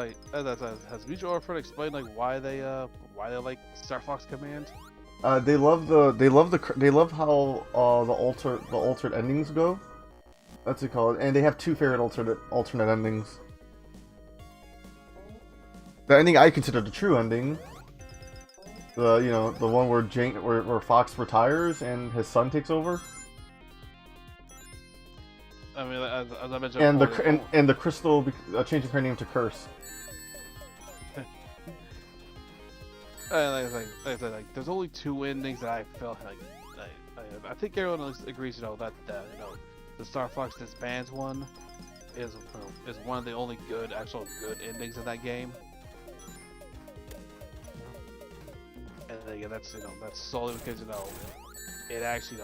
Mutual Art explained like why they like Star Fox Command? They love how the altered endings go. That's it called, and they have 2 favorite alternate endings. The ending I consider the true ending. The one where Fox retires and his son takes over. I mean, as I mentioned before, and the crystal changing her name to Curse. like I said, like there's only 2 endings that I felt like I think everyone else agrees, you know, that the Star Fox Disbands one is one of the only actual good endings in that game. And again, that's solely because it actually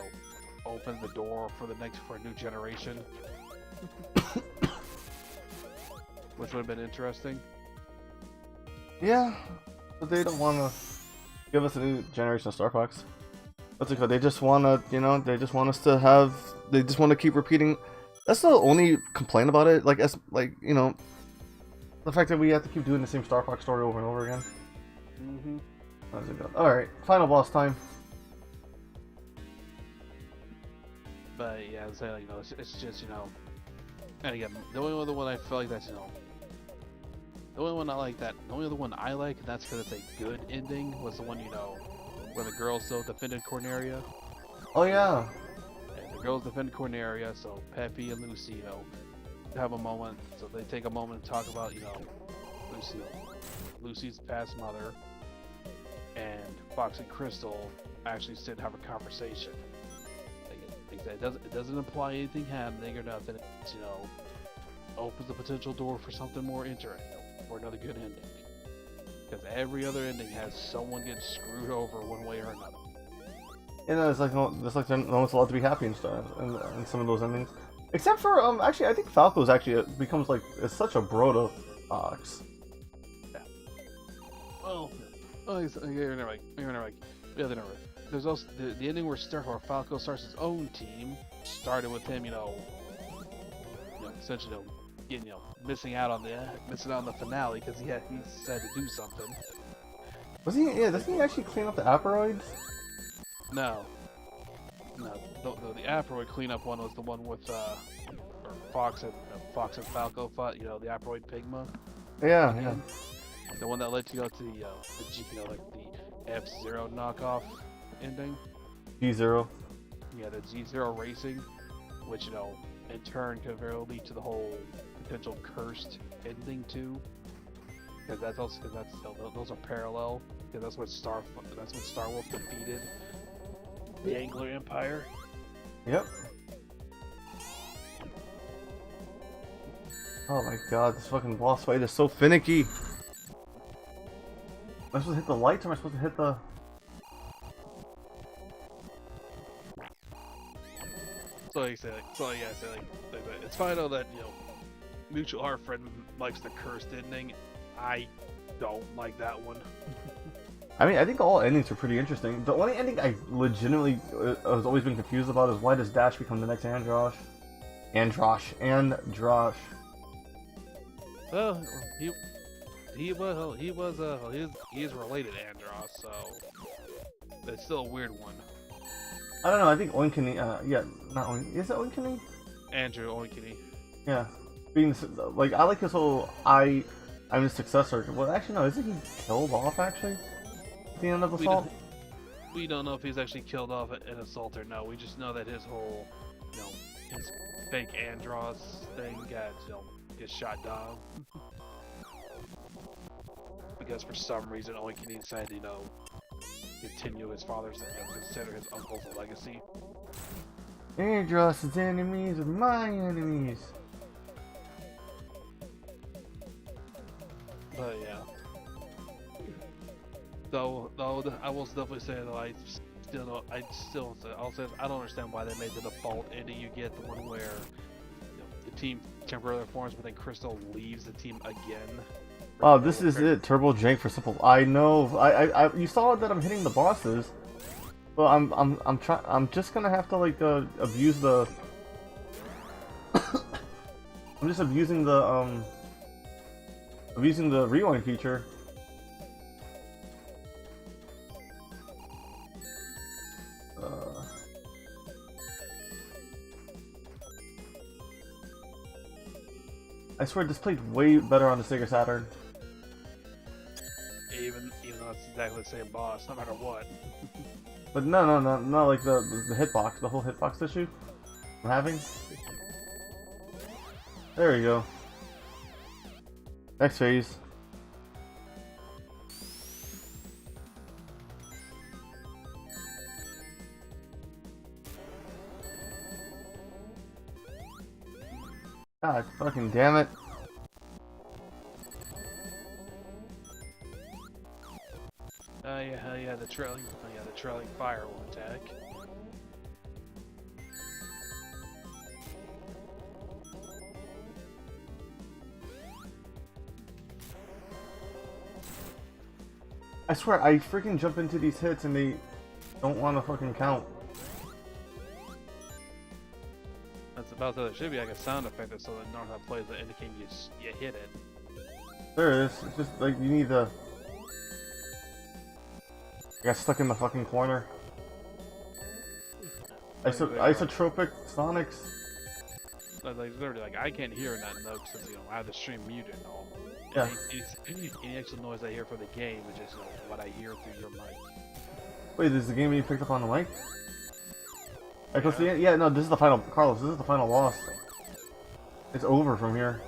opens the door for a new generation, which would have been interesting. Yeah, but they don't want to give us a new generation of Star Fox. What's it called? They just want to, they just want us to have. They just want to keep repeating. That's the only complaint about it. Like, the fact that we have to keep doing the same Star Fox story over and over again. Mm-hmm. How's it go? All right, final boss time. But yeah, I'd say it's just and again, the only other one I feel like that's the only one I like that. The only other one I like, and that's because it's a good ending, was the one where the girls defended Corneria. Oh yeah. And the girls defended Corneria, so Peppy and Lucy, have a moment. So they take a moment to talk about Lucy's past mother, and Fox and Crystal actually sit and have a conversation. It doesn't imply anything happening or nothing. It's, opens the potential door for something more interesting, for another good ending. Because every other ending has someone getting screwed over one way or another. It's like no one's allowed to be happy and stuff in some of those endings. Except for actually, I think Falco's actually becomes it's such a bro to Fox. Yeah. Well, you're never there's also the ending where Falco starts his own team. Started with him, essentially, missing out on the finale because he decided to do something. Was he? Yeah, doesn't he actually clean up the aperoids? No. No, the Aproid cleanup one was the one with or Fox and Falco fought. You know, the Aproid Pigma. Yeah, yeah. The one that led you to the G, you know, like the F-Zero knockoff ending. G0. Yeah, the G0 Racing, which, you know, in turn could very well lead to the whole potential cursed ending too. Because that's also those are parallel. Because that's when Starwolf defeated the Angler Empire. Yep. Oh my god, this fucking boss fight is so finicky. Am I supposed to hit the lights or am I supposed to hit the... So like I say, it's fine though that, you know, mutual our friend likes the cursed ending. I don't like that one. I mean, I think all endings are pretty interesting. The only ending I legitimately has always been confused about is why does Dash become the next Androsh? Androsh. Well, he is related to Andros, so it's still a weird one. I don't know, I think Oinkini, yeah, not Oink, is it Oinkini? Andrew Oinkini. Yeah. Being, like, I like his whole, I'm his successor. Well, actually, no, isn't he killed off, actually? At the end of Assault? We don't know if he's actually killed off an Assault or no. We just know that his whole, you know, his fake Andros thing gets shot down. Because for some reason, Oinkini decided to, you know, continue his father's, consider his uncle's legacy. Andros' enemies are my enemies. But yeah. Though I will definitely say that I'll say I don't understand why they made the default ending you get, the one where, you know, the team temporarily forms, but then Crystal leaves the team again. Oh, this is it. Turbo Jank for simple. I know. You saw that I'm hitting the bosses. Well, I'm just gonna have to like abuse the. I'm just abusing the rewind feature. I swear this played way better on the Sega Saturn. Even though it's exactly the same boss, no matter what. But no, like the hitbox, the whole hitbox issue I'm having. There we go. Next phase. God fucking damn it. Yeah, the trailing fire will attack. I swear, I freaking jump into these hits and they don't want to fucking count. That's about that. There should be like a sound effect so that knows how it plays that indicating you hit it. There it is. It's just like you need the. I got stuck in the fucking corner. Isotropic Sonics. Like literally, like I can't hear that note since, you know, I have the stream muted and all. Yeah. Any actual noise I hear from the game is just, you know, what I hear through your mic. Wait, this is the game you picked up on the mic? Yeah, no, this is the final, Carlos, this is the final boss. It's over from here.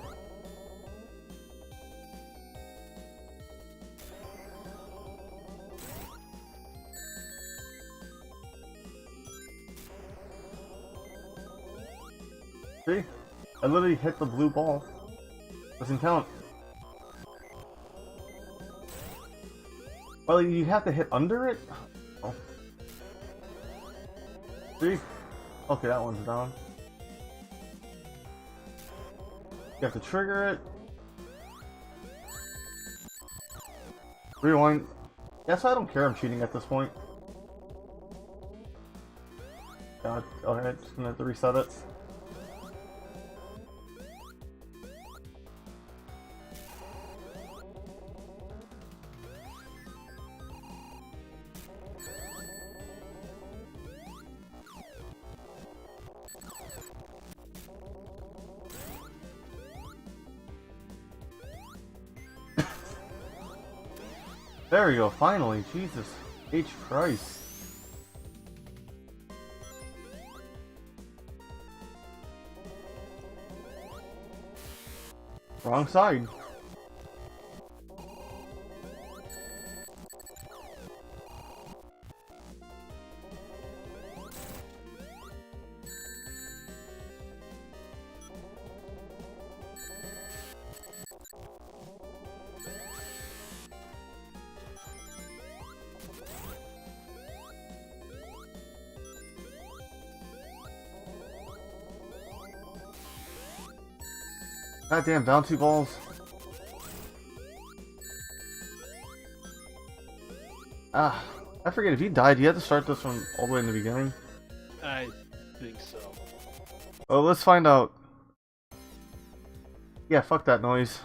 See? I literally hit the blue ball. Doesn't count. Well, you have to hit under it? Oh. See? Okay, that one's down. You have to trigger it. Rewind. That's why I don't care I'm cheating at this point. God, okay, just gonna have to reset it. There we go, finally. Jesus H. Christ. Wrong side. God damn, down 2 balls. Ah, I forget, if you died, you had to start this from all the way in the beginning? I think so. Well, let's find out. Yeah, fuck that noise.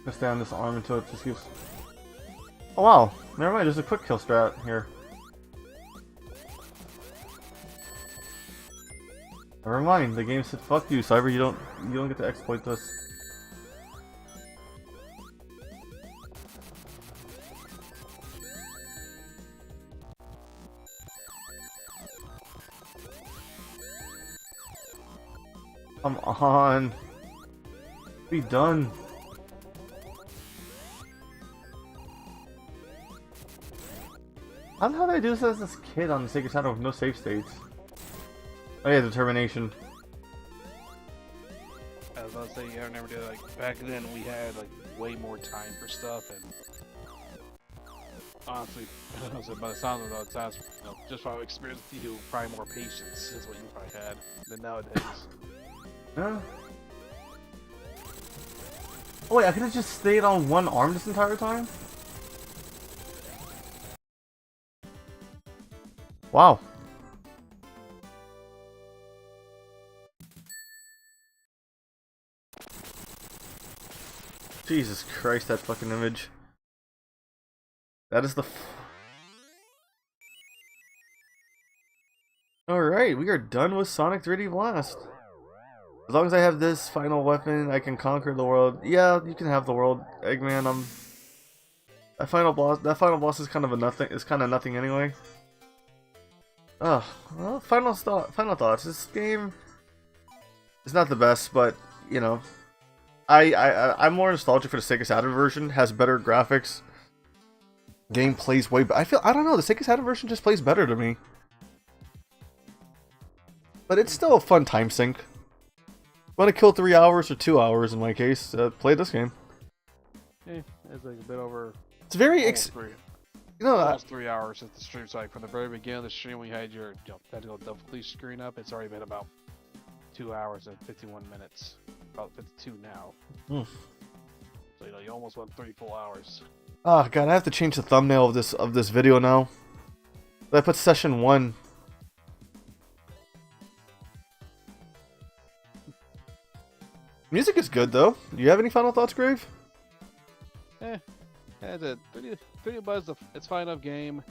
Let's stay on this arm until it just keeps... Oh wow, never mind, there's a quick kill strat here. Never mind, the game said fuck you, Cyber, you don't get to exploit this. Come on. Be done. I don't know how they do this as this kid on the Sacred Shadow with no save states. Oh yeah, determination. I was about to say, I never did, like, back then we had, like, way more time for stuff, and honestly, by the sound of it sounds, you know, just from experience with you, probably more patience is what you probably had than nowadays. Yeah. Oh wait, I could have just stayed on one arm this entire time? Wow. Jesus Christ, that fucking image. That is the Alright, we are done with Sonic 3D Blast. As long as I have this final weapon, I can conquer the world. Yeah, you can have the world, Eggman. That final boss is kind of nothing anyway. Well, final thoughts. This game is not the best, but you know, I'm more nostalgic for the Sega Saturn version. Has better graphics. Game plays way better. I don't know, the Sega Saturn version just plays better to me. But it's still a fun time sink. Want to kill 3 hours or 2 hours in my case? Play this game. Yeah, it's like a bit over. It's very you know, almost 3 hours since the stream. So like from the very beginning of the stream, we had your had to go double screen up. It's already been about 2 hours and 51 minutes, about 52 now. So you know, you almost went 3 full hours. Oh god, I have to change the thumbnail of this video now. I put session 1. Music is good though. Do you have any final thoughts, Grave? It's a pretty buzz. It's fine enough game.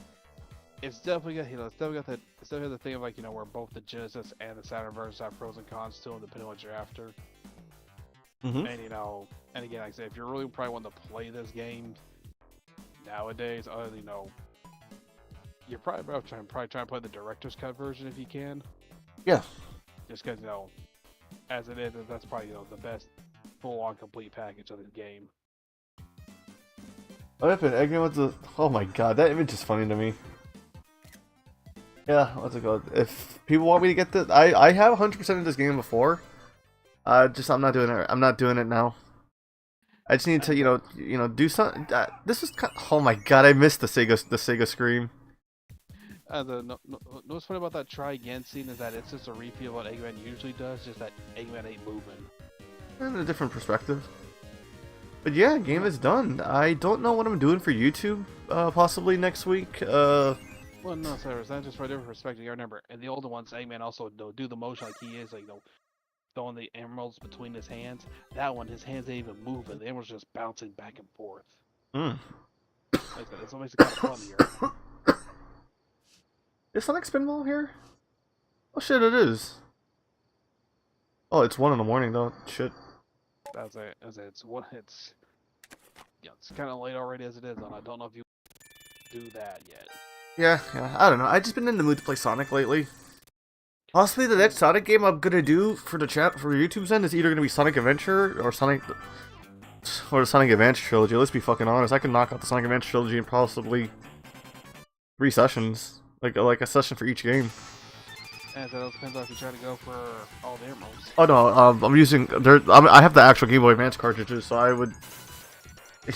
It's definitely got it's definitely the thing of like where both the Genesis and the Saturn versions have pros and cons to them, depending on what you're after. And and again, like I said, if you're really probably wanting to play this game nowadays, other than you're probably trying to play the director's cut version if you can. Yeah. Just because as it is, that's probably the best full-on complete package of this game. What happened? Eggman with the... Oh my god, that image is funny to me. Yeah, what's it called? If people want me to get this... I have 100% of this game before. I'm not doing it. I'm not doing it now. I just need to, do something. This is kind of, oh my god, I missed the Sega Scream. What's funny about that try again scene is that it's just a repeat of what Eggman usually does, just that Eggman ain't moving. And a different perspective. But yeah, game is done. I don't know what I'm doing for YouTube, possibly next week. Well, no, sir, it's not just for a different perspective. You remember, in the older ones, Eggman also do the motion like he is, like, throwing the emeralds between his hands. That one, his hands ain't even moving. The emeralds just bouncing back and forth. Mm. Like I said, it's what makes it kind of funnier. Is Sonic Spinball here? Oh shit, it is. Oh, it's 1 in the morning though. Shit. That's it. It's what it's. Yeah, it's kind of late already as it is, and I don't know if you do that yet. Yeah, I don't know. I've just been in the mood to play Sonic lately. Possibly the next Sonic game I'm gonna do for the chat for YouTube's end is either gonna be Sonic Adventure or the Sonic Advance trilogy. Let's be fucking honest. I can knock out the Sonic Advance trilogy in possibly 3 sessions, like a session for each game. And that depends on if you try to go for all the emeralds. Oh no, I'm using I have the actual Game Boy Advance cartridges, so I would.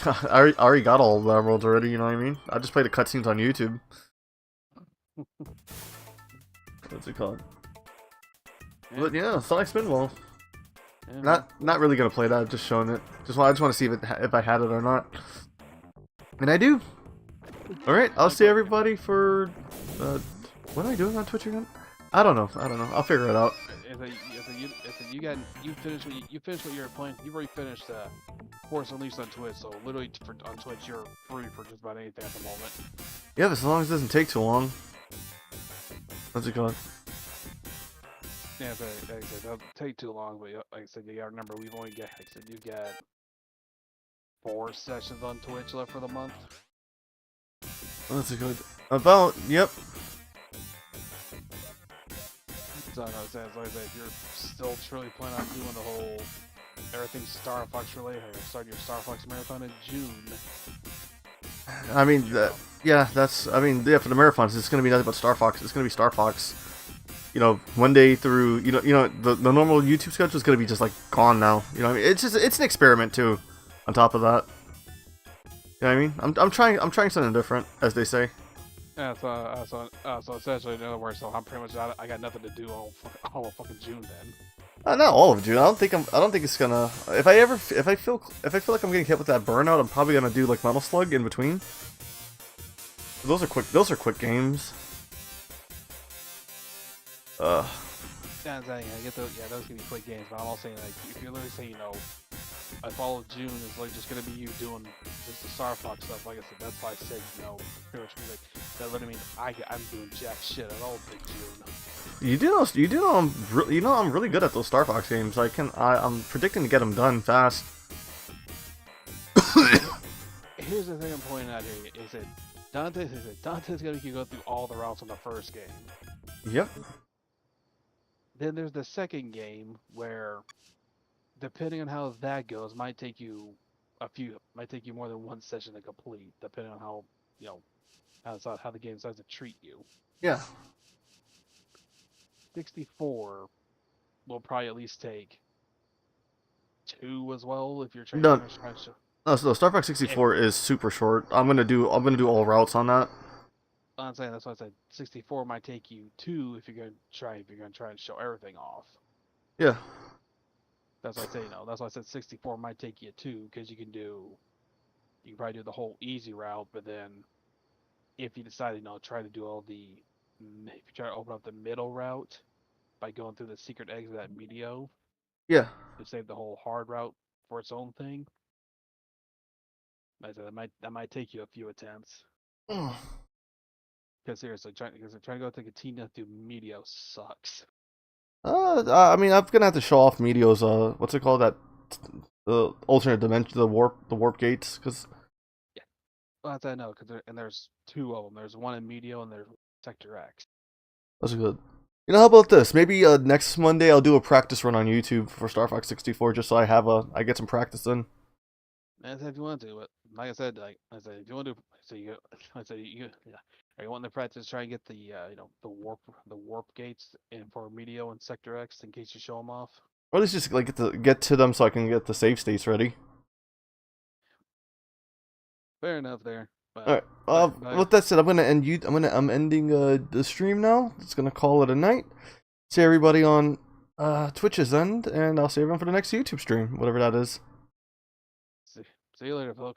I already got all the emeralds already. You know what I mean? I just play the cutscenes on YouTube. What's it called? Yeah. But yeah, Sonic Spinball. Yeah. Not really gonna play that. Just showing it. I just want to see if I had it or not. And I do. All right, I'll see everybody for. What am I doing on Twitch again? I don't know. I'll figure it out. You finished what you were playing. You've already finished Force Unleashed on Twitch, so literally on Twitch you're free for just about anything at the moment. Yeah, as long as it doesn't take too long. What's it called? Yeah, like I said, that'll take too long, but like I said, you gotta remember we've only got, like I said, you've got 4 sessions on Twitch left for the month. What's it called? About, yep. So like I said, if you're still truly planning on doing the whole everything Star Fox related, or starting your Star Fox marathon in June. I mean, yeah, that's. I mean, yeah, for the marathons, it's gonna be nothing but Star Fox. It's gonna be Star Fox. You know, Monday through. You know, the normal YouTube schedule is gonna be just like gone now. You know, what I mean, it's an experiment too. On top of that, you know what I mean? I'm trying something different, as they say. Yeah, so essentially, in other words, so I'm pretty much out. I got nothing to do all of fucking June then. Not all of June. I don't think it's gonna. If I feel like I'm getting hit with that burnout, I'm probably gonna do like Metal Slug in between. Those are quick games. Yeah, exactly. I get those. Yeah, those can be quick games. But I'm also saying, like, if you're literally saying, you know, if all of June is like just gonna be you doing just the Star Fox stuff, like I said, that's why I said, you know, pretty much like that literally means I'm doing jack shit at all big June. You do know I'm really good at those Star Fox games. I'm predicting to get them done fast. Here's the thing I'm pointing out here is that Dante's gonna make you go through all the routes on the first game. Yep. Then there's the second game where, depending on how that goes, might take you more than one session to complete, depending on how, you know, how the game decides to treat you. Yeah. 64 will probably at least take 2 as well if you're trying No. to. No, so Star Fox 64 is super short. I'm gonna do all routes on that. I'm saying that's why I said 64 might take you 2 if you're gonna try and show everything off. Yeah. That's why I say, you know, that's why I said 64 might take you 2, because you can probably do the whole easy route, but then if you decide, you know, try to do if you try to open up the middle route by going through the secret exit at Medio, Yeah. to save the whole hard route for its own thing. That might take you a few attempts. Because seriously, trying to go to Katina through Medio sucks. I mean, I'm gonna have to show off Medio's what's it called, that the alternate dimension, the warp gates, because. Yeah, well, that's I know, there's 2 of them. There's one in Medio and there's Sector X. That's good. You know, how about this? Maybe next Monday I'll do a practice run on YouTube for Star Fox 64, just so I get some practice in. And if you want to, but like I said, if you want to, are you wanting to practice, try and get the the warp gates in for Medio and Sector X in case you show them off. Or at least just like get to them so I can get the save states ready. Fair enough there. But, all right. With that said, I'm ending the stream now. It's gonna call it a night. See everybody on Twitch's end, and I'll see everyone for the next YouTube stream, whatever that is. See you later, folks.